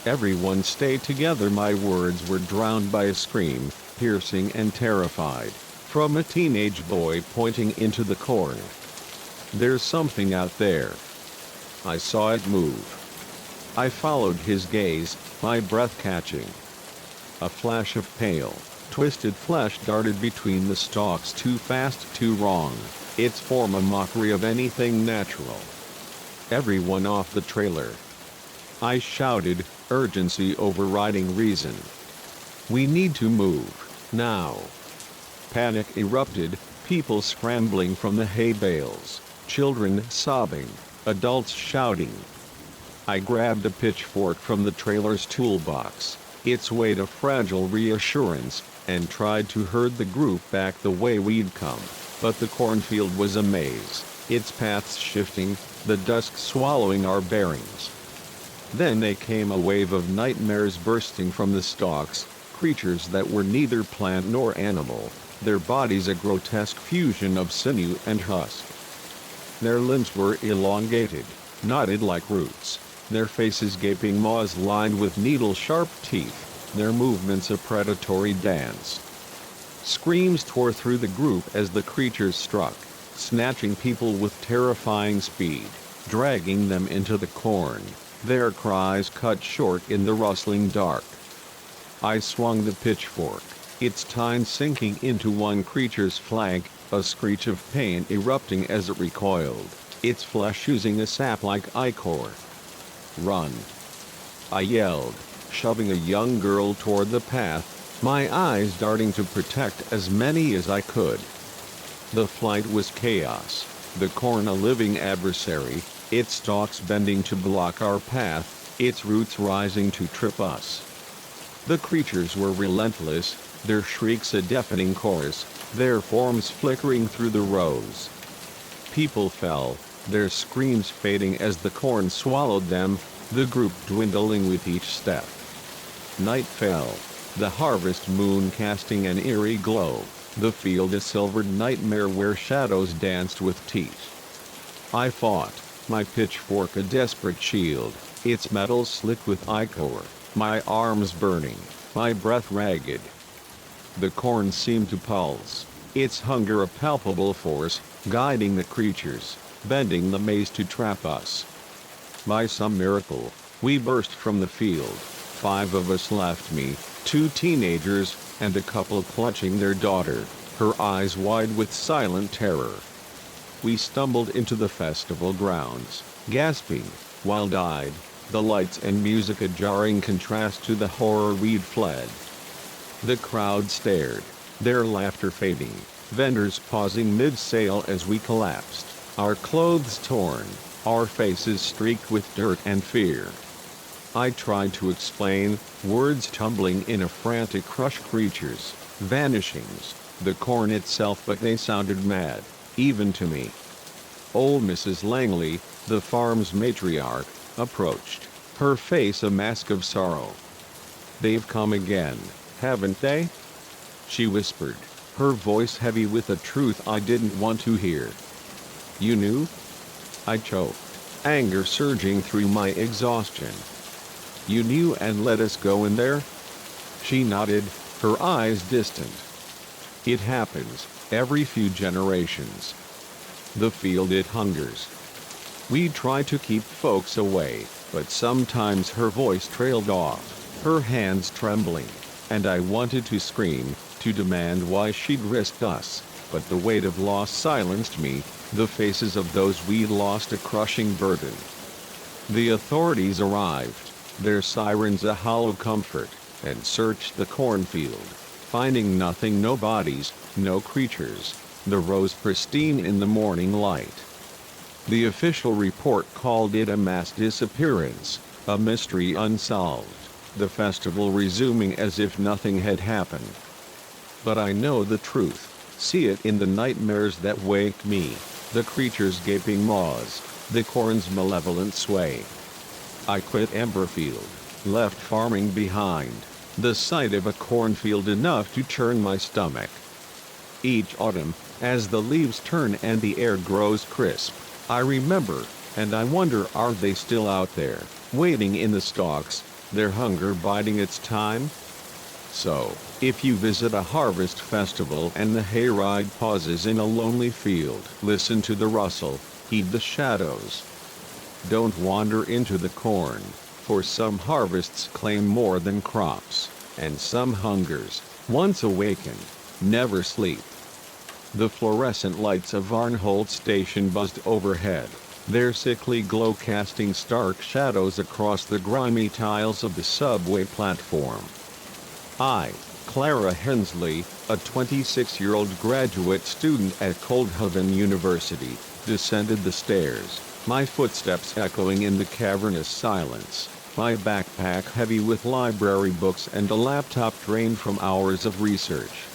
Speaker 1: "Everyone stay together." My words were drowned by a scream, piercing and terrified, from a teenage boy pointing into the corn. "There's something out there." I saw it move. I followed his gaze, my breath catching. A flash of pale, twisted flesh darted between the stalks, too fast, too wrong, its form a mockery of anything natural. "Everyone off the trailer!" I shouted, urgency overriding reason. "We need to move, now." Panic erupted, people scrambling from the hay bales, children sobbing, adults shouting. I grabbed a pitchfork from the trailer's toolbox, its weight a fragile reassurance, and tried to herd the group back the way we'd come, but the cornfield was a maze, its paths shifting, the dusk swallowing our bearings. Then they came, a wave of nightmares bursting from the stalks, creatures that were neither plant nor animal, their bodies a grotesque fusion of sinew and husk. Their limbs were elongated, knotted like roots, their faces gaping maws lined with needle-sharp teeth, their movements a predatory dance. Screams tore through the group as the creatures struck, snatching people with terrifying speed, dragging them into the corn, their cries cut short in the rustling dark. I swung the pitchfork, its tine sinking into one creature's flank, a screech of pain erupting as it recoiled, its flesh oozing a sap-like ichor. "Run!" I yelled, shoving a young girl toward the path, my eyes darting to protect as many as I could. The flight was chaos, the corn a living adversary, its stalks bending to block our path, its roots rising to trip us. The creatures were relentless, their shrieks a deafening chorus, their forms flickering through the rows. People fell, their screams fading as the corn swallowed them, the group dwindling with each step. Night fell, the harvest moon casting an eerie glow, the field a silvered nightmare where shadows danced with teeth. I fought, my pitchfork a desperate shield, its metal slick with ichor, my arms burning, my breath ragged. The corn seemed to pulse, its hunger a palpable force, guiding the creatures, bending the maze to trap us. By some miracle, We burst from the field. 5 of us left me, 2 teenagers, and a couple clutching their daughter, her eyes wide with silent terror. We stumbled into the festival grounds, gasping, wild-eyed, the lights and music a jarring contrast to the horror we'd fled. The crowd stared, their laughter fading, vendors pausing mid-sale as we collapsed, our clothes torn, our faces streaked with dirt and fear. I tried to explain, words tumbling in a frantic crush, creatures, vanishings, the corn itself, but they sounded mad, even to me. Old Mrs. Langley, the farm's matriarch, approached, her face a mask of sorrow. "They've come again, haven't they?" she whispered, her voice heavy with a truth I didn't want to hear. "You knew?" I choked, anger surging through my exhaustion. "You knew and let us go in there?" She nodded, her eyes distant. "It happens, every few generations. The field it hungers. We try to keep folks away, but sometimes," her voice trailed off, her hands trembling, and I wanted to scream, to demand why she'd risked us, but the weight of loss silenced me, the faces of those we'd lost a crushing burden. The authorities arrived, their sirens a hollow comfort, and searched the cornfield, finding nothing, no bodies, no creatures, the rows pristine in the morning light. The official report called it a mass disappearance, a mystery unsolved, the festival resuming as if nothing had happened. But I know the truth, see it in the nightmares that wake me, the creatures' gaping maws, the corn's malevolent sway. I quit Emberfield, left farming behind, the sight of a cornfield enough to churn my stomach. Each autumn, as the leaves turn and the air grows crisp, I remember, and I wonder, are they still out there, waiting in the stalks, their hunger biding its time? So, if you visit a harvest festival and the hayride pauses in a lonely field, listen to the rustle, heed the shadows. Don't wander into the corn, for some harvests claim more than crops, and some hungers, once awakened, never sleep. The fluorescent lights of Varnholt Station buzzed overhead, their sickly glow casting stark shadows across the grimy tiles of the subway platform. I, Clara Hensley, a 26-year-old graduate student at Coldhaven University, descended the stairs, my footsteps echoing in the cavernous silence, my backpack heavy with library books and a laptop drained from hours of research.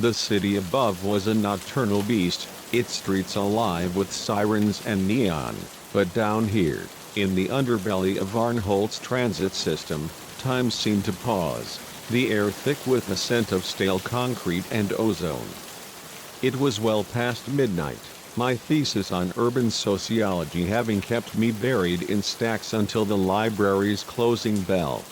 Speaker 1: The city above was a nocturnal beast, its streets alive with sirens and neon, but down here, in the underbelly of Varnholt's transit system, time seemed to pause, the air thick with the scent of stale concrete and ozone. It was well past midnight, my thesis on urban sociology having kept me buried in stacks until the library's closing bell.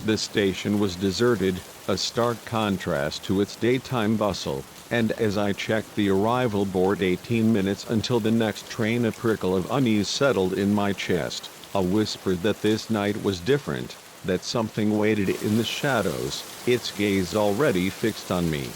Speaker 1: The station was deserted, a stark contrast to its daytime bustle, and as I checked the arrival board 18 minutes until the next train, a prickle of unease settled in my chest, a whisper that this night was different, that something waited in the shadows, its gaze already fixed on me.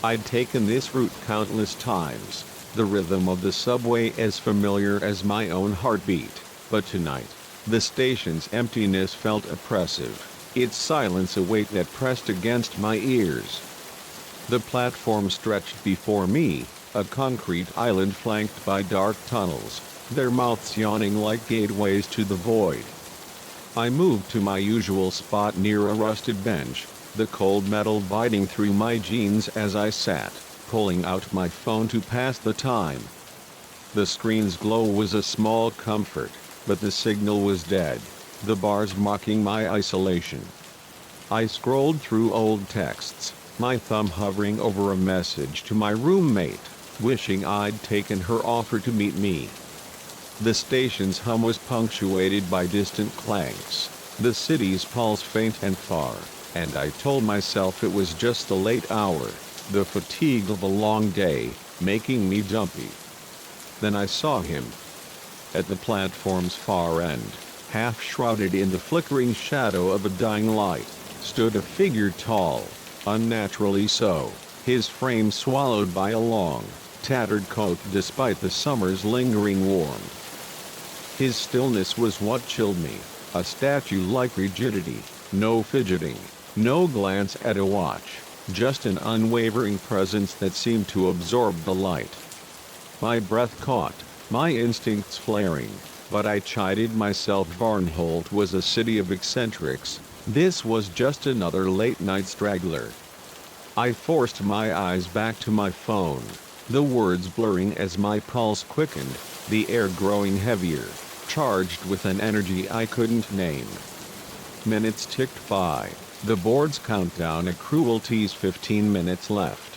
Speaker 1: I'd taken this route countless times, the rhythm of the subway as familiar as my own heartbeat, but tonight, the station's emptiness felt oppressive, its silence a weight that pressed against my ears. The platform stretched before me, a concrete island flanked by dark tunnels, their mouths yawning like gateways to the void. I moved to my usual spot near a rusted bench, the cold metal biting through my jeans as I sat, pulling out my phone to pass the time. The screen's glow was a small comfort, but the signal was dead, the bars mocking my isolation. I scrolled through old texts, my thumb hovering over a message to my roommate, wishing I'd taken her offer to meet me. The station's hum was punctuated by distant clanks, the city's pulse faint and far, and I told myself it was just the late hour, the fatigue of a long day, making me jumpy. Then I saw him, at the platform's far end, the Half shrouded in the flickering shadow of a dying light, stood a figure tall, unnaturally so, his frame swallowed by a long, tattered coat despite the summer's lingering warmth. His stillness was what chilled me, a statue-like rigidity, no fidgeting, no glance at a watch, just an unwavering presence that seemed to absorb the light. My breath caught, my instincts flaring, but I chided myself. Varnholt was a city of eccentrics, this was just another late-night straggler. I forced my eyes back to my phone, the words blurring as my pulse quickened, the air growing heavier, charged with an energy I couldn't name. Minutes ticked by, the board's countdown at cruelty's 15 minutes left.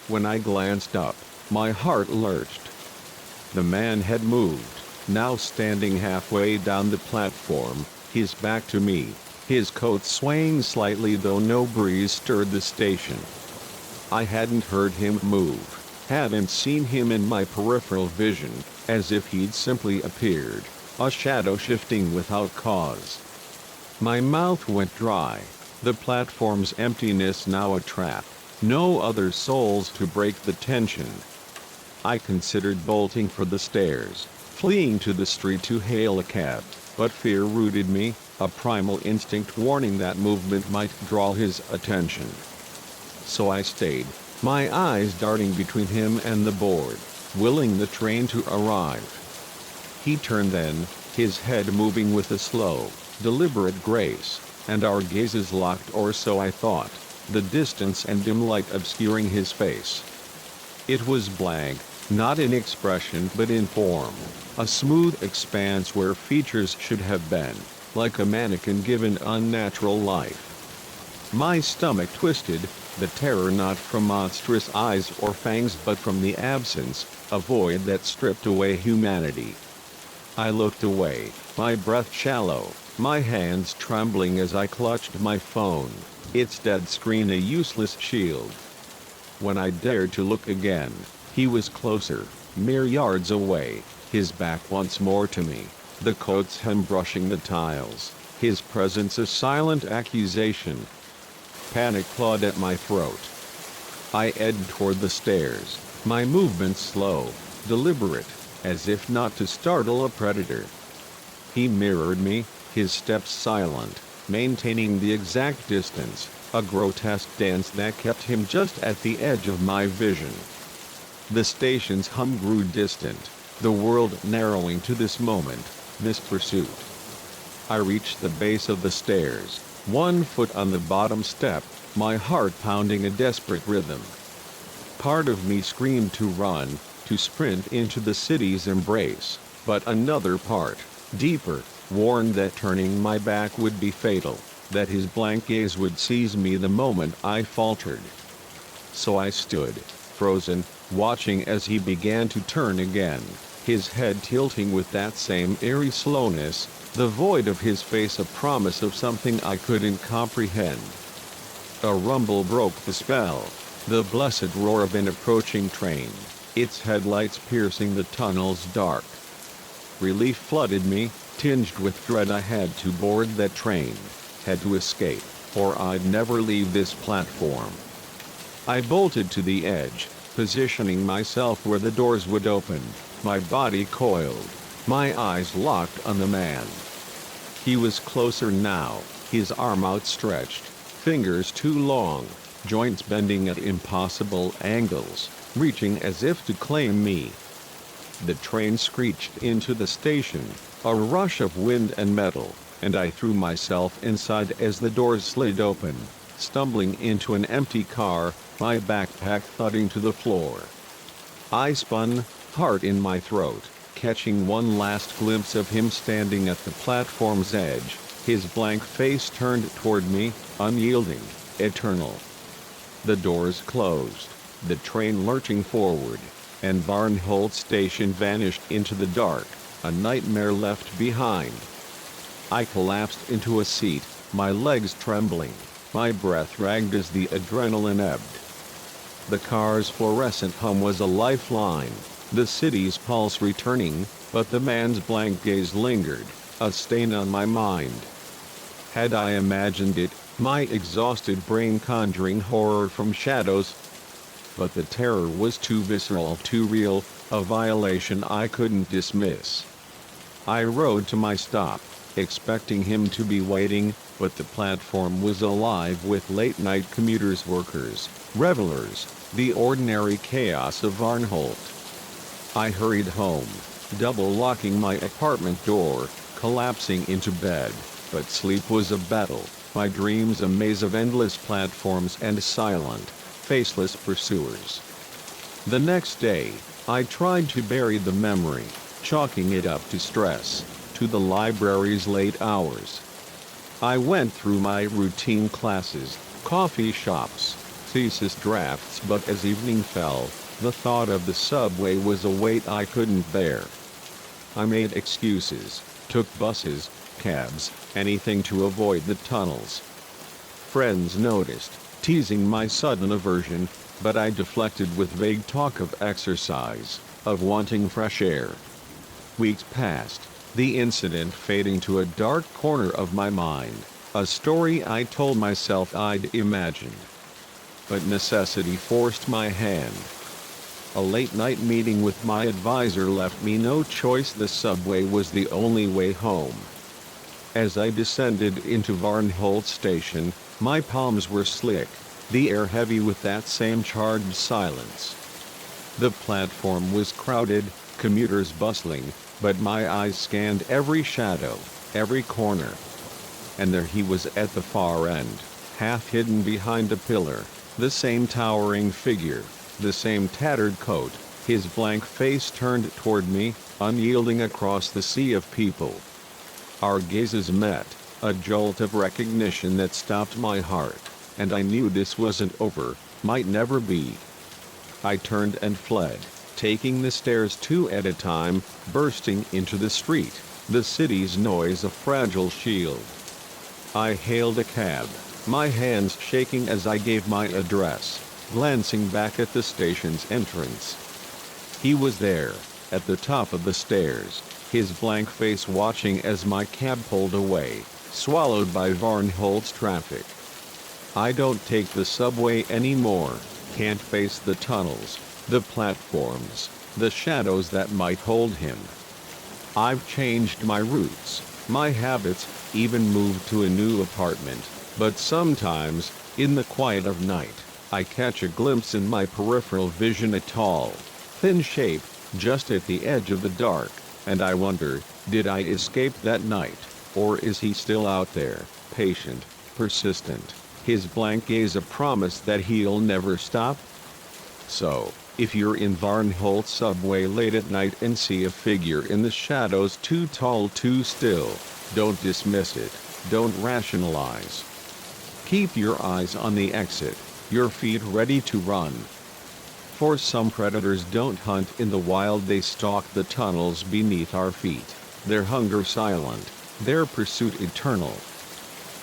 Speaker 1: When I glanced up, my heart lurched. The man had moved, now standing halfway down the platform, his back to me, his coat swaying slightly though no breeze stirred the station. I hadn't heard him move, hadn't seen him in my peripheral vision, as if he'd simply appeared, a shadow shifting without cause. My mouth went dry, the platform's emptiness now a trap, no other souls to break the tension. I considered bolting for the stairs, fleeing to the street to hail a cab, but fear rooted me, a primal instinct warning that movement might draw his attention. So I stayed, my eyes darting between him and the board, willing the train to arrive. He turned then, his head moving with a slow, deliberate grace, and our gazes locked, or so I thought, the distance and dim light obscuring his face. It was blank, not in expression but in form, a smooth expanse where features should have been, like a mannequin given unnatural life. My stomach twisted, the terror not from monstrous eyes or fangs but from the absence, a void that stripped away humanity. I looked away, my breath shallow, my hands trembling as I clutched my phone, its dead screen a useless shield. When I dared to look again, he was closer, mere yards away, his back once more to me, the coat's hem brushing the tiles, his presence a silent accusation. Panic clawed at my throat. I edged toward the stairs, my movements slow, deliberate, as if not to startle a predator. He mirrored me, his steps silent, maintaining the exact distance, a grotesque dance that kept him just at the edge of my vision. The station's hum grew distant, the world narrowing to this moment, this pursuit. I reached the base of the stairs, 1 foot on the bottom step, my heart pounding a desperate rhythm. Part of me screamed to run, to sprint into the city's embrace, but another part, deeper, warned that turning my back would be fatal, that his blank gaze would seize me the moment I faltered. So I stood, frozen, watching as he began to turn again, his head tilting with that same eerie slowness, the void of his face a promise of something I couldn't comprehend. A rumble broke the spell, the blessed roar of an approaching train, its headlights piercing the tunnel's dark. Relief flooded me, tinged with dread. I had to board that train, had to escape, or I'd never leave this platform. I bolted to the edge, positioning myself where the doors would open, my body coiled, my eyes locked on the man. He was closer now, his arm outstretched, fingers too long, joints bending at impossible angles, reaching as if to claim me. The train screeched into the station, a rush of wind and metal, and I threw myself inside as the doors slid open, stumbling into an empty car, my backpack thudding to the floor. I spun, heart in my throat, catching one last glimpse of him standing at the platform's edge, his blank face turned toward me, unyielding, eternal. The doors closed, the train lurching forward, and Varnholt Station vanished into the dark, a nightmare left behind. I collapsed into a seat, my legs trembling, my breath ragged as the adrenaline ebbed. The car's fluorescent hum was a lifeline, the city's pulse returning, but the man's blank gaze lingered, a stain on my mind. Had I imagined it, my exhausted brain conjuring horror from shadows? But the terror was too visceral, too real, a violation I couldn't dismiss. I rode to my stop, expecting him to be waiting, but the platform was alive with late-night commuters, workers, revelers, the ordinary chaos of Varnholt. I hurried home, double-locking my apartment door, collapsing into bed, but sleep was a battle, my dreams a maze of endless platforms and silent, faceless pursuers. The next day, I tried to bury the memory, chalking it up to stress, to the library's late hours. I went through my routine classes, coffee shops, thesis drafts, but as evening fell, the thought of the subway was a weight I couldn't bear. I made excuses, took buses, cabs, anything to avoid the tunnels. Friends noticed, teasing my sudden aversion, but I deflected with vague talk of exercise, of wanting fresh air. Weeks passed, the incident fading to a dark corner of my mind, a story I told myself I'd imagined. But necessity forced my hand. A late-night meeting with my advisor left me no choice. The subway was the only way home. As I descended into Varnholt station, my palms were slick, the air heavy with that same charged silence. The platform was crowded, commuters bustling, but my eyes scanned every shadow, every corner. And there he was at the far end, half hidden behind a pillar, the same towering figure, the same tattered coat, his blank face turned toward me, unyielding across the sea of people. Our gazes met, a jolt of recognition that stopped my heart, and I knew this wasn't over, might never be. I turned and fled, taking the stairs two at a time, bursting into the street, the city's noise a fragile shield. I hailed a cab, my hands shaking as I gave my address, glancing back at the station's entrance. He was there, at the top of the stairs, his blank face watching as my cab pulled away, swallowed by Varnholt's traffic. I don't take the subway anymore, can't face the tunnels, the platforms, the shadows that might hold him. I've changed my routes, my habits, even moved to a new apartment, but sometimes, in the quiet of night, I catch a glimpse in my peripheral vision, a tall, thin shape, just at the edge of the dark, and I wonder, did I escape that night, or is he still out there, patient, persistent, his blank gaze a promise that he'll never stop? So, if you're in Varnholt subway late at night and see a figure in the shadows too tall, too still, don't dismiss it, don't rationalize. Keep your eyes on the exit, your feet ready to run. For some predators don't hunt in the wild, they stalk the tunnels beneath our feet, their hunger silent, their pursuit eternal.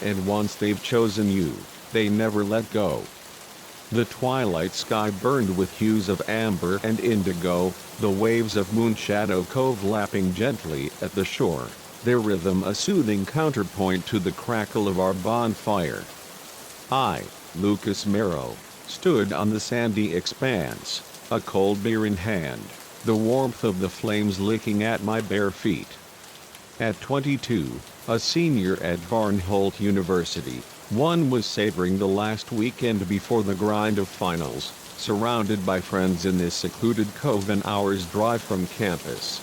Speaker 1: And once they've chosen you, they never let go. The twilight sky burned with hues of amber and indigo, the waves of Moonshadow Cove lapping gently at the shore, their rhythm a soothing counterpoint to the crackle of our bonfire. I, Lucas Merrow, stood on the sandy expanse, a cold beer in hand, the warmth of the flames licking at my bare feet. At 22, a senior at Varnholt University, one was savoring the last weekend before the grind of finals, surrounded by friends in this secluded cove an hour's drive from campus.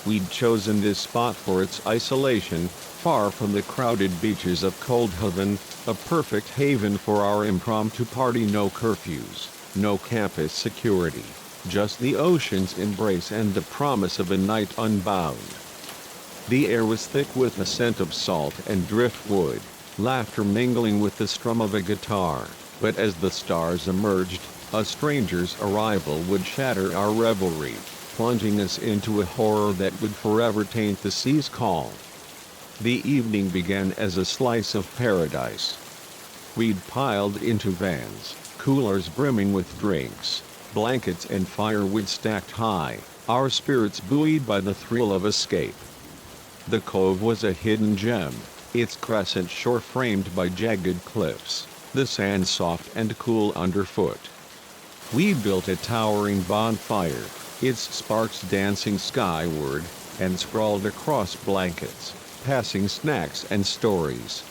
Speaker 1: We'd chosen this spot for its isolation, far from the crowded beaches of Coldhaven, a perfect haven for our impromptu party. No curfews, no campus security, just the ocean's embrace and the promise of a night unbound. The air was thick with the scent of salt and driftwood, laughter mingling with the strum of a guitar, but as the stars emerged, a stranger's arrival would shatter our revelry, plunging us into a horror that would forever taint the sea's calm. The evening began as a slice of paradise. We'd piled into vans, coolers brimming with drinks, blankets and firewood stacked high, our spirits buoyed by the thrill of escape. The cove was a hidden gem, its crescent shore framed by jagged cliffs, the sand soft and cool underfoot. We built a towering bonfire, its sparks dancing skyward, and sprawled across blankets, passing snacks and stories.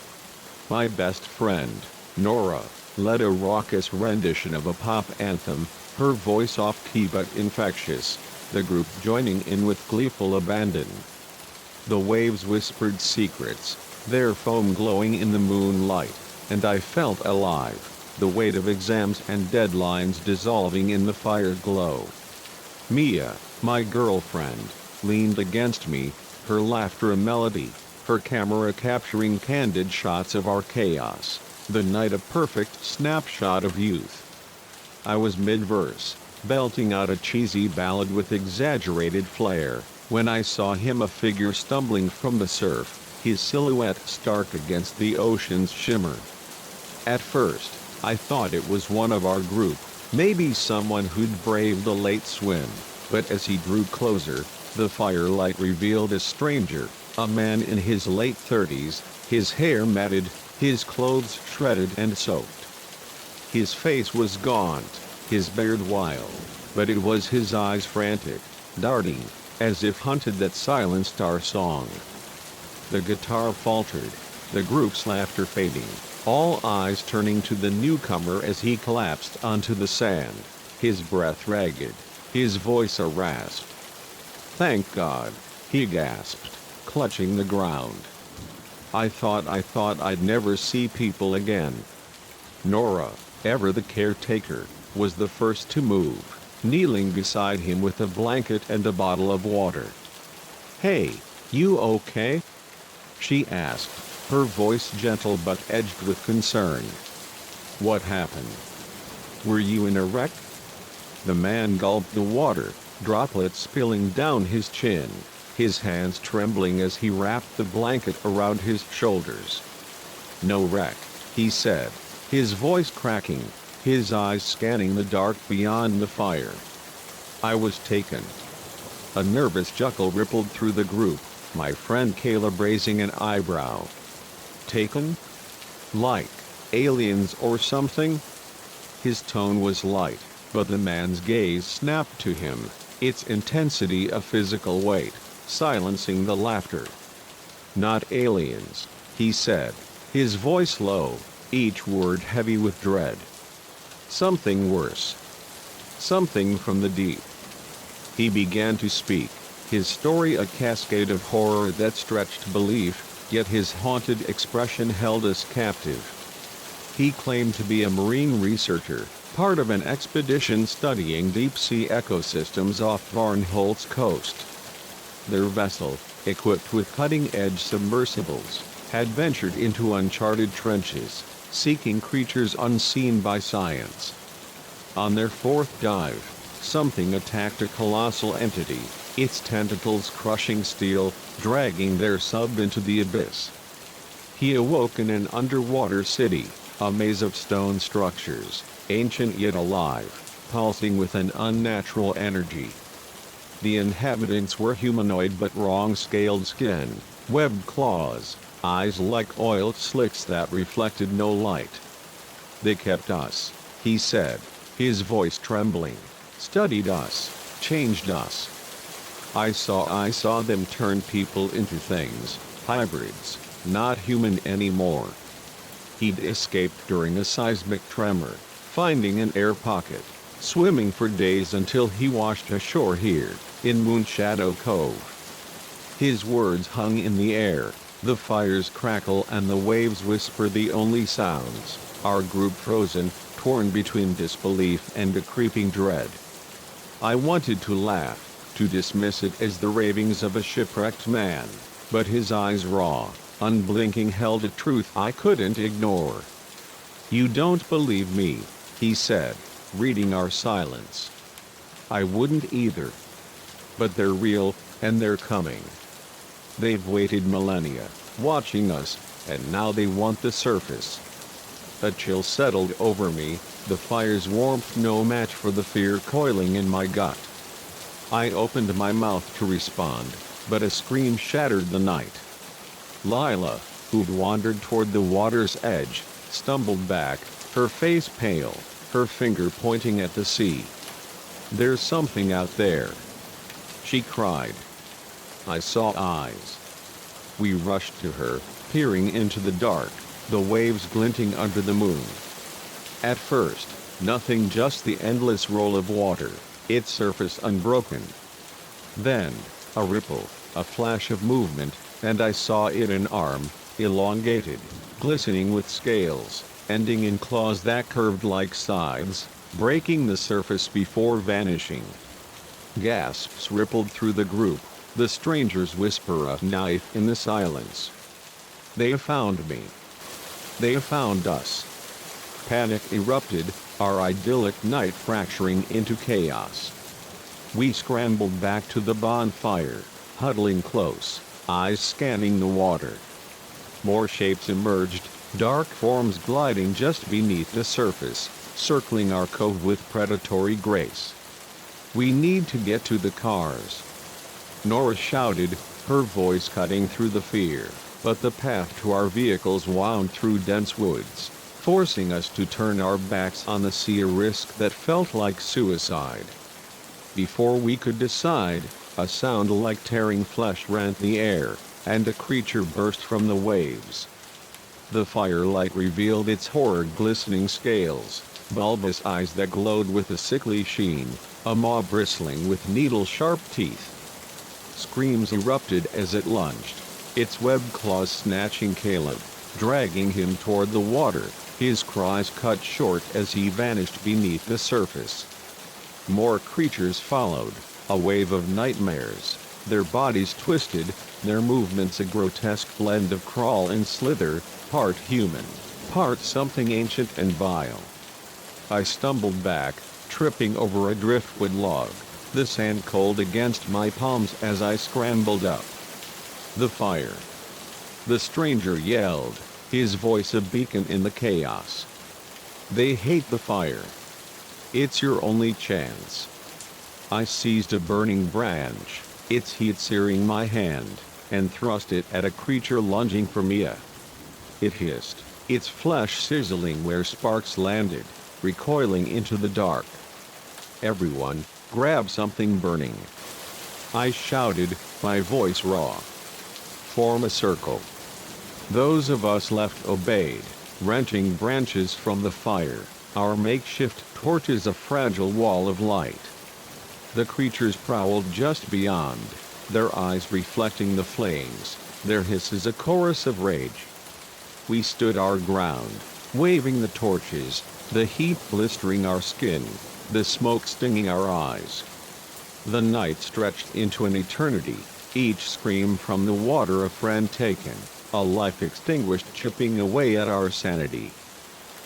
Speaker 1: My best friend, Nora, led a raucous rendition of a pop anthem, her voice off-key but infectious, the group joining in with gleeful abandon. The waves whispered secrets, their foam glowing in the moonlight, and I felt alive, the weight of exams and deadlines dissolving in the fire glow. Mia, my girlfriend, leaned against me, her laughter a melody, her camera capturing candid shots of our chaos, the night a perfect snapshot of youth. I was mid-verse, belting out a cheesy ballad with exaggerated flair, when I saw him, a figure stumbling from the surf, his silhouette stark against the ocean's shimmer. At first, I thought it was one of our group, maybe someone who'd braved a late swim, but as he drew closer, the firelight revealed a stranger, a man in his late 30s, his hair matted, his clothes shredded and soaked. His face was gaunt, his beard wild, but it was his eyes frantic, darting, as if hunted, that silenced our song. The guitar faltered, the group's laughter fading, all eyes turning to the newcomer as he collapsed onto the sand, his breath ragged, his voice a rasp. "Thank God," he gasped, clutching the ground. I thought I'd never see people again. Nora, ever the caretaker, was the first to move, kneeling beside him with a blanket and a bottle of water. "Hey, you okay?" she asked, her voice gentle but edged with concern. "What happened? Were you in a wreck?" The man gulped the water, droplets spilling down his chin, his hands trembling as he wrapped the blanket around his shoulders. "No wreck," he said, his voice cracking, his eyes scanning the dark beyond the fire. "I was taken." A nervous chuckle rippled through the group, my friend Caleb raising an eyebrow. "Taken? Like aliens or something?" His tone was light, but the man's gaze snapped to him, its intensity a physical weight, silencing the laughter. "Not aliens," he said, his voice low, each word heavy with dread. "Something worse. Something from the deep." He began to speak, his story a cascade of horror that stretched belief, yet his haunted expression held us captive. He claimed to be a marine researcher, part of an expedition studying deep-sea ecosystems off Varnholt's coast. Their vessel, equipped with cutting-edge submersibles, had ventured into uncharted trenches, seeking creatures unseen by science. On their fourth dive, something attacked a colossal entity, its tentacles crushing steel, dragging their sub into the abyss. He awoke in an underwater city, a maze of stone structures, ancient yet alive, pulsing with an unnatural energy. The inhabitants were humanoid but wrong-scaled skin, webbed claws, eyes like oiled slicks that reflected no light. "They kept us," he said, his voice trembling, "studied us, changed us. I saw them turn people into things, hybrids, not human anymore." He'd escaped during a seismic tremor, finding an air pocket, swimming for days until he washed ashore here, in Moonshadow Cove. His words hung in the air, the fires crackle and the waves whisper the only sounds, our group frozen, torn between disbelief and a creeping dread. I wanted to laugh, to dismiss it as the ravings of a shipwrecked man, but his eyes raw, unblinking held a truth I couldn't ignore. "You don't believe me," he said, reading our silence. "I wouldn't either. But they're real, and they're coming. They've waited millennia, watching us, and now they want the surface." A chill settled over me, the fire's warmth no match for the fear coiling in my gut. I opened my mouth to respond, but a scream shattered the night. Lila, who'd wandered toward the water's edge, stumbled back, her face pale, her finger pointing at the sea. "There's something out there," she cried. I saw eyes. We rushed to her, peering into the dark, the waves glinting under the moon. At first, nothing, just the endless roll of water, its surface unbroken. Then, a ripple, a flash of movement, and I saw it, an arm, elongated, glistening with scales, ending in claws that curved like scythes, breaking the surface before vanishing. Gasps rippled through the group, the strangers whisper a knife in the silence. "They have found me. They have found us." Panic erupted, our idyllic night fracturing into chaos. We scrambled back to the bonfire, huddling close, eyes scanning the water. More shapes emerged, dark forms gliding just beneath the surface, circling our cove with predatory grace. "We need to get to the cars," Nora shouted, her voice cutting through the fear, but the path to our vehicles wound through dense woods, forcing us to turn our backs on the sea, a risk that felt like suicide. Before we could decide, a sound like tearing flesh rent the air, and a creature burst from the waves. The firelight revealed its horrid glistening scales, bulbous eyes that glowed with a sickly sheen, a maw bristling with needle-sharp teeth. Screams erupted as it lunged, its webbed claws snatching Caleb, dragging him toward the water, his cries cut short as he vanished beneath the surface. More creatures followed, a wave of nightmares, their bodies twisted, their movements a grotesque blend of crawl and slither, part human, part something ancient and vile. I stumbled back, tripping over a driftwood log, the sand cold against my palms as I scrambled up. "The fire!" the stranger yelled, his voice a beacon in the chaos. "They hate the fire. It's your only chance." I seized a burning branch, its heat searing my hand, and thrust it at a creature lunging for me. It hissed, its flesh sizzling where sparks landed, recoiling into the dark. "Everyone, grab something burning," I shouted, my voice raw. "Form a circle." Those of us left obeyed, wrenching branches from the fire, our makeshift torches a fragile wall of light. The creatures prowled just beyond, their eyes reflecting the flames, their hisses a chorus of rage. We stood our ground, waving the torches, the heat blistering our skin, the smoke stinging our eyes. The night stretched into an eternity, each scream from the water a friend taken, a life extinguished, chipping away at our sanity.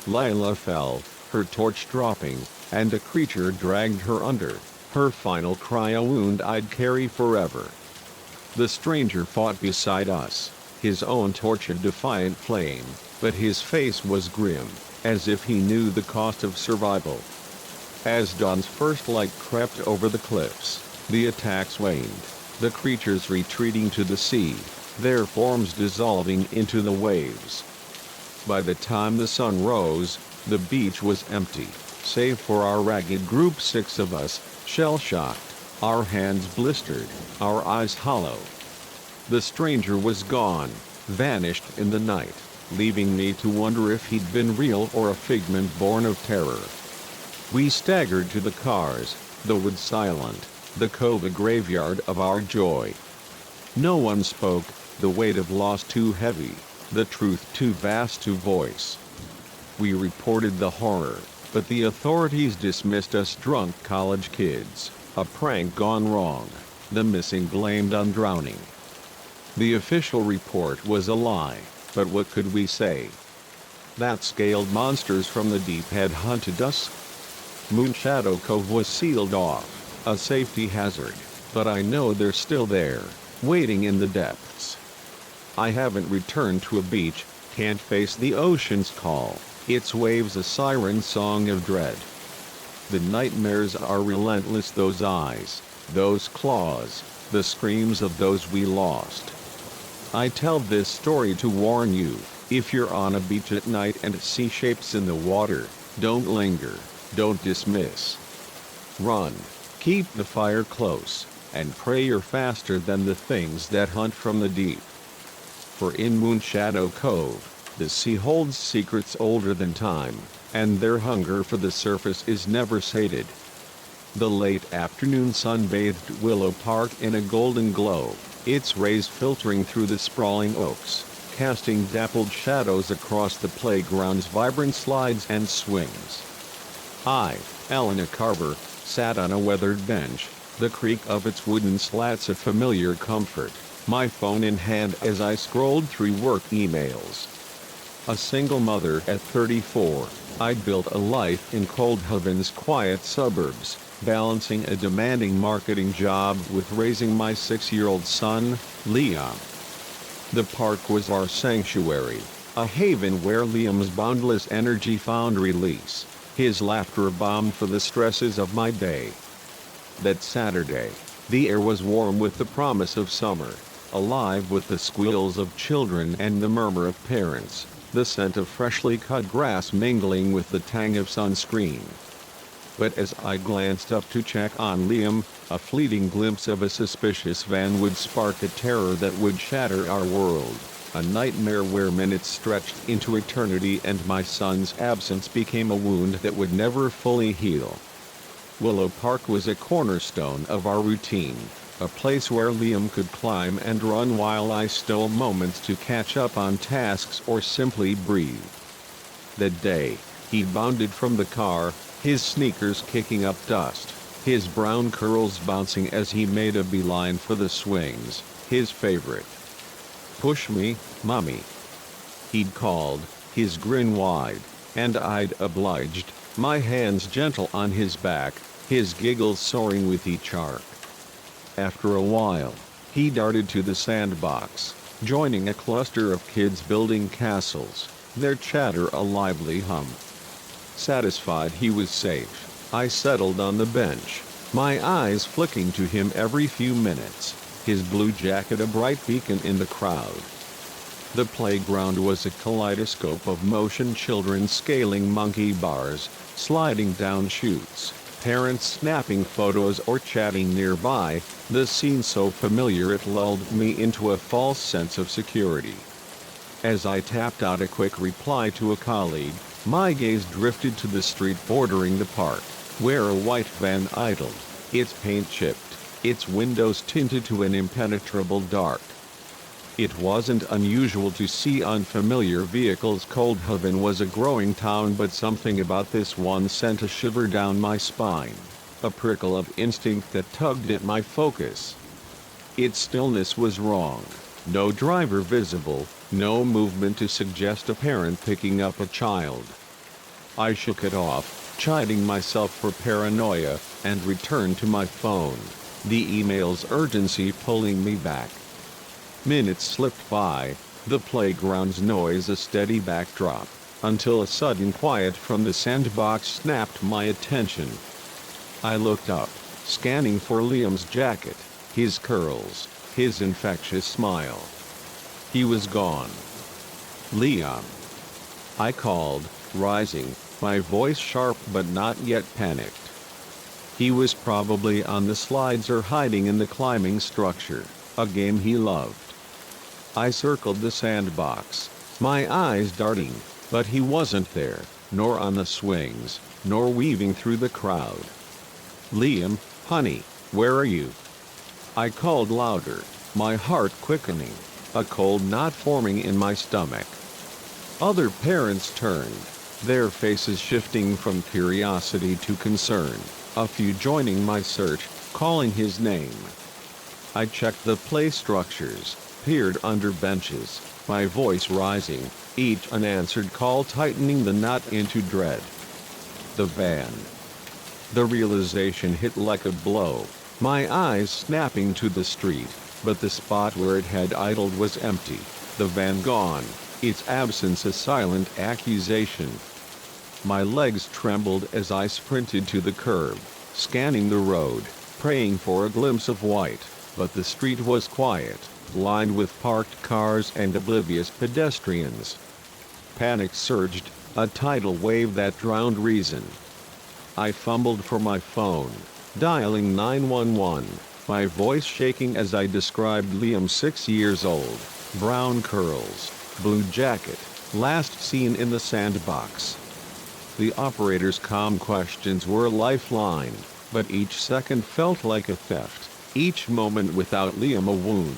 Speaker 1: Lila fell, her torch dropping, and a creature dragged her under, her final cry a wound I'd carry forever. The stranger fought beside us, his own torch a defiant flame, but his face was grim, as if he knew the cost of survival. As dawn's first light crept over the cliffs, the attacks waned, the creatures retreating to the sea, their forms dissolving into the waves. By the time the sun rose, the beach was empty, save for our ragged group, 6 of us, shell-shocked, our hands blistered, our eyes hollow. The stranger was gone, vanished in the night, leaving me to wonder if he'd been real or a figment born of terror. We staggered to the cars, the wood silent, the cove a graveyard of our joy. No one spoke, the weight of loss too heavy, the truth too vast to voice. We reported the horror, but the authorities dismissed us drunk college kids, a prank gone wrong, the missing blamed on drowning. The official report was a lie, but what could we say? That scaled monsters from the deep had hunted us? Moonshadow Cove was sealed off, a safety hazard, but I know they're still there, waiting in the depths. I haven't returned to a beach, can't face the ocean's call, its waves a siren song of dread. The nightmares are relentless, those eyes, those claws, the screams of those we lost. I tell this story to warn you, if you're on a beach at night and see shapes in the water, don't linger, don't dismiss. Run, keep the fire close, and pray you're faster than the things that hunt from the deep. For in Moonshadow Cove, the sea holds secrets older than time, and their hunger for the surface is never sated. The late afternoon sun bathed Willow Park in a golden glow, its rays filtering through the sprawling oaks, casting dappled shadows across the playground's vibrant slides and swings. I, Elena Carver, sat on a weathered bench, the creak of its wooden slats a familiar comfort, my phone in hand as I scrolled through work emails. A single mother at 34, I'd built a life in Coldhaven's quiet suburbs, balancing a demanding marketing job with raising my 6-year-old son, Liam. The park was our sanctuary, a haven where Liam's boundless energy found release, his laughter balm for the stresses of my day. That Saturday, the air was warm with the promise of summer, alive with the squeals of children and the murmur of parents, the scent of freshly cut grass mingling with the tang of sunscreen. But as I glanced up to check on Liam, a fleeting glimpse of a suspicious van would spark a terror that would shatter our world, a nightmare where minutes stretched into eternity and my son's absence became a wound that would never fully heal. Willow Park was a cornerstone of our routine, a place where Liam could climb and run while I stole moments to catch up on tasks or simply breathe. That day, he bounded from the car, his sneakers kicking up dust, his brown curls bouncing as he made a beeline for the swings, his favorite. "Push me, Mommy," he'd called, his grin wide, and I'd obliged, my hands gentle on his back, his giggles soaring with each arc. After a while, he darted to the sandbox, joining a cluster of kids building castles, their chatter a lively hum. Satisfied he was safe, I settled on the bench, my eyes flicking to him every few minutes, his blue jacket a bright beacon in the crowd. The playground was a kaleidoscope of motion, children scaling monkey bars, sliding down chutes, parents snapping photos or chatting nearby, the scene so familiar it lulled me into a false sense of security. As I tapped out a quick reply to a colleague, my gaze drifted to the street bordering the park, where a white van idled, its paint chipped, its windows tinted to an impenetrable dark. It wasn't unusual to see unfamiliar vehicles. Coldhaven was a growing town, but something about this one sent a shiver down my spine, a prickle of instinct that tugged at my focus. Its stillness was wrong. No driver visible, no movement to suggest a parent picking up a child. I shook it off, chiding myself for paranoia, and returned to my phone, the email's urgency pulling me back. Minutes slipped by, the playground's noise a steady backdrop, until a sudden quiet from the sandbox snapped my attention. I looked up, scanning for Liam's jacket, his curls, his infectious smile. He was gone. "Liam," I called, rising, my voice sharp but not yet panicked. He was probably on the slides or hiding in the climbing structure, a game he loved. I circled the sandbox, my eyes darting, but he wasn't there, nor on the swings, nor weaving through the crowd. "Liam, honey, where are you?" I called louder, my heart quickening, a cold knot forming in my stomach. Other parents turned, their faces shifting from curiosity to concern, a few joining my search, calling his name. I checked the play structures, peered under benches, my voice rising, each unanswered call tightening the knot into dread. The van. The realization hit like a blow, my eyes snapping to the street, but the spot where it had idled was empty, the van gone, its absence a silent accusation. My legs trembled as I sprinted to the curb, scanning the road, praying for a glimpse of white, But the street was quiet, lined with parked cars and oblivious pedestrians. Panic surged, a tidal wave that drowned reason. I fumbled for my phone, dialing 911, my voice shaking as I described Liam, 6 years old, brown curls, blue jacket, last seen in the sandbox. The operator's calm questions were a lifeline, but each second felt like a theft, each moment without Liam a wound.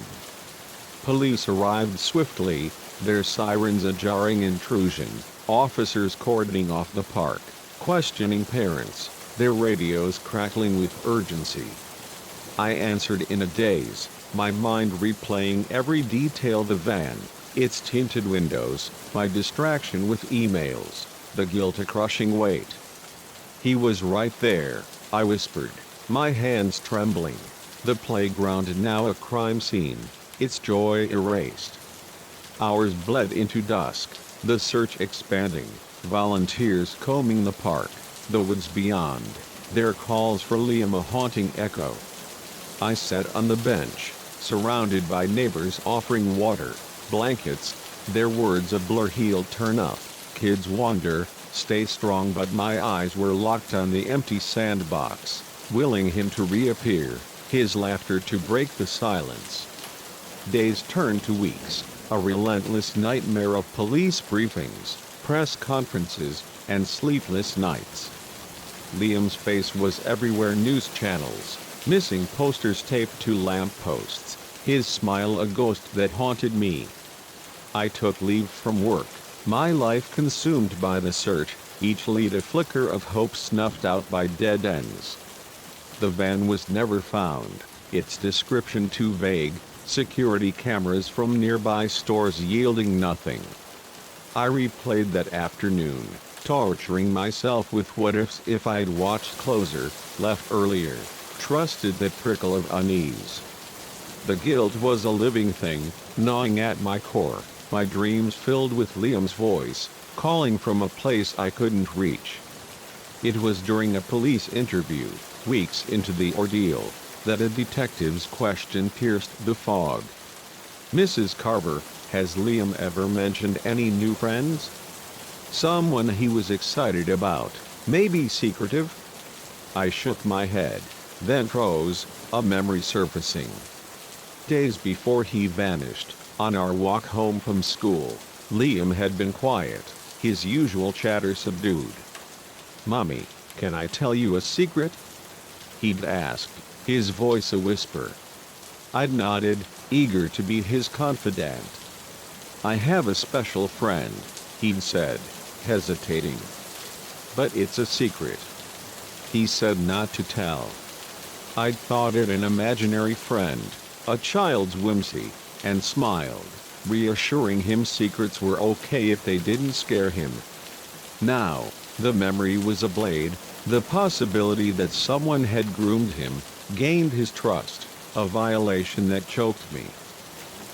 Speaker 1: Police arrived swiftly, their sirens a jarring intrusion, officers cordoning off the park, questioning parents, their radios crackling with urgency. I answered in a daze, my mind replaying every detail: the van, its tinted windows, my distraction with emails, the guilt a crushing weight. "He was right there," I whispered, my hands trembling. The playground now a crime scene, its joy erased. Hours bled into dusk, the search expanding, volunteers combing the park, the woods beyond, their calls for Liam a haunting echo. I sat on the bench, surrounded by neighbors offering water, blankets, their words a blur: he'll turn up, kids wander, stay strong. But my eyes were locked on the empty sandbox, willing him to reappear, his laughter to break the silence. Days turned to weeks, a relentless nightmare of police briefings, press conferences, and sleepless nights. Liam's face was everywhere: news channels, missing posters taped to lampposts, his smile a ghost that haunted me. I took leave from work, my life consumed by the search, each lead a flicker of hope snuffed out by dead ends. The van was never found, its description too vague, security cameras from nearby stores yielding nothing. I replayed that afternoon, torturing myself with what ifs: if I'd watched closer, left earlier, trusted that prickle of unease. The guilt was a living thing, gnawing at my core, my dreams filled with Liam's voice, calling from a place I couldn't reach. It was during a police interview, weeks into the ordeal, that a detective's question pierced the fog. "Mrs. Carver, has Liam ever mentioned any new friends? Someone he was excited about, maybe secretive?" I shook my head, then froze, a memory surfacing. Days before he vanished, on our walk home from school, Liam had been quiet, his usual chatter subdued. "Mommy, can I tell you a secret?" he'd asked, his voice a whisper. I'd nodded, eager to be his confidant. "I have a special friend," he'd said, hesitating. "But it's a secret." He said not to tell. I'd thought it an imaginary friend, a child's whimsy, and smiled, reassuring him secrets were okay if they didn't scare him. Now, the memory was a blade, the possibility that someone had groomed him, gained his trust, a violation that choked me.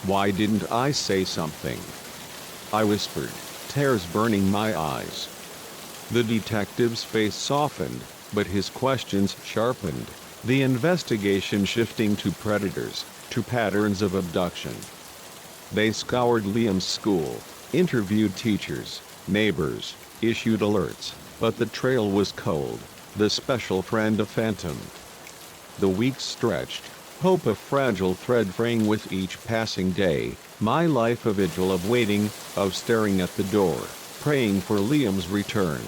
Speaker 1: Why didn't I say something? I whispered, tears burning my eyes. The detective's face softened, but his questions sharpened, the investigation shifting to predators, to patterns of abduction. They scoured Liam's school, interviewed teachers, neighbors, issued alerts, but the trail was cold, the special friend a phantom. The weeks stretched, hope a fragile thread fraying with each passing day, my life a vigil of waiting, of staring at the door, praying for Liam's return.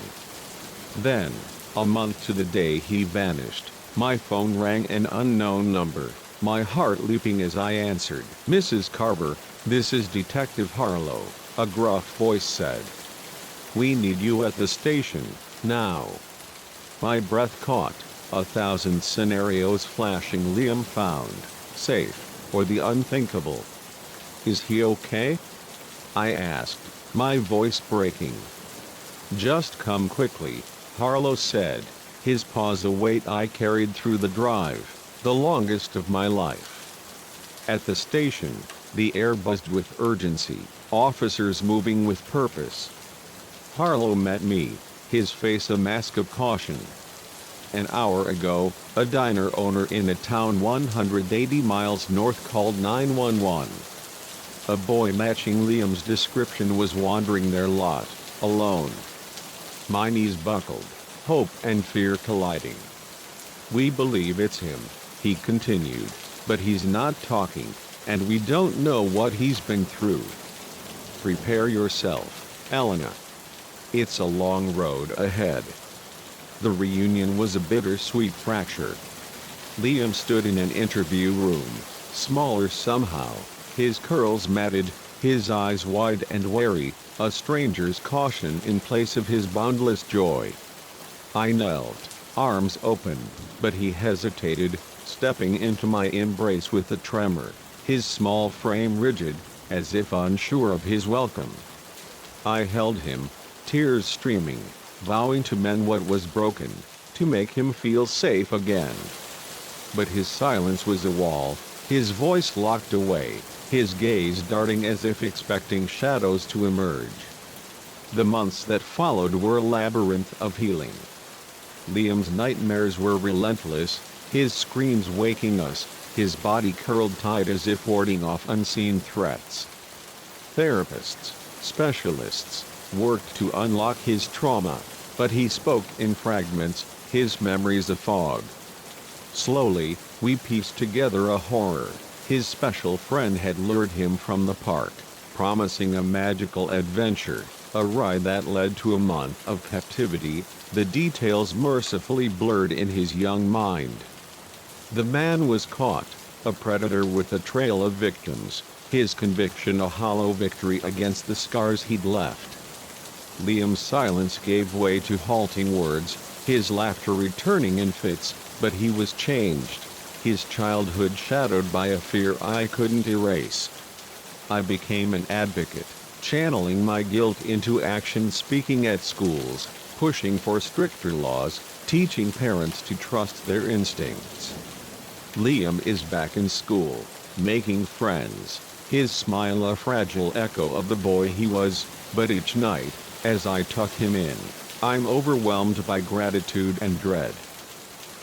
Speaker 1: Then, a month to the day he vanished, my phone rang, an unknown number, my heart leaping as I answered. "Mrs. Carver, this is Detective Harlow," a gruff voice said. "We need you at the station, now." My breath caught, 1,000 scenarios flashing. Liam found, safe, or the unthinkable. "Is he okay?" I asked, my voice breaking. "Just come quickly," Harlow said, his pause a weight I carried through the drive, the longest of my life. At the station, the air buzzed with urgency, officers moving with purpose. Harlow met me, his face a mask of caution. An hour ago, a diner owner in a town 180 miles north called 911. A boy matching Liam's description was wandering their lot, alone. My knees buckled, hope and fear colliding. "We believe it's him," he continued, "but he's not talking, and we don't know what he's been through. Prepare yourself, Elena. It's a long road ahead." The reunion was a bittersweet fracture. Liam stood in an interview room, smaller somehow, his curls matted, his eyes wide and wary, a stranger's caution in place of his boundless joy. I knelt, arms open, but he hesitated, stepping into my embrace with a tremor, his small frame rigid, as if unsure of his welcome. I held him, tears streaming, vowing to mend what was broken, to make him feel safe again. But his silence was a wall, his voice locked away, his gaze darting as if expecting shadows to emerge. The months that followed were a labyrinth of healing. Liam's nightmares were relentless, his screams waking us, his body curled tight as if warding off unseen threats. Therapists, specialists, worked to unlock his trauma, but he spoke in fragments, his memories a fog. Slowly, we pieced together a horror. His special friend had lured him from the park, promising a magical adventure, a ride that led to a month of captivity, the details mercifully blurred in his young mind. The man was caught, a predator with a trail of victims, his conviction a hollow victory against the scars he'd left. Liam's silence gave way to halting words, his laughter returning in fits, but he was changed, his childhood shadowed by a fear I couldn't erase. I became an advocate, channeling my guilt into action, speaking at schools, pushing for stricter laws, teaching parents to trust their instincts. Liam is back in school, making friends, his smile a fragile echo of the boy he was, but each night, as I tuck him in, I'm overwhelmed by gratitude and dread.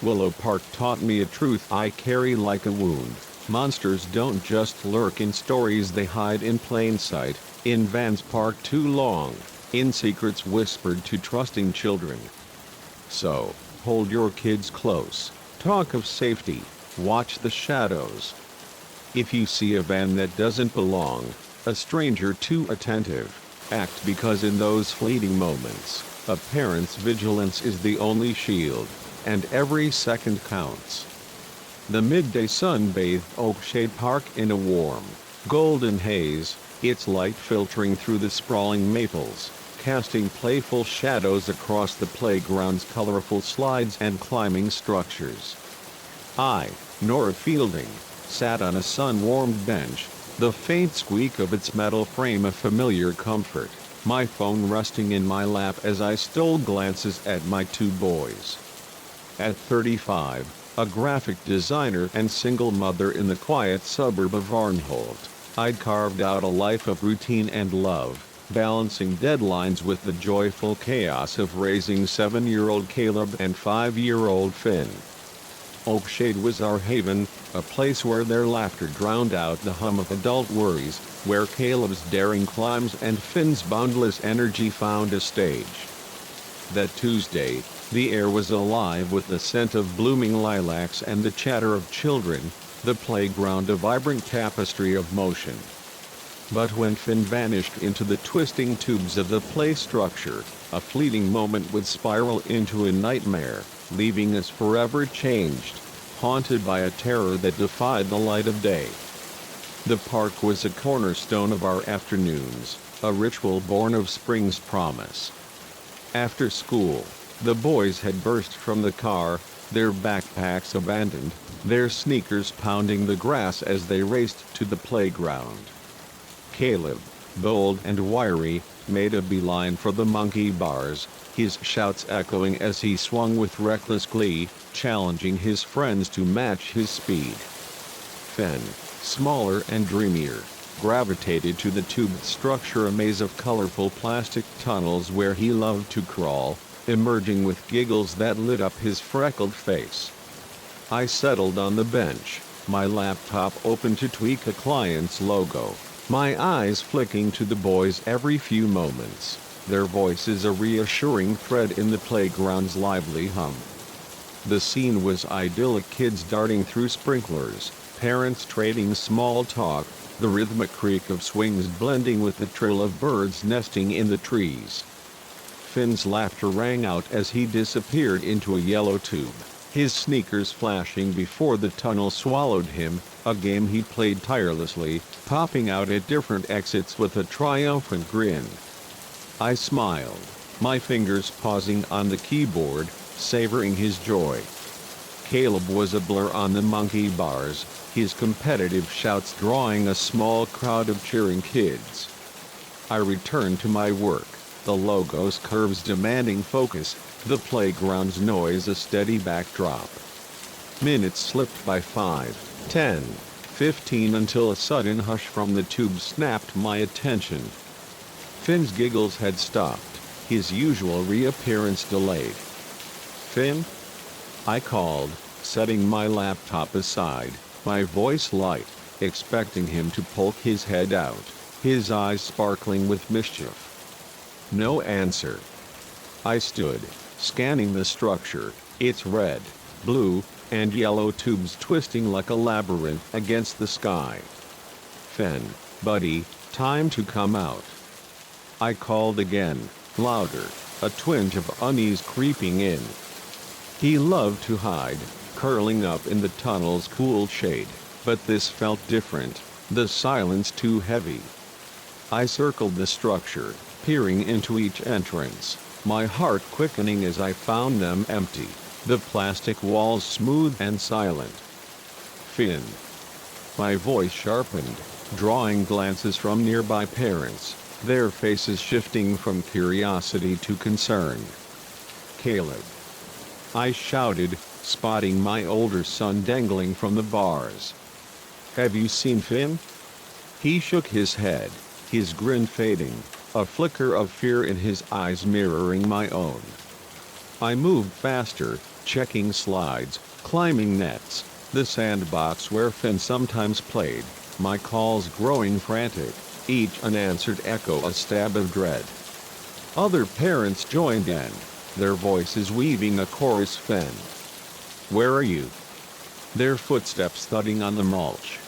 Speaker 1: Willow Park taught me a truth I carry like a wound. Monsters don't just lurk in stories, they hide in plain sight, in vans parked too long, in secrets whispered to trusting children. So, hold your kids close, talk of safety, watch the shadows. If you see a van that doesn't belong, a stranger too attentive, act, because in those fleeting moments, a parent's vigilance is the only shield, and every second counts. The midday sun bathed Oakshade Park in a warm, golden haze, its light filtering through the sprawling maples, casting playful shadows across the playground's colorful slides and climbing structures. I, Nora Fielding, sat on a sun-warmed bench, the faint squeak of its metal frame a familiar comfort, my phone resting in my lap as I stole glances at my two boys. At 35, a graphic designer and single mother in the quiet suburb of Arnholt, I'd carved out a life of routine and love, balancing deadlines with the joyful chaos of raising 7-year-old Caleb and 5-year-old Finn. Oakshade was our haven, a place where their laughter drowned out the hum of adult worries, where Caleb's daring climbs and Finn's boundless energy found a stage. That Tuesday, the air was alive with the scent of blooming lilacs and the chatter of children, the playground a vibrant tapestry of motion. But when Finn vanished into the twisting tubes of the play structure, a fleeting moment would spiral into a nightmare, leaving us forever changed, haunted by a terror that defied the light of day. The park was a cornerstone of our afternoons, a ritual born of spring's promise. After school, the boys had burst from the car, their backpacks abandoned, their sneakers pounding the grass as they raced to the playground. Caleb, bold and wiry, made a beeline for the monkey bars, his shouts echoing as he swung with reckless glee, challenging his friends to match his speed. Finn, smaller and dreamier, gravitated to the tubed structure, a maze of colorful plastic tunnels where he loved to crawl, emerging with giggles that lit up his freckled face. I settled on the bench, my laptop open to tweak a client's logo, my eyes flicking to the boys every few moments, their voices a reassuring thread in the playground's lively hum. The scene was idyllic, kids darting through sprinklers, parents trading small talk, the rhythmic creak of swings blending with the trill of birds nesting in the trees. Finn's laughter rang out as he disappeared into a yellow tube, his sneakers flashing before the tunnel swallowed him, a game he played tirelessly, popping out at different exits with a triumphant grin. I smiled, my fingers pausing on the keyboard, savoring his joy. Caleb was a blur on the monkey bars, his competitive shouts drawing a small crowd of cheering kids. I returned to my work, the logo's curves demanding focus, the playground's noise a steady backdrop. Minutes slipped by 5, 10, 15 until a sudden hush from the tube snapped my attention. Finn's giggles had stopped, his usual reappearance delayed. "Finn?" I called, setting my laptop aside, my voice light, expecting him to poke his head out, his eyes sparkling with mischief. No answer. I stood, scanning the structure, its red, blue, and yellow tubes twisting like a labyrinth against the sky. "Finn, buddy, time to come out." I called again, louder, a twinge of unease creeping in. He loved to hide, curling up in the tunnel's cool shade, but this felt different, the silence too heavy. I circled the structure, peering into each entrance, my heart quickening as I found them empty, the plastic walls smooth and silent. "Finn." My voice sharpened, drawing glances from nearby parents, their faces shifting from curiosity to concern. "Caleb." I shouted, spotting my older son dangling from the bars. "Have you seen Finn?" He shook his head, his grin fading, a flicker of fear in his eyes mirroring my own. I moved faster, checking slides, climbing nets, the sandbox where Finn sometimes played, my calls growing frantic, each unanswered echo a stab of dread. Other parents joined in, their voices weaving a chorus. "Finn, where are you?" Their footsteps thudding on the mulch.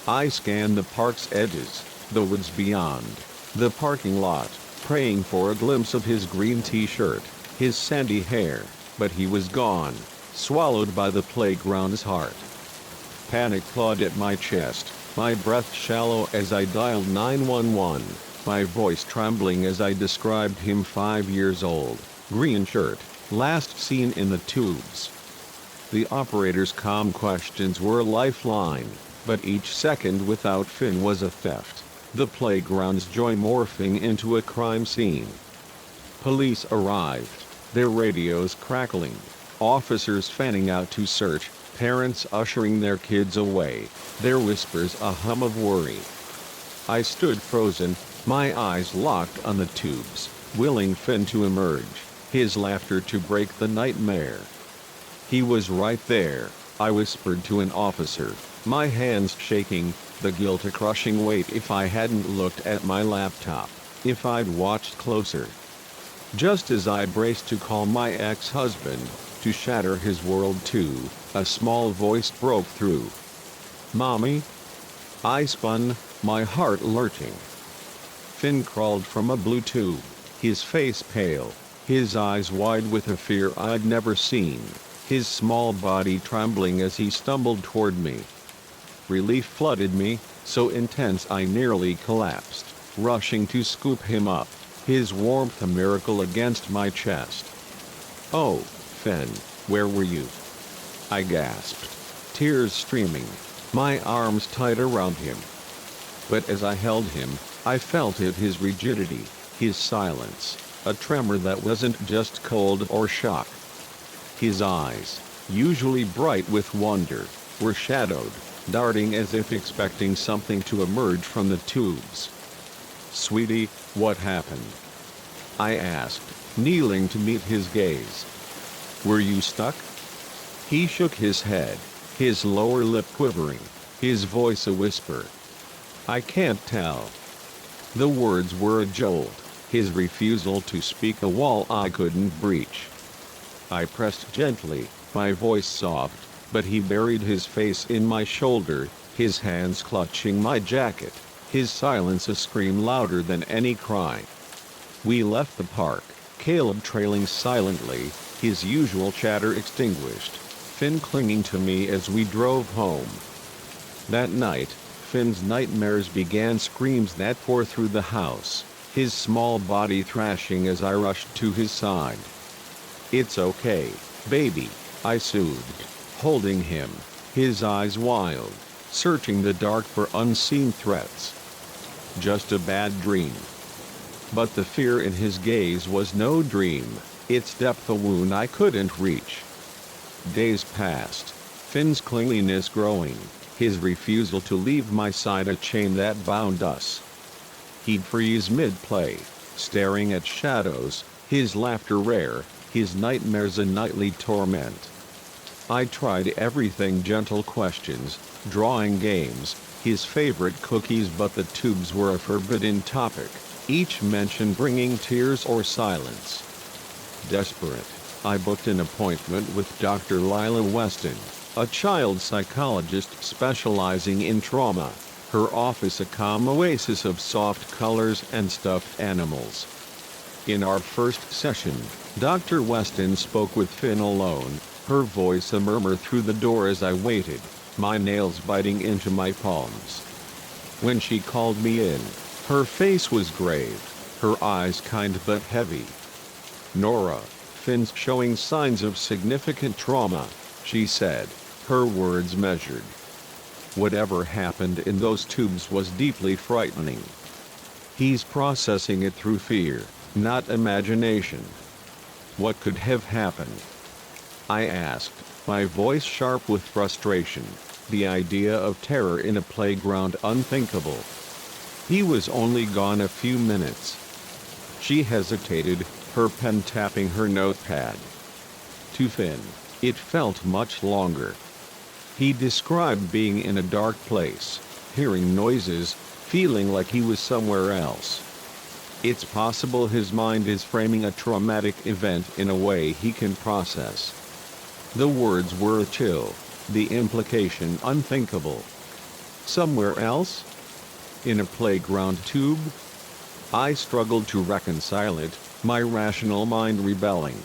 Speaker 1: I scanned the park's edges, the woods beyond, the parking lot, praying for a glimpse of his green t-shirt, his sandy hair, but he was gone, swallowed by the playground's heart. Panic clawed at my chest, my breath shallow as I dialed 911, my voice trembling as I described him. 5 years old, green shirt, last seen in the tubes. The operator's calm questions were a lifeline, but each second without Finn was a theft, the playground's joy morphing into a crime scene. Police arrived, their radios crackling, officers fanning out to search, parents ushering their kids away, their whispers a hum of worry. I stood frozen, my eyes locked on the tubes, willing Finn to emerge, his laughter to break the nightmare. "He was right there," I whispered to an officer, my hands shaking, the guilt a crushing weight. If I hadn't looked at my laptop, if I'd watched closer. Just as I braced to call my ex-husband, to shatter his world too, a small voice broke through. "Mommy?" I spun, my heart lurching. Finn crawled from a blue tube, his face pale, his eyes wide with a fear I'd never seen, his small body trembling as he stumbled toward me. Relief flooded me, so intense I nearly collapsed, rushing to scoop him up, his warmth a miracle against my chest. "Oh, Finn, where were you?" I gasped, tears streaming, my arms tight around him. But as I held him, I felt it, his rigidity, his silence, a tremor that wasn't just cold or shock. His eyes, usually bright with wonder, were shadowed, darting as if expecting something to emerge from the tubes. "Sweetie, what happened?" I asked, kneeling to meet his gaze. "Were you stuck?" He shook his head, his lower lip quivering, his voice a whisper. "I can't tell." The words were a jolt, his refusal to speak a wall I couldn't breach. I pressed gently, my voice soft, but he buried his face in my shoulder, his hands clutching my jacket, his silence a scream louder than any cry. We left the park, Caleb trailing silently, his usual chatter extinguished, Finn clinging to me as we drove home. That night, Finn's nightmares began, screams that tore through the house, his small body thrashing as I rushed to his side. "It's okay, baby," I soothed, holding him, his eyes wild, searching the dark for unseen threats. "Just a bad dream." But the fear in his gaze was no dream, its depth a wound I couldn't reach. Days passed, Finn's clinginess growing, his refusal to leave my side a chain that bound us. He'd freeze mid-play, staring at shadows, his laughter rare, his nightmares a nightly torment. I tried everything, gentle questions, drawing games, his favorite cookies, but the tubes were a forbidden topic, each mention bringing tears or silence. Desperate, I booked an appointment with Dr. Lila Weston, a child psychologist specializing in trauma, her office a calm oasis of soft colors and stuffed animals. In our first session, Dr. Weston spoke with Finn alone, her voice a murmur through the door as I waited, my nails biting into my palms. When she called me in, her face was grave, her eyes kind but heavy. "Nora, Finn's showing signs of significant trauma," she said, her words measured. "Whatever happened in those tubes was deeply frightening. He's processing it through fear, not imagination." "What could have happened?" I asked, my voice sharp with frustration, the idea of terror in a playground unthinkable. "He was only gone a few minutes." She hesitated, her pen tapping her notepad. "To Finn, it felt much longer. He described being in a dark place, hearing noises, feeling like he was somewhere else. It's possible his mind is framing a traumatic event in a way he can process." The words were a chill, the implication unthinkable. "Somewhere else? In a playground tube?" I struggled to reconcile it, my rational mind rebelling.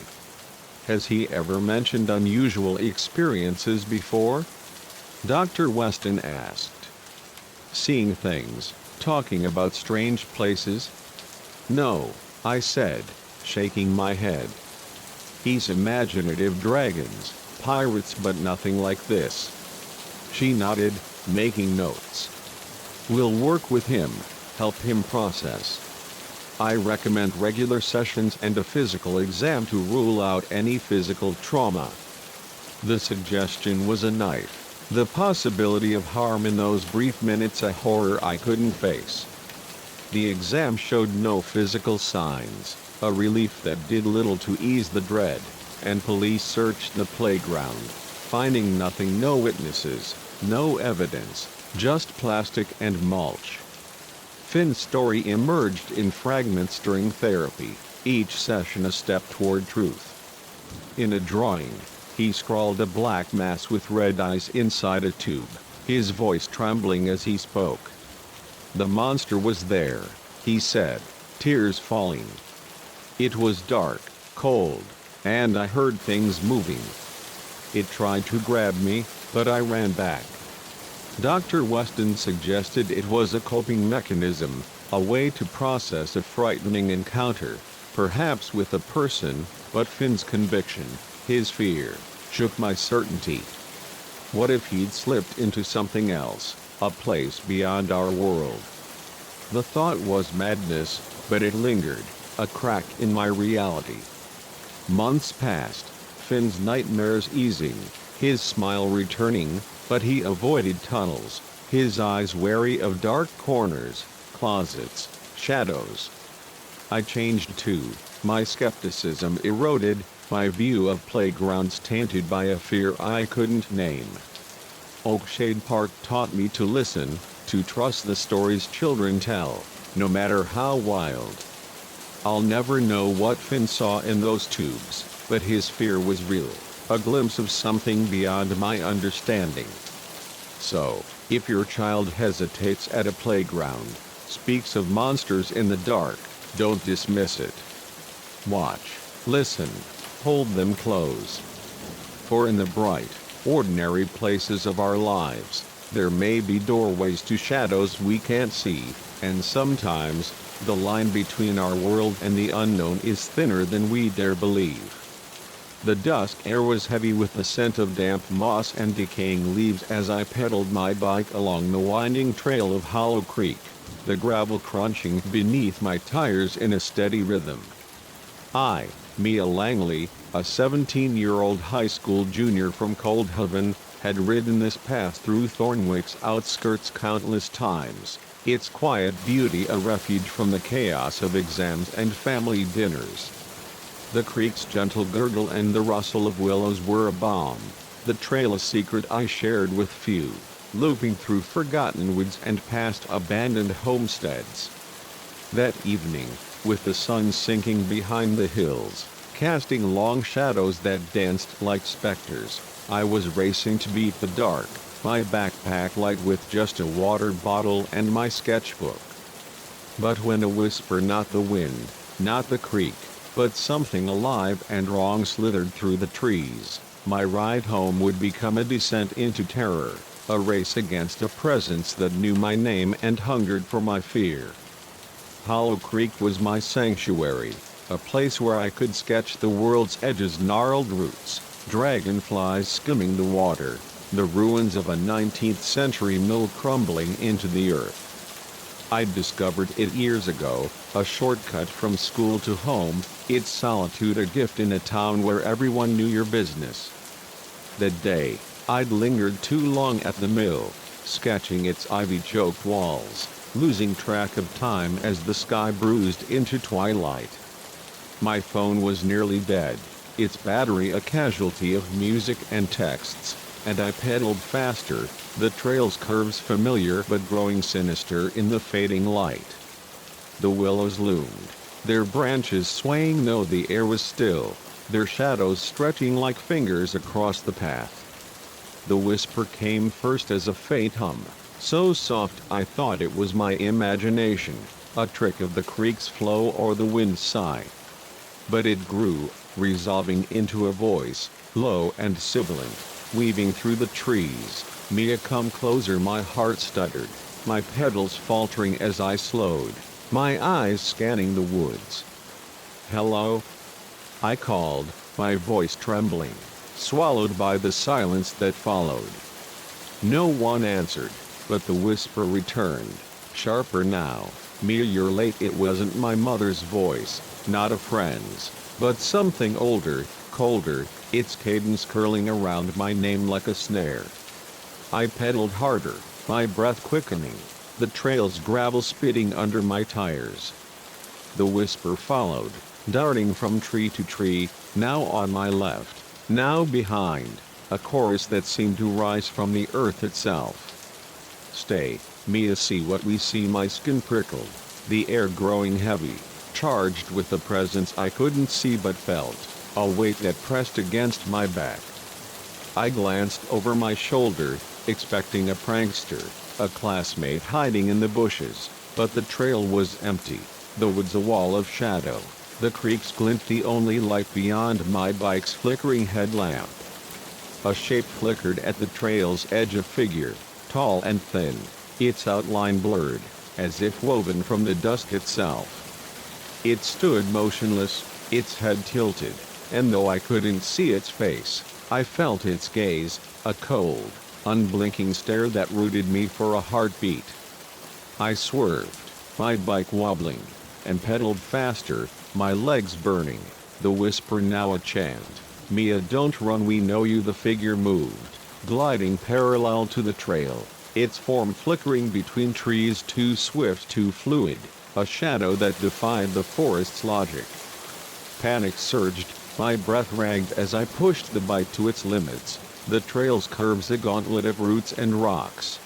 Speaker 1: "Has he ever mentioned unusual experiences before?" Dr. Weston asked. "Seeing things, talking about strange places?" "No," I said, shaking my head. "He's imaginative, dragons, pirates, but nothing like this." She nodded, making notes. "We'll work with him, help him process. I recommend regular sessions and a physical exam to rule out any physical trauma." The suggestion was a knife, the possibility of harm in those brief minutes a horror I couldn't face. The exam showed no physical signs, a relief that did little to ease the dread, and police searched the playground, finding nothing, no witnesses, no evidence, just plastic and mulch. Finn's story emerged in fragments during therapy, each session a step toward truth. In a drawing, he scrawled a black mass with red eyes inside a tube, his voice trembling as he spoke. "The monster was there," he said, tears falling. "It was dark, cold, and I heard things moving. It tried to grab me, but I ran back." Dr. Weston suggested it was a coping mechanism, a way to process a frightening encounter, perhaps with a person, but Finn's conviction, his fear, shook my certainty. What if he'd slipped into something else, a place beyond our world? The thought was madness, but it lingered, a crack in my reality. Months passed, Finn's nightmares easing, his smile returning, but he avoided tunnels, his eyes wary of dark corners, closets, shadows. I changed too, my skepticism eroded, my view of playgrounds tainted by a fear I couldn't name. Oakshade Park taught me to listen, to trust the stories children tell, no matter how wild. I'll never know what Finn saw in those tubes, but his fear was real, a glimpse of something beyond my understanding. So, if your child hesitates at a playground, speaks of monsters in the dark, don't dismiss it. Watch, listen, hold them close. For in the bright, ordinary places of our lives, there may be doorways to shadows we can't see, and sometimes, the line between our world and the unknown is thinner than we dare believe. The dusk air was heavy with the scent of damp moss and decaying leaves as I pedaled my bike along the winding trail of Hollow Creek, the gravel crunching beneath my tires in a steady rhythm. I, Mia Langley, a 17-year-old high school junior from Coldhaven, had ridden this path through Thornwick's outskirts countless times, its quiet beauty a refuge from the chaos of exams and family dinners. The creek's gentle gurgle and the rustle of willows were a balm, the trail a secret I shared with few, looping through forgotten woods and past abandoned homesteads. That evening, with the sun sinking behind the hills, casting long shadows that danced like specters, I was racing to beat the dark, my backpack light with just a water bottle and my sketchbook. But when a whisper, not the wind, not the creek, but something alive and wrong slithered through the trees, my ride home would become a descent into terror, a race against a presence that knew my name and hungered for my fear. Hollow Creek was my sanctuary, a place where I could sketch the world's edges, gnarled roots, dragonflies skimming the water, the ruins of a 19th century mill crumbling into the earth. I'd discovered it years ago, a shortcut from school to home, its solitude a gift in a town where everyone knew your business. That day, I'd lingered too long at the mill, sketching its ivy-choked walls, losing track of time as the sky bruised into twilight. My phone was nearly dead, its battery a casualty of music and texts, and I pedaled faster, the trail's curves familiar but growing sinister in the fading light. The willows loomed, their branches swaying though the air was still, their shadows stretching like fingers across the path. The whisper came first as a faint hum, so soft I thought it was my imagination, a trick of the creek's flow or the wind's sigh. But it grew, resolving into a voice, low and sibilant, weaving through the trees. Mia, come closer, my heart stuttered, my pedals faltering as I slowed, my eyes scanning the woods. Hello? I called, my voice trembling, swallowed by the silence that followed. No one answered, but the whisper returned, sharper now. Mia, you're late. It wasn't my mother's voice, not a friend's, but something older, colder, its cadence curling around my name like a snare. I pedaled harder, my breath quickening, the trail's gravel spitting under my tires. The whisper followed, darting from tree to tree, now on my left, now behind, a chorus that seemed to rise from the earth itself. Stay, Mia, see what we see. My skin prickled, the air growing heavy, charged with a presence I couldn't see but felt, a weight that pressed against my back. I glanced over my shoulder, expecting a prankster, a classmate hiding in the bushes, but the trail was empty, the woods a wall of shadow, the creek's glint the only light beyond my bike's flickering headlamp. A shape flickered at the trail's edge, a figure, tall and thin, its outline blurred, as if woven from the dusk itself. It stood motionless, its head tilted, and though I couldn't see its face, I felt its gaze, a cold, unblinking stare that rooted me for a heartbeat. I swerved, my bike wobbling, and pedaled faster, my legs burning, the whisper now a chant. Mia, don't run, we know you. The figure moved, gliding parallel to the trail, its form flickering between trees, too swift, too fluid, A shadow that defied the forest's logic. Panic surged, my breath ragged as I pushed the bike to its limits. The trail's curves a gauntlet of roots and rocks.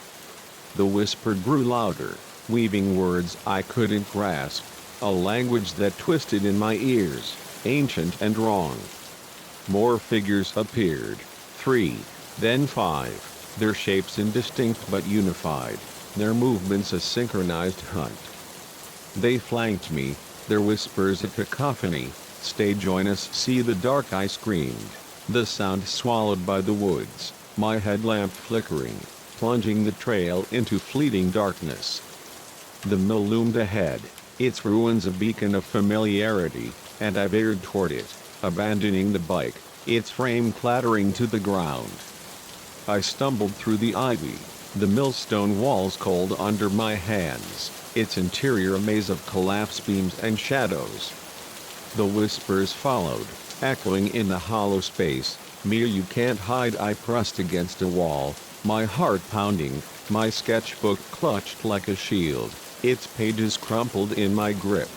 Speaker 1: The whisper grew louder, weaving words I couldn't grasp, a language that twisted in my ears, ancient and wrong. More figures appeared, 3, then 5, their shapes indistinct but unified, their movements a synchronized hunt. They flanked me, their whispers a cacophony. "Stay, join us," see the dark, I screamed, the sound swallowed by the woods, my headlamp flickering, plunging the trail into fleeting darkness. The mill loomed ahead, its ruins a beacon of familiarity, and I veered toward it, abandoning the bike, its frame clattering to the ground. I stumbled through the ivy, the millstone walls cold under my hands, its interior a maze of collapsed beams and shadows. The whispers followed, echoing in the hollow space. "Mia, you can't hide," I pressed against a wall, my heart pounding, my sketchbook clutched like a shield, its pages crumpled in my grip.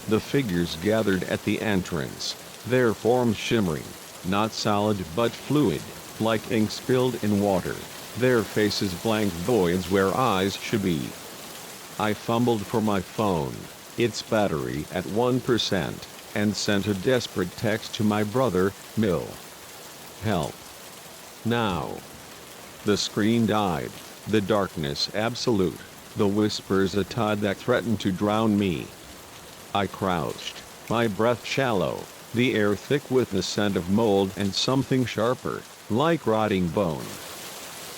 Speaker 1: The figures gathered at the entrance, their forms shimmering, not solid but fluid, like ink spilled in water, their faces blank voids where eyes should be. I fumbled for my phone, its battery at 1%, and sent a desperate text to my brother, Mill. "Help. Now." The screen died, the darkness absolute, the whispers a tide that threatened to drown me. I crouched, my breath shallow, the air thick with the scent of mold and something sharper, like rotting bone.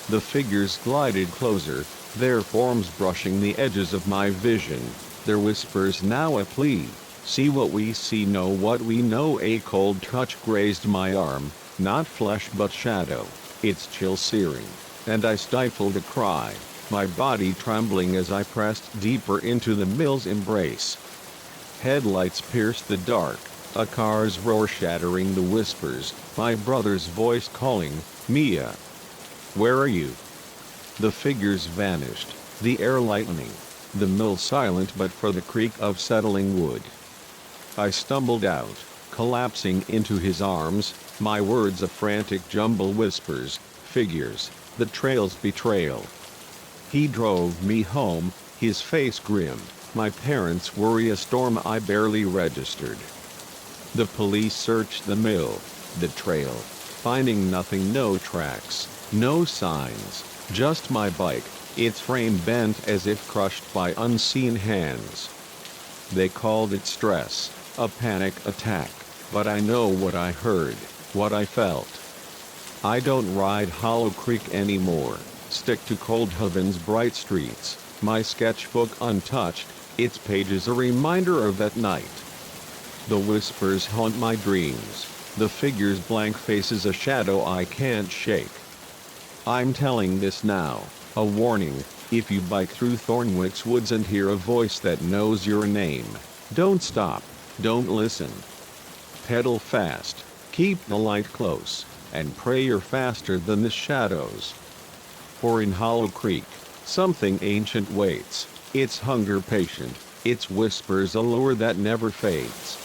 Speaker 1: The figures glided closer, their forms brushing the edges of my vision, their whispers now a plea. "See what we see, know what we know." A cold touch grazed my arm, not flesh but shadow, its chill searing, and I stifled a cry, my body trembling as I pressed deeper into the mill's embrace. Headlights pierced the dark, a car's roar shattering the whispers, my brother's voice calling, "Mia, where are you?" The figures vanished, the air lightening, the mill silent but for the creak of settling wood. I stumbled out, collapsing into his arms, my words a frantic jumble, whispers, figures, the trail's betrayal. He drove me home, his face grim, my parents' worry a storm I barely registered. The police searched the mill, the trail, finding nothing, no tracks, no signs, just my bike, its frame bent as if crushed by unseen hands. They called it stress, a panic attack, but I know what I heard, what I felt. I don't ride Hollow Creek anymore, stick to Cold Haven's bright streets, my sketchbook untouched, its pages a reminder of that night. The whispers haunt my dreams, the figures blank faces a shadow I can't shake. I'm telling this now, a warning, if you bike through Thornwick's woods and hear a voice that knows your name, don't stop, don't listen. Pedal fast, keep the light close, and pray you're faster than the shadows. For in Hollow Creek, something ancient waits, its hunger patient, its whispers a lure that never fades.